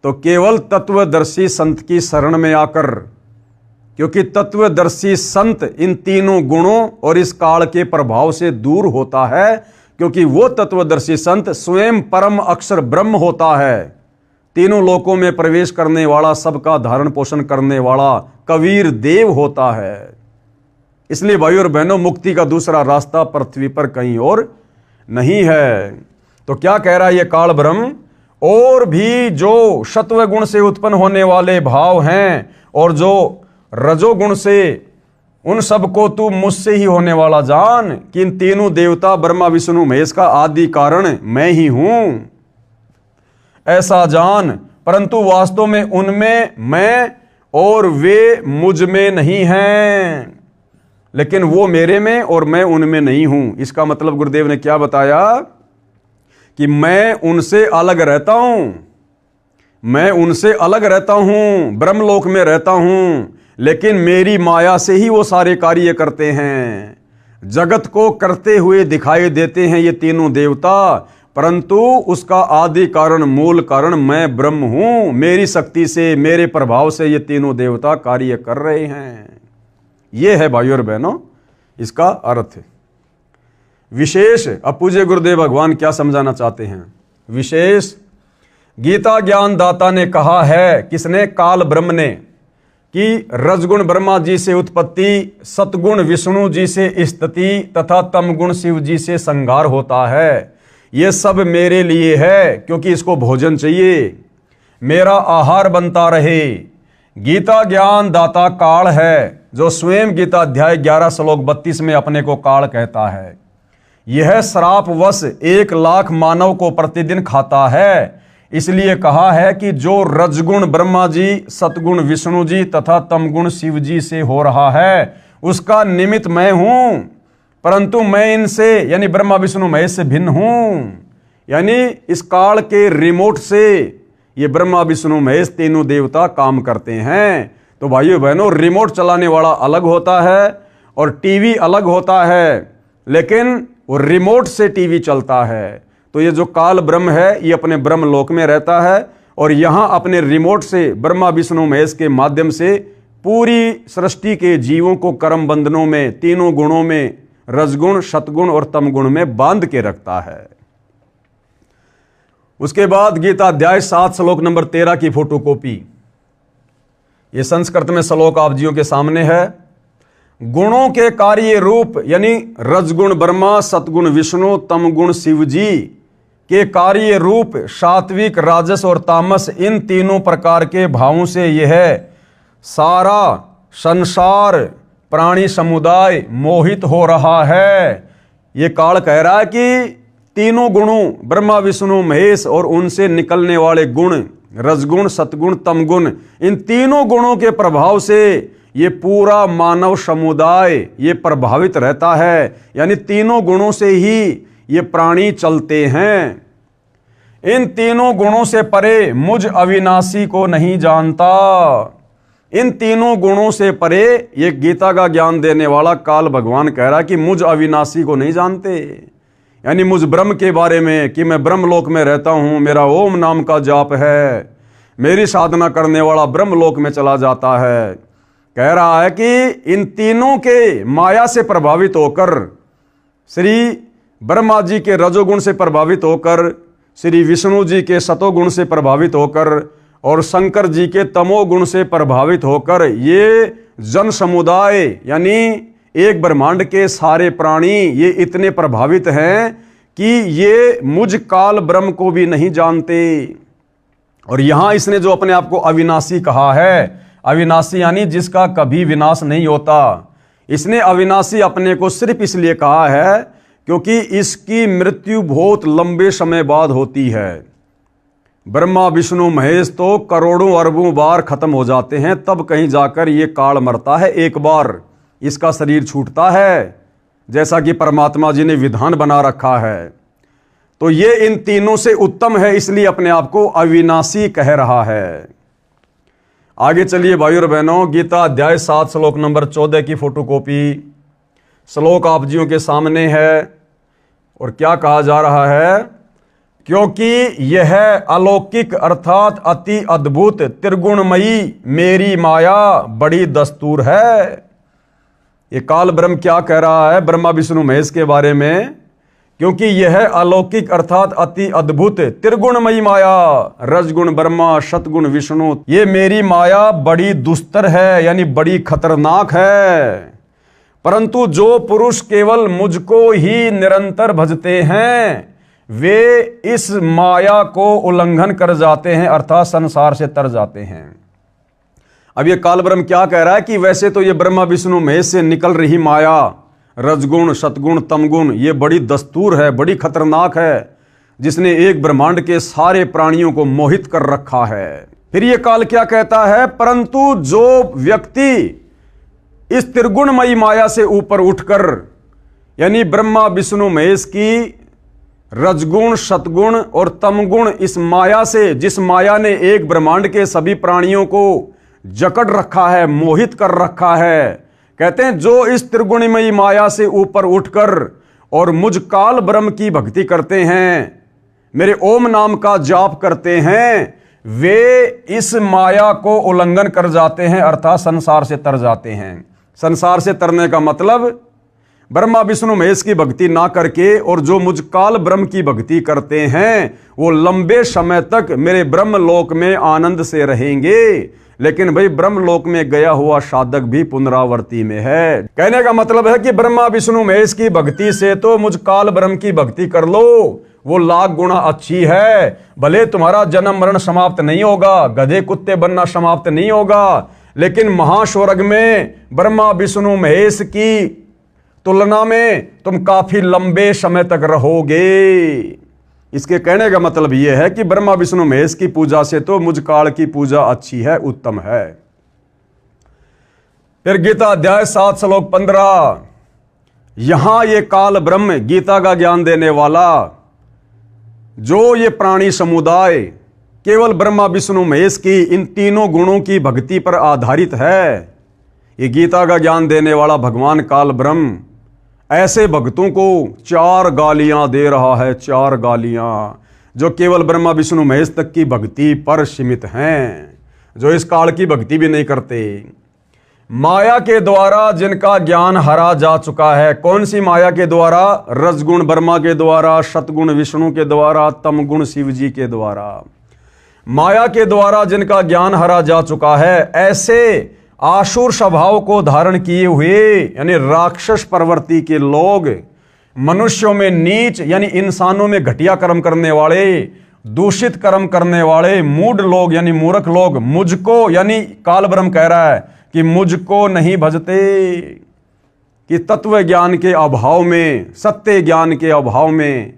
तो केवल तत्वदर्शी संत की शरण में आकर, क्योंकि तत्वदर्शी संत इन तीनों गुणों और इस काल के प्रभाव से दूर होता है, क्योंकि वो तत्वदर्शी संत स्वयं परम अक्षर ब्रह्म होता है, तीनों लोकों में प्रवेश करने वाला, सबका धारण पोषण करने वाला कबीर देव होता है। इसलिए भाइयों और बहनों, मुक्ति का दूसरा रास्ता पृथ्वी पर कहीं और नहीं है। तो क्या कह रहा है ये काल ब्रह्म? और भी जो सत्व गुण से उत्पन्न होने वाले भाव हैं और जो रजोगुण से, उन सबको तू मुझसे ही होने वाला जान कि इन तीनों देवता ब्रह्मा विष्णु महेश का आदि कारण मैं ही हूं, ऐसा जान। परंतु वास्तव में उनमें मैं और वे मुझ में नहीं हैं, लेकिन वो मेरे में और मैं उनमें नहीं हूं। इसका मतलब गुरुदेव ने क्या बताया कि मैं उनसे अलग रहता हूं, मैं उनसे अलग रहता हूं, ब्रह्मलोक में रहता हूं, लेकिन मेरी माया से ही वो सारे कार्य करते हैं। जगत को करते हुए दिखाई देते हैं ये तीनों देवता, परंतु उसका आदि कारण, मूल कारण मैं ब्रह्म हूं। मेरी शक्ति से, मेरे प्रभाव से ये तीनों देवता कार्य कर रहे हैं। ये है भाइयों और बहनों इसका अर्थ। विशेष अब पूज्य गुरुदेव भगवान क्या समझाना चाहते हैं? विशेष गीता ज्ञान दाता ने कहा है, किसने? काल ब्रह्म ने, कि रजगुण ब्रह्मा जी से उत्पत्ति, सतगुण विष्णु जी से स्थिति तथा तमगुण शिव जी से संहार होता है। ये सब मेरे लिए है, क्योंकि इसको भोजन चाहिए, मेरा आहार बनता रहे। गीता ज्ञान दाता काल है, जो स्वयं गीता अध्याय 11 श्लोक 32 में अपने को काल कहता है। यह श्रापवश 1 लाख मानव को प्रतिदिन खाता है। इसलिए कहा है कि जो रजगुण ब्रह्मा जी, सतगुण विष्णु जी तथा तमगुण शिव जी से हो रहा है, उसका निमित्त मैं हूं, परंतु मैं इनसे यानी ब्रह्मा विष्णु महेश से भिन्न हूं। यानी इस काल के रिमोट से ये ब्रह्मा विष्णु महेश तीनों देवता काम करते हैं। तो भाइयों बहनों, रिमोट चलाने वाला अलग होता है और टीवी अलग होता है, लेकिन वो रिमोट से टीवी चलता है। तो ये जो काल ब्रह्म है, ये अपने ब्रह्म लोक में रहता है और यहाँ अपने रिमोट से ब्रह्मा विष्णु महेश के माध्यम से पूरी सृष्टि के जीवों को कर्म बंधनों में, तीनों गुणों में, रजगुण, सतगुण और तमगुण में बांध के रखता है। उसके बाद गीता अध्याय 7 श्लोक नंबर 13 की फोटोकॉपी, ये संस्कृत में श्लोक आप जियों के सामने है। गुणों के कार्य रूप यानी रजगुण ब्रह्मा, सतगुण विष्णु, तमगुण शिव जी के कार्य रूप सात्विक, राजस और तामस, इन तीनों प्रकार के भावों से यह सारा संसार प्राणी समुदाय मोहित हो रहा है। ये काल कह रहा है कि तीनों गुणों ब्रह्मा विष्णु महेश और उनसे निकलने वाले गुण, रजगुण, सतगुण, तमगुण, इन तीनों गुणों के प्रभाव से ये पूरा मानव समुदाय ये प्रभावित रहता है। यानी तीनों गुणों से ही ये प्राणी चलते हैं। इन तीनों गुणों से परे मुझ अविनाशी को नहीं जानता। इन तीनों गुणों से परे ये गीता का ज्ञान देने वाला काल भगवान कह रहा है कि मुझ अविनाशी को नहीं जानते, यानी मुझ ब्रह्म के बारे में कि मैं ब्रह्मलोक में रहता हूं, मेरा ओम नाम का जाप है, मेरी साधना करने वाला ब्रह्मलोक में चला जाता है। कह रहा है कि इन तीनों के माया से प्रभावित होकर, श्री ब्रह्मा जी के रजोगुण से प्रभावित होकर, श्री विष्णु जी के सतोगुण से प्रभावित होकर और शंकर जी के तमोगुण से प्रभावित होकर ये जन समुदाय यानी एक ब्रह्मांड के सारे प्राणी ये इतने प्रभावित हैं कि ये मुझ काल ब्रह्म को भी नहीं जानते। और यहां इसने जो अपने आप को अविनाशी कहा है, अविनाशी यानी जिसका कभी विनाश नहीं होता, इसने अविनाशी अपने को सिर्फ इसलिए कहा है क्योंकि इसकी मृत्यु बहुत लंबे समय बाद होती है। ब्रह्मा विष्णु महेश तो करोड़ों अरबों बार खत्म हो जाते हैं, तब कहीं जाकर ये काल मरता है, एक बार इसका शरीर छूटता है, जैसा कि परमात्मा जी ने विधान बना रखा है। तो ये इन तीनों से उत्तम है, इसलिए अपने आप को अविनाशी कह रहा है। आगे चलिए भाइयों और बहनों, गीता अध्याय 7 श्लोक नंबर 14 की फोटोकॉपी श्लोक आप जियों के सामने है। और क्या कहा जा रहा है? क्योंकि यह अलौकिक अर्थात अति अद्भुत त्रिगुणमयी मेरी माया बड़ी दस्तूर है। ये काल ब्रह्म क्या कह रहा है ब्रह्मा विष्णु महेश के बारे में? क्योंकि यह अलौकिक अर्थात अति अद्भुत त्रिगुणमयी माया, रजगुण ब्रह्मा सतगुण विष्णु, ये मेरी माया बड़ी दुस्तर है, यानी बड़ी खतरनाक है। परंतु जो पुरुष केवल मुझको ही निरंतर भजते हैं वे इस माया को उल्लंघन कर जाते हैं, अर्थात संसार से तर जाते हैं। अब ये काल ब्रह्म क्या कह रहा है कि वैसे तो ये ब्रह्मा विष्णु महेश से निकल रही माया, रजगुण सतगुण तमगुण, ये बड़ी दस्तूर है, बड़ी खतरनाक है, जिसने एक ब्रह्मांड के सारे प्राणियों को मोहित कर रखा है। फिर ये काल क्या कहता है? परंतु जो व्यक्ति इस त्रिगुणमयी माया से ऊपर उठकर, यानी ब्रह्मा विष्णु महेश की रजगुण सतगुण और तमगुण इस माया से, जिस माया ने एक ब्रह्मांड के सभी प्राणियों को जकड़ रखा है, मोहित कर रखा है, कहते हैं जो इस त्रिगुणमयी माया से ऊपर उठकर और मुझ काल ब्रह्म की भक्ति करते हैं, मेरे ओम नाम का जाप करते हैं, वे इस माया को उल्लंघन कर जाते हैं, अर्थात संसार से तर जाते हैं। संसार से तरने का मतलब ब्रह्मा विष्णु महेश की भक्ति ना करके और जो मुझ काल ब्रह्म की भक्ति करते हैं वो लंबे समय तक मेरे ब्रह्म लोक में आनंद से रहेंगे। लेकिन भाई ब्रह्म लोक में गया हुआ साधक भी पुनरावृत्ति में है। कहने का मतलब है कि ब्रह्मा विष्णु महेश की भक्ति से तो मुझ काल ब्रह्म की भक्ति कर लो, वो लाख गुना अच्छी है। भले तुम्हारा जन्म मरण समाप्त नहीं होगा, गधे कुत्ते बनना समाप्त नहीं होगा, लेकिन महास्वर्ग में ब्रह्मा विष्णु महेश की तुलना में तुम काफी लंबे समय तक रहोगे। इसके कहने का मतलब यह है कि ब्रह्मा विष्णु महेश की पूजा से तो मुझ काल की पूजा अच्छी है, उत्तम है। फिर गीता अध्याय 7 श्लोक 15, यहां ये काल ब्रह्म गीता का ज्ञान देने वाला, जो ये प्राणी समुदाय केवल ब्रह्मा विष्णु महेश की इन तीनों गुणों की भक्ति पर आधारित है, ये गीता का ज्ञान देने वाला भगवान काल ब्रह्म ऐसे भक्तों को 4 गालियां दे रहा है। 4 गालियां जो केवल ब्रह्मा विष्णु महेश तक की भक्ति पर सीमित हैं, जो इस काल की भक्ति भी नहीं करते। माया के द्वारा जिनका ज्ञान हरा जा चुका है। कौन सी माया के द्वारा? रजगुण ब्रह्मा के द्वारा, सतगुण विष्णु के द्वारा, तमगुण शिव जी के द्वारा। माया के द्वारा जिनका ज्ञान हरा जा चुका है, ऐसे आसुर स्वभाव को धारण किए हुए यानी राक्षस प्रवृत्ति के लोग, मनुष्यों में नीच यानी इंसानों में घटिया कर्म करने वाले, दूषित कर्म करने वाले, मूढ़ लोग यानी मूर्ख लोग, मुझको यानी काल ब्रह्म कह रहा है कि मुझको नहीं भजते, कि तत्व ज्ञान के अभाव में, सत्य ज्ञान के अभाव में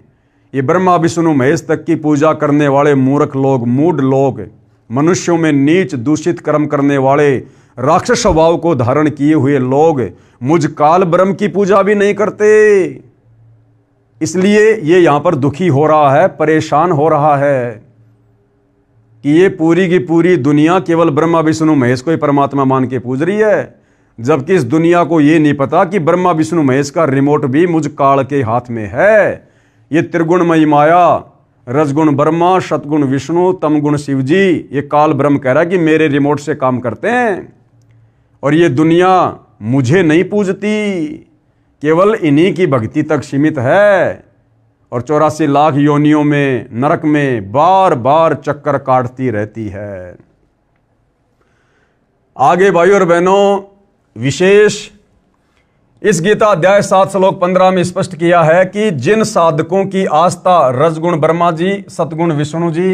ये ब्रह्मा विष्णु महेश तक की पूजा करने वाले मूर्ख लोग, मूढ़ लोग, मनुष्यों में नीच दूषित कर्म करने वाले, राक्षस स्वभाव को धारण किए हुए लोग मुझ काल ब्रह्म की पूजा भी नहीं करते। इसलिए ये यहाँ पर दुखी हो रहा है, परेशान हो रहा है कि ये पूरी की पूरी दुनिया केवल ब्रह्मा विष्णु महेश को ही परमात्मा मान के पूज रही है, जबकि इस दुनिया को ये नहीं पता कि ब्रह्मा विष्णु महेश का रिमोट भी मुझ काल के हाथ में है। ये त्रिगुणमयी माया, रजगुण ब्रह्मा, सतगुण विष्णु, तमगुण शिव जी, ये काल ब्रह्म कह रहा है कि मेरे रिमोट से काम करते हैं और ये दुनिया मुझे नहीं पूजती, केवल इन्हीं की भक्ति तक सीमित है और 84 लाख योनियों में नरक में बार बार चक्कर काटती रहती है। आगे भाइयों और बहनों, विशेष इस गीता अध्याय 7 श्लोक 15 में स्पष्ट किया है कि जिन साधकों की आस्था रजगुण ब्रह्मा जी, सतगुण विष्णु जी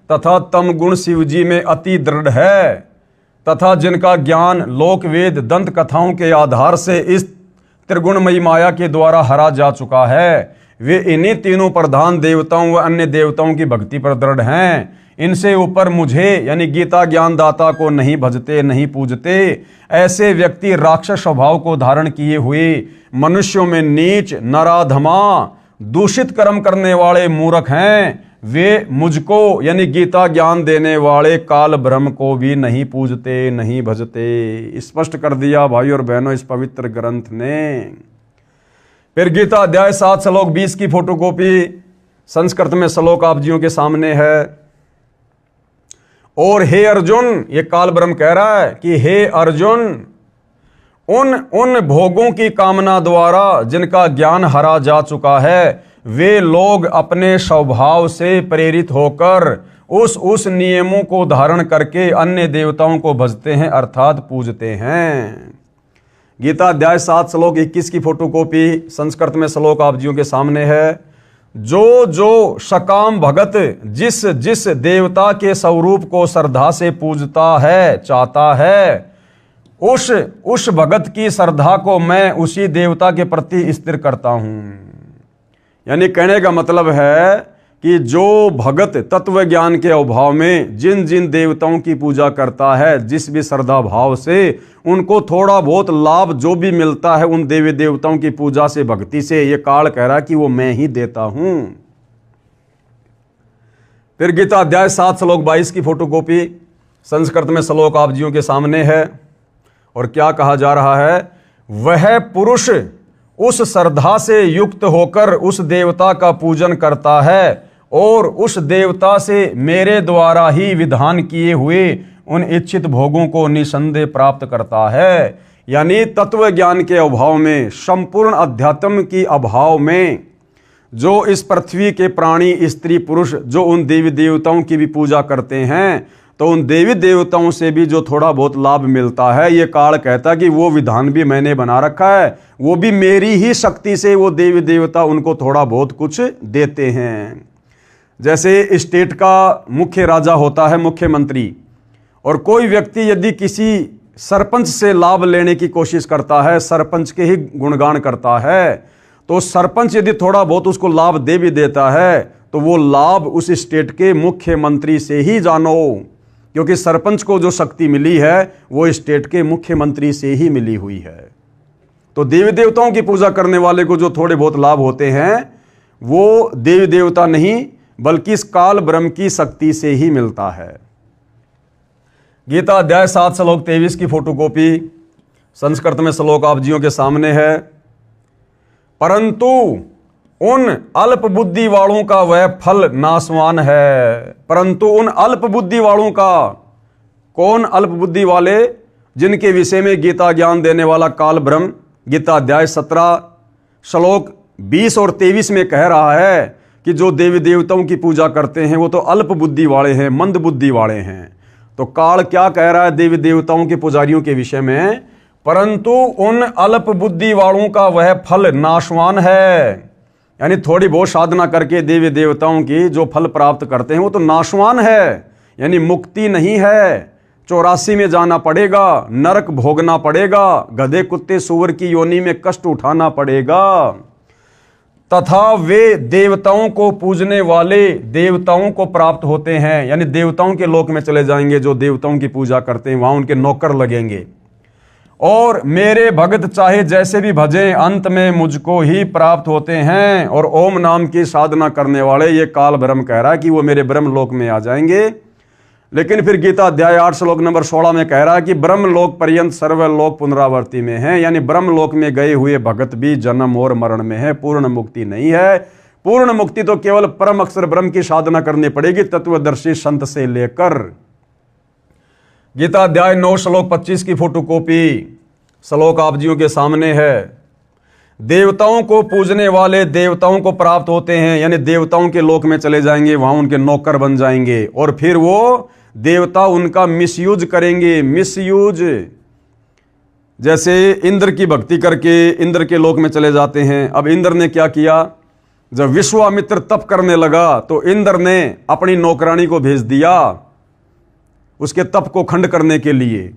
तथा तमगुण शिव जी में अति दृढ़ है तथा जिनका ज्ञान लोक वेद दंत कथाओं के आधार से इस त्रिगुणमयी माया के द्वारा हरा जा चुका है, वे इन्हीं तीनों प्रधान देवताओं व अन्य देवताओं की भक्ति पर दृढ़ हैं। इनसे ऊपर मुझे यानी गीता ज्ञान दाता को नहीं भजते, नहीं पूजते। ऐसे व्यक्ति राक्षस स्वभाव को धारण किए हुए मनुष्यों में नीच, नराधमा, दूषित कर्म करने वाले मूर्ख हैं। वे मुझको यानी गीता ज्ञान देने वाले काल ब्रह्म को भी नहीं पूजते, नहीं भजते। स्पष्ट कर दिया भाई और बहनों इस पवित्र ग्रंथ ने। फिर गीता अध्याय 7 श्लोक 20 की फोटोकॉपी संस्कृत में श्लोक आप जियों के सामने है। और हे अर्जुन, ये काल ब्रह्म कह रहा है कि हे अर्जुन, उन भोगों की कामना द्वारा जिनका ज्ञान हरा जा चुका है, वे लोग अपने स्वभाव से प्रेरित होकर उस नियमों को धारण करके अन्य देवताओं को भजते हैं अर्थात पूजते हैं। गीता अध्याय 7 श्लोक 21 की फोटोकॉपी संस्कृत में श्लोक आप जियों के सामने है। जो सकाम भगत जिस जिस देवता के स्वरूप को श्रद्धा से पूजता है, चाहता है, उस भगत की श्रद्धा को मैं उसी देवता के प्रति स्थिर करता हूं। यानी कहने का मतलब है कि जो भगत तत्व ज्ञान के अभाव में जिन जिन देवताओं की पूजा करता है, जिस भी श्रद्धा भाव से, उनको थोड़ा बहुत लाभ जो भी मिलता है उन देवी देवताओं की पूजा से, भक्ति से, ये काल कह रहा है कि वो मैं ही देता हूं। फिर गीता अध्याय 7 श्लोक 22 की फोटोकॉपी संस्कृत में श्लोक आप जियों के सामने है। और क्या कहा जा रहा है? वह पुरुष उस श्रद्धा से युक्त होकर उस देवता का पूजन करता है और उस देवता से मेरे द्वारा ही विधान किए हुए उन इच्छित भोगों को निसंदेह प्राप्त करता है। यानी तत्व ज्ञान के अभाव में, संपूर्ण अध्यात्म की अभाव में जो इस पृथ्वी के प्राणी, स्त्री पुरुष जो उन देवी देवताओं की भी पूजा करते हैं, तो उन देवी देवताओं से भी जो थोड़ा बहुत लाभ मिलता है, ये काल कहता कि वो विधान भी मैंने बना रखा है, वो भी मेरी ही शक्ति से वो देवी देवता उनको थोड़ा बहुत कुछ देते हैं। जैसे स्टेट का मुख्य राजा होता है, मुख्यमंत्री, और कोई व्यक्ति यदि किसी सरपंच से लाभ लेने की कोशिश करता है, सरपंच के ही गुणगान करता है, तो सरपंच यदि थोड़ा बहुत उसको लाभ दे भी देता है, तो वो लाभ उस स्टेट के मुख्यमंत्री से ही जानो, क्योंकि सरपंच को जो शक्ति मिली है वो स्टेट के मुख्यमंत्री से ही मिली हुई है। तो देवी देवताओं की पूजा करने वाले को जो थोड़े बहुत लाभ होते हैं, वो देवी देवता नहीं बल्कि इस काल ब्रह्म की शक्ति से ही मिलता है। गीता अध्याय 7 श्लोक 23 की फोटोकॉपी संस्कृत में श्लोक आप जियों के सामने है। परंतु उन अल्प बुद्धि वालों का वह फल नाशवान है। परंतु उन अल्प बुद्धि वालों का, कौन अल्प बुद्धि वाले? जिनके विषय में गीता ज्ञान देने वाला काल ब्रह्म गीता अध्याय 17 श्लोक 20 और 23 में कह रहा है कि जो देवी देवताओं की पूजा करते हैं वो तो अल्प बुद्धि वाले हैं, मंद बुद्धि वाले हैं। तो काल क्या कह रहा है देवी देवताओं के पुजारियों के विषय में? परंतु उन अल्प बुद्धि वालों का वह फल नाशवान है। यानी थोड़ी बहुत साधना करके देवी देवताओं की जो फल प्राप्त करते हैं वो तो नाशवान है, यानी मुक्ति नहीं है। 84 में जाना पड़ेगा, नरक भोगना पड़ेगा, गधे कुत्ते सूअर की योनि में कष्ट उठाना पड़ेगा। तथा वे देवताओं को पूजने वाले देवताओं को प्राप्त होते हैं, यानी देवताओं के लोक में चले जाएंगे। जो देवताओं की पूजा करते हैं वहां उनके नौकर लगेंगे और मेरे भगत चाहे जैसे भी भजें अंत में मुझको ही प्राप्त होते हैं। और ओम नाम की साधना करने वाले, ये काल ब्रह्म कह रहा है कि वो मेरे ब्रह्म लोक में आ जाएंगे। लेकिन फिर गीता अध्याय 8 श्लोक नंबर 16 में कह रहा है कि ब्रह्म लोक पर्यंत सर्वलोक पुनरावर्ती में है, यानी ब्रह्म लोक में गए हुए भगत भी जन्म और मरण में है, पूर्ण मुक्ति नहीं है। पूर्ण मुक्ति तो केवल परम अक्षर ब्रह्म की साधना करनी पड़ेगी, तत्वदर्शी संत से लेकर। गीता अध्याय 9 श्लोक 25 की फोटोकॉपी श्लोक आप जियों के सामने है। देवताओं को पूजने वाले देवताओं को प्राप्त होते हैं, यानी देवताओं के लोक में चले जाएंगे, वहां उनके नौकर बन जाएंगे और फिर वो देवता उनका मिसयूज करेंगे। मिसयूज जैसे इंद्र की भक्ति करके इंद्र के लोक में चले जाते हैं। अब इंद्र ने क्या किया, जब विश्वामित्र तप करने लगा तो इंद्र ने अपनी नौकरानी को भेज दिया उसके तप को खंड करने के लिए।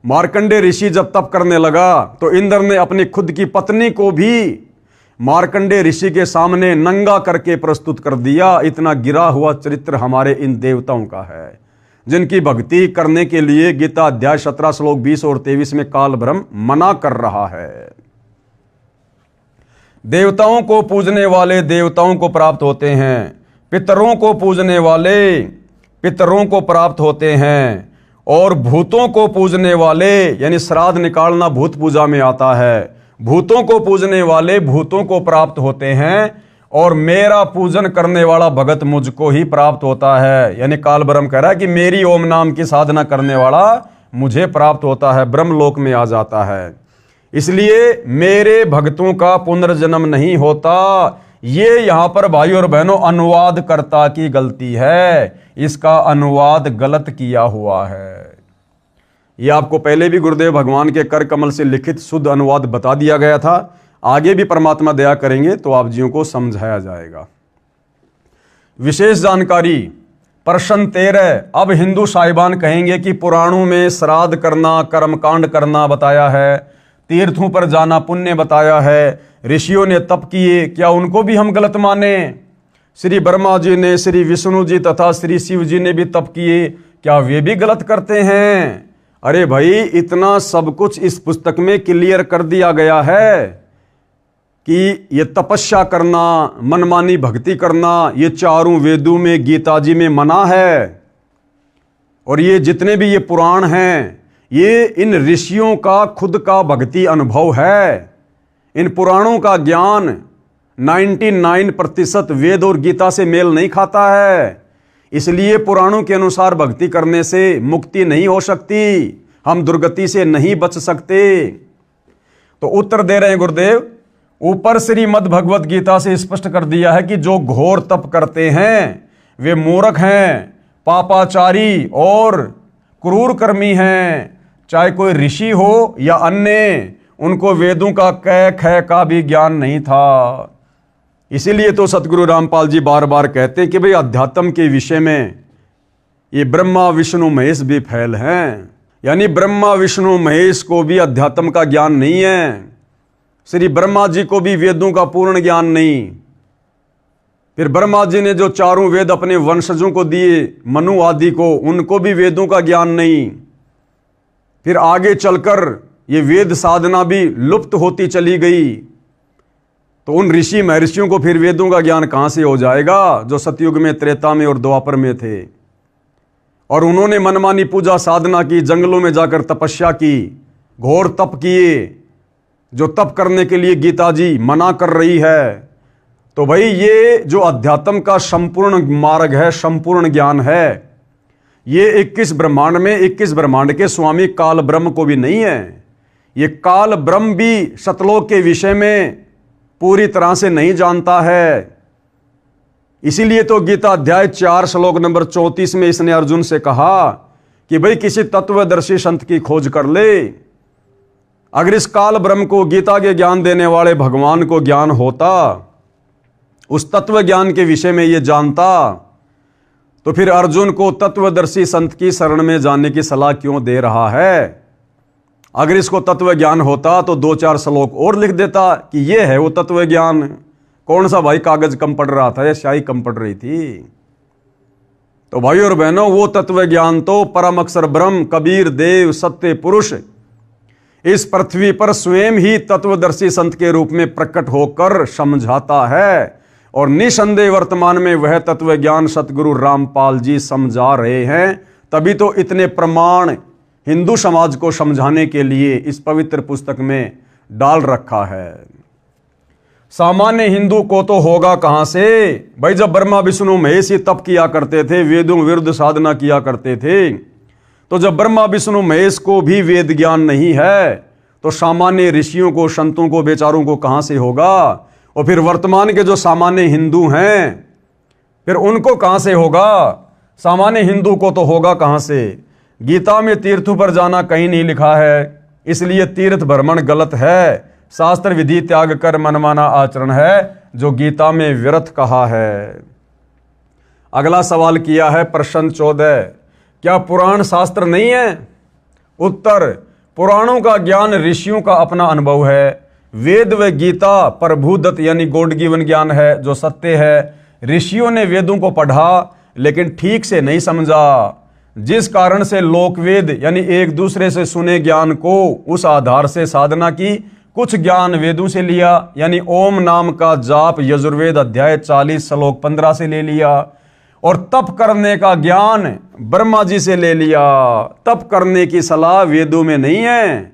मार्कंडे ऋषि जब तप करने लगा तो इंद्र ने अपनी खुद की पत्नी को भी मार्कंडे ऋषि के सामने नंगा करके प्रस्तुत कर दिया। इतना गिरा हुआ चरित्र हमारे इन देवताओं का है, जिनकी भक्ति करने के लिए गीता अध्याय 17 श्लोक 20 और 23 में काल ब्रह्म मना कर रहा है। देवताओं को पूजने वाले देवताओं को प्राप्त होते हैं, पितरों को पूजने वाले पितरों को प्राप्त होते हैं, और भूतों को पूजने वाले, यानी श्राद्ध निकालना भूत पूजा में आता है, भूतों को पूजने वाले भूतों को प्राप्त होते हैं, और मेरा पूजन करने वाला भगत मुझको ही प्राप्त होता है। यानी काल ब्रह्म कह रहा है कि मेरी ओम नाम की साधना करने वाला मुझे प्राप्त होता है, ब्रह्मलोक में आ जाता है। इसलिए मेरे भक्तों का पुनर्जन्म नहीं होता। ये यहां पर भाई और बहनों अनुवादकर्ता की गलती है, इसका अनुवाद गलत किया हुआ है। ये आपको पहले भी गुरुदेव भगवान के कर कमल से लिखित शुद्ध अनुवाद बता दिया गया था, आगे भी परमात्मा दया करेंगे तो आप जियों को समझाया जाएगा। विशेष जानकारी प्रश्न 13। अब हिंदू साहिबान कहेंगे कि पुराणों में श्राद्ध करना, कर्मकांड करना बताया है, तीर्थों पर जाना पुण्य बताया है, ऋषियों ने तप किए, क्या उनको भी हम गलत माने? श्री ब्रह्मा जी ने, श्री विष्णु जी तथा श्री शिव जी ने भी तप किए, क्या वे भी गलत करते हैं? अरे भाई, इतना सब कुछ इस पुस्तक में क्लियर कर दिया गया है कि ये तपस्या करना, मनमानी भक्ति करना, ये चारों वेदों में, गीता जी में मना है। और ये जितने भी ये पुराण हैं, ये इन ऋषियों का खुद का भक्ति अनुभव है। इन पुराणों का ज्ञान 99% वेद और गीता से मेल नहीं खाता है। इसलिए पुराणों के अनुसार भक्ति करने से मुक्ति नहीं हो सकती, हम दुर्गति से नहीं बच सकते। तो उत्तर दे रहे हैं गुरुदेव, ऊपर श्रीमद् भगवत गीता से स्पष्ट कर दिया है कि जो घोर तप करते हैं वे मूर्ख हैं, पापाचारी और क्रूर कर्मी हैं। चाहे कोई ऋषि हो या अन्य, उनको वेदों का कै ख का भी ज्ञान नहीं था। इसीलिए तो सतगुरु रामपाल जी बार बार कहते हैं कि भाई अध्यात्म के विषय में ये ब्रह्मा विष्णु महेश भी फैल हैं। यानी ब्रह्मा विष्णु महेश को भी अध्यात्म का ज्ञान नहीं है, श्री ब्रह्मा जी को भी वेदों का पूर्ण ज्ञान नहीं। फिर ब्रह्मा जी ने जो चारों वेद अपने वंशजों को दिए, मनु आदि को, उनको भी वेदों का ज्ञान नहीं। फिर आगे चलकर ये वेद साधना भी लुप्त होती चली गई, तो उन ऋषि महर्षियों को फिर वेदों का ज्ञान कहां से हो जाएगा, जो सतयुग में, त्रेता में और द्वापर में थे। और उन्होंने मनमानी पूजा साधना की, जंगलों में जाकर तपस्या की, घोर तप किए, जो तप करने के लिए गीता जी मना कर रही है। तो भाई ये जो अध्यात्म का संपूर्ण मार्ग है, संपूर्ण ज्ञान है, ये 21 ब्रह्मांड में 21 ब्रह्मांड के स्वामी काल ब्रह्म को भी नहीं है। ये काल ब्रह्म भी सतलोक के विषय में पूरी तरह से नहीं जानता है। इसीलिए तो गीता अध्याय 4 श्लोक नंबर 34 में इसने अर्जुन से कहा कि भाई किसी तत्वदर्शी संत की खोज कर ले। अगर इस काल ब्रह्म को, गीता के ज्ञान देने वाले भगवान को ज्ञान होता, उस तत्व ज्ञान के विषय में ये जानता, तो फिर अर्जुन को तत्वदर्शी संत की शरण में जाने की सलाह क्यों दे रहा है? अगर इसको तत्व ज्ञान होता तो 2-4 श्लोक और लिख देता कि ये है वो तत्व ज्ञान। कौन सा भाई कागज कम पड़ रहा था या स्याही कम पड़ रही थी? तो भाई और बहनों, वो तत्व ज्ञान तो परम अक्षर ब्रह्म, कबीर देव, सत्य पुरुष इस पृथ्वी पर स्वयं ही तत्वदर्शी संत के रूप में प्रकट होकर समझाता है और निसंदेह वर्तमान में वह तत्व ज्ञान सतगुरु रामपाल जी समझा रहे हैं। तभी तो इतने प्रमाण हिंदू समाज को समझाने के लिए इस पवित्र पुस्तक में डाल रखा है। सामान्य हिंदू को तो होगा कहां से भाई, जब ब्रह्मा विष्णु महेश ही तप किया करते थे, वेदों विरुद्ध साधना किया करते थे, तो जब ब्रह्मा विष्णु महेश को भी वेद ज्ञान नहीं है तो सामान्य ऋषियों को, संतों को, बेचारों को कहां से होगा। और फिर वर्तमान के जो सामान्य हिंदू हैं फिर उनको कहां से होगा। सामान्य हिंदू को तो होगा कहां से। गीता में तीर्थों पर जाना कहीं नहीं लिखा है, इसलिए तीर्थ भ्रमण गलत है। शास्त्र विधि त्याग कर मनमाना आचरण है जो गीता में व्यर्थ कहा है। अगला सवाल किया है प्रश्न 14, क्या पुराण शास्त्र नहीं है। उत्तर, पुराणों का ज्ञान ऋषियों का अपना अनुभव है। वेद व गीता प्रभुदत्त यानी गॉड गिवन ज्ञान है जो सत्य है। ऋषियों ने वेदों को पढ़ा लेकिन ठीक से नहीं समझा, जिस कारण से लोकवेद यानी एक दूसरे से सुने ज्ञान को उस आधार से साधना की। कुछ ज्ञान वेदों से लिया यानी ओम नाम का जाप यजुर्वेद अध्याय 40 श्लोक 15 से ले लिया, और तप करने का ज्ञान ब्रह्मा जी से ले लिया। तप करने की सलाह वेदों में नहीं है।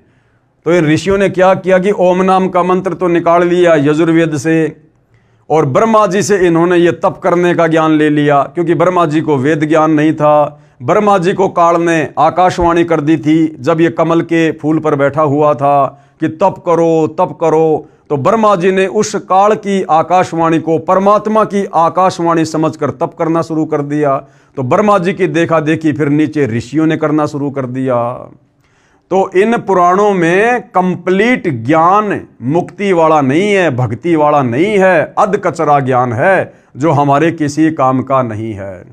तो इन ऋषियों ने क्या किया कि ओम नाम का मंत्र तो निकाल लिया यजुर्वेद से, और ब्रह्मा जी से इन्होंने ये तप करने का ज्ञान ले लिया, क्योंकि ब्रह्मा जी को वेद ज्ञान नहीं था। ब्रह्मा जी को काल ने आकाशवाणी कर दी थी जब ये कमल के फूल पर बैठा हुआ था कि तप करो तप करो, तो ब्रह्मा जी ने उस काल की आकाशवाणी को परमात्मा की आकाशवाणी समझकर तप करना शुरू कर दिया। तो ब्रह्मा जी की देखा देखी फिर नीचे ऋषियों ने करना शुरू कर दिया। तो इन पुराणों में कंप्लीट ज्ञान मुक्ति वाला नहीं है, भक्ति वाला नहीं है, अध कचरा ज्ञान है जो हमारे किसी काम का नहीं है।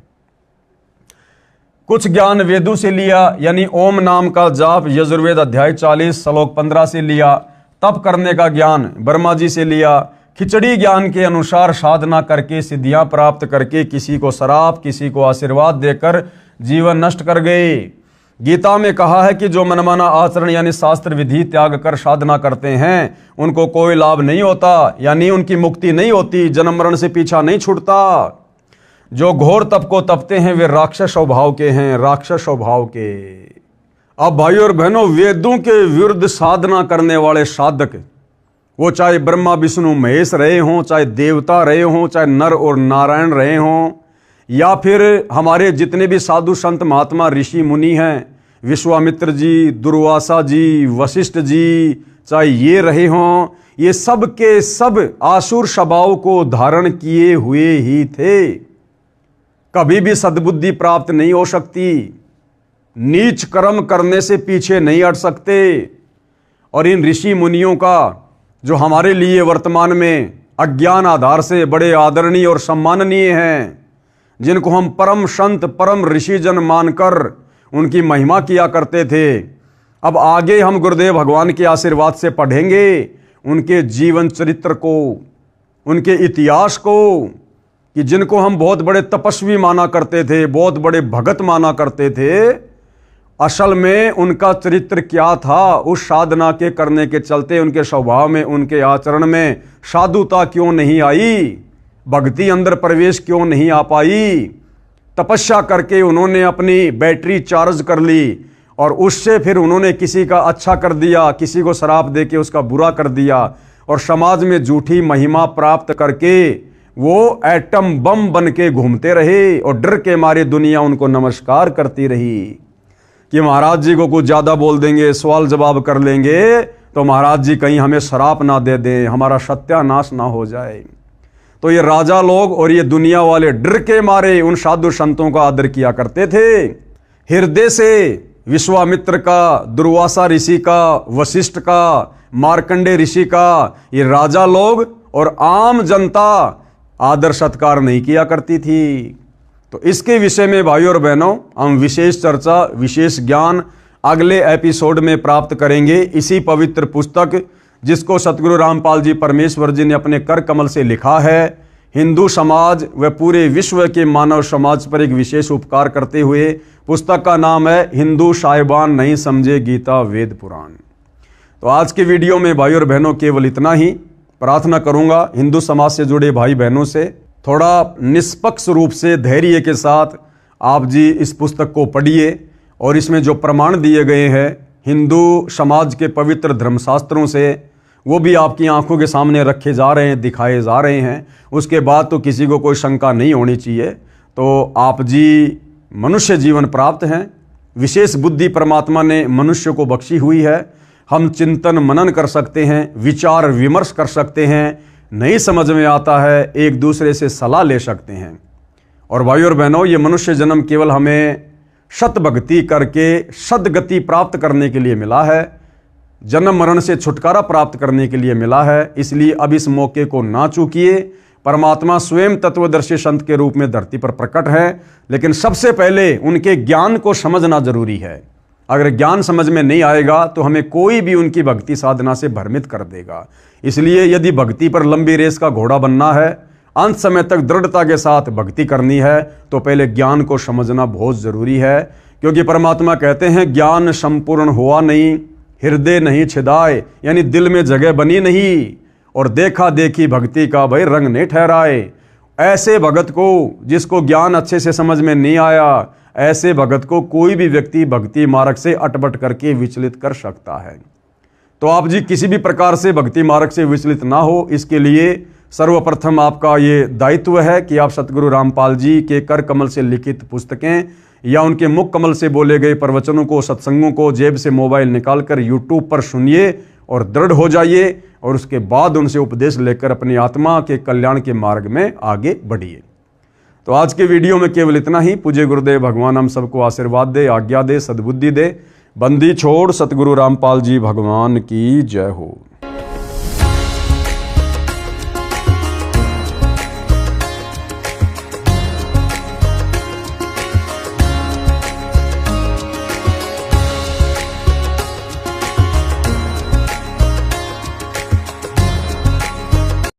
कुछ ज्ञान वेदों से लिया यानी ओम नाम का जाप यजुर्वेद अध्याय 40 श्लोक 15 से लिया। तप करने का ज्ञान ब्रह्मा जी से लिया। खिचड़ी ज्ञान के अनुसार साधना करके सिद्धियां प्राप्त करके किसी को श्राप किसी को आशीर्वाद देकर जीवन नष्ट कर गए। गीता में कहा है कि जो मनमाना आचरण यानी शास्त्र विधि त्याग कर साधना करते हैं उनको कोई लाभ नहीं होता, यानी उनकी मुक्ति नहीं होती, जन्म मरण से पीछा नहीं छूटता। जो घोर तप को तपते हैं वे राक्षस स्वभाव के हैं, राक्षस स्वभाव के। अब भाइयों और बहनों, वेदों के विरुद्ध साधना करने वाले साधक, वो चाहे ब्रह्मा विष्णु महेश रहे हों, चाहे देवता रहे हों, चाहे नर और नारायण रहे हों, या फिर हमारे जितने भी साधु संत महात्मा ऋषि मुनि हैं, विश्वामित्र जी, दुर्वासा जी, वशिष्ठ जी, चाहे ये रहे हों, ये सब के सब आसुर स्वभाव को धारण किए हुए ही थे। कभी भी सद्बुद्धि प्राप्त नहीं हो सकती, नीच कर्म करने से पीछे नहीं हट सकते। और इन ऋषि मुनियों का जो हमारे लिए वर्तमान में अज्ञान आधार से बड़े आदरणीय और सम्माननीय हैं, जिनको हम परम संत परम ऋषिजन मानकर उनकी महिमा किया करते थे, अब आगे हम गुरुदेव भगवान के आशीर्वाद से पढ़ेंगे उनके जीवन चरित्र को, उनके इतिहास को, कि जिनको हम बहुत बड़े तपस्वी माना करते थे, बहुत बड़े भगत माना करते थे, असल में उनका चरित्र क्या था। उस साधना के करने के चलते उनके स्वभाव में, उनके आचरण में साधुता क्यों नहीं आई, भक्ति अंदर प्रवेश क्यों नहीं आ पाई। तपस्या करके उन्होंने अपनी बैटरी चार्ज कर ली और उससे फिर उन्होंने किसी का अच्छा कर दिया, किसी को श्राप दे के उसका बुरा कर दिया, और समाज में झूठी महिमा प्राप्त करके वो एटम बम बन के घूमते रहे, और डर के मारे दुनिया उनको नमस्कार करती रही कि महाराज जी को कुछ ज़्यादा बोल देंगे, सवाल जवाब कर लेंगे तो महाराज जी कहीं हमें श्राप ना दे दें, हमारा सत्यानाश ना हो जाए। तो ये राजा लोग और ये दुनिया वाले डर के मारे उन साधु संतों का आदर किया करते थे। हृदय से विश्वामित्र का, दुर्वासा ऋषि का, वशिष्ठ का, मार्कंडे ऋषि का, ये राजा लोग और आम जनता आदर सत्कार नहीं किया करती थी। तो इसके विषय में भाइयों और बहनों हम विशेष चर्चा, विशेष ज्ञान अगले एपिसोड में प्राप्त करेंगे। इसी पवित्र पुस्तक जिसको सतगुरु रामपाल जी परमेश्वर जी ने अपने कर कमल से लिखा है, हिंदू समाज व पूरे विश्व के मानव समाज पर एक विशेष उपकार करते हुए, पुस्तक का नाम है हिंदू साहिबान नहीं समझे गीता वेद पुराण। तो आज के वीडियो में भाई और बहनों केवल इतना ही। प्रार्थना करूंगा हिंदू समाज से जुड़े भाई बहनों से थोड़ा निष्पक्ष रूप से धैर्य के साथ आप जी इस पुस्तक को पढ़िए और इसमें जो प्रमाण दिए गए हैं हिंदू समाज के पवित्र धर्मशास्त्रों से, वो भी आपकी आंखों के सामने रखे जा रहे हैं, दिखाए जा रहे हैं। उसके बाद तो किसी को कोई शंका नहीं होनी चाहिए। तो आप जी मनुष्य जीवन प्राप्त हैं, विशेष बुद्धि परमात्मा ने मनुष्य को बख्शी हुई है। हम चिंतन मनन कर सकते हैं, विचार विमर्श कर सकते हैं, नहीं समझ में आता है एक दूसरे से सलाह ले सकते हैं। और भाई और बहनों, ये मनुष्य जन्म केवल हमें शत भक्ति करके सदगति प्राप्त करने के लिए मिला है, जन्म मरण से छुटकारा प्राप्त करने के लिए मिला है। इसलिए अब इस मौके को ना चूकिए। परमात्मा स्वयं तत्वदर्शी संत के रूप में धरती पर प्रकट है, लेकिन सबसे पहले उनके ज्ञान को समझना जरूरी है। अगर ज्ञान समझ में नहीं आएगा तो हमें कोई भी उनकी भक्ति साधना से भ्रमित कर देगा। इसलिए यदि भक्ति पर लंबी रेस का घोड़ा बनना है, अंत समय तक दृढ़ता के साथ भक्ति करनी है, तो पहले ज्ञान को समझना बहुत जरूरी है। क्योंकि परमात्मा कहते हैं ज्ञान संपूर्ण हुआ नहीं, हृदय नहीं छिदाए, यानी दिल में जगह बनी नहीं, और देखा देखी भक्ति का भाई रंग नहीं ठहराए। ऐसे भगत को जिसको ज्ञान अच्छे से समझ में नहीं आया, ऐसे भगत को कोई भी व्यक्ति भक्ति मार्ग से अटपट करके विचलित कर सकता है। तो आप जी किसी भी प्रकार से भक्ति मार्ग से विचलित ना हो, इसके लिए सर्वप्रथम आपका ये दायित्व है कि आप सतगुरु रामपाल जी के कर कमल से लिखित पुस्तकें या उनके मुख कमल से बोले गए प्रवचनों को, सत्संगों को जेब से मोबाइल निकालकर यूट्यूब पर सुनिए और दृढ़ हो जाइए, और उसके बाद उनसे उपदेश लेकर अपनी आत्मा के कल्याण के मार्ग में आगे बढ़िए। तो आज के वीडियो में केवल इतना ही। पूज्य गुरुदेव भगवान हम सबको आशीर्वाद दे, आज्ञा दे, सद्बुद्धि दे। बंदी छोड़ सतगुरु रामपाल जी भगवान की जय हो।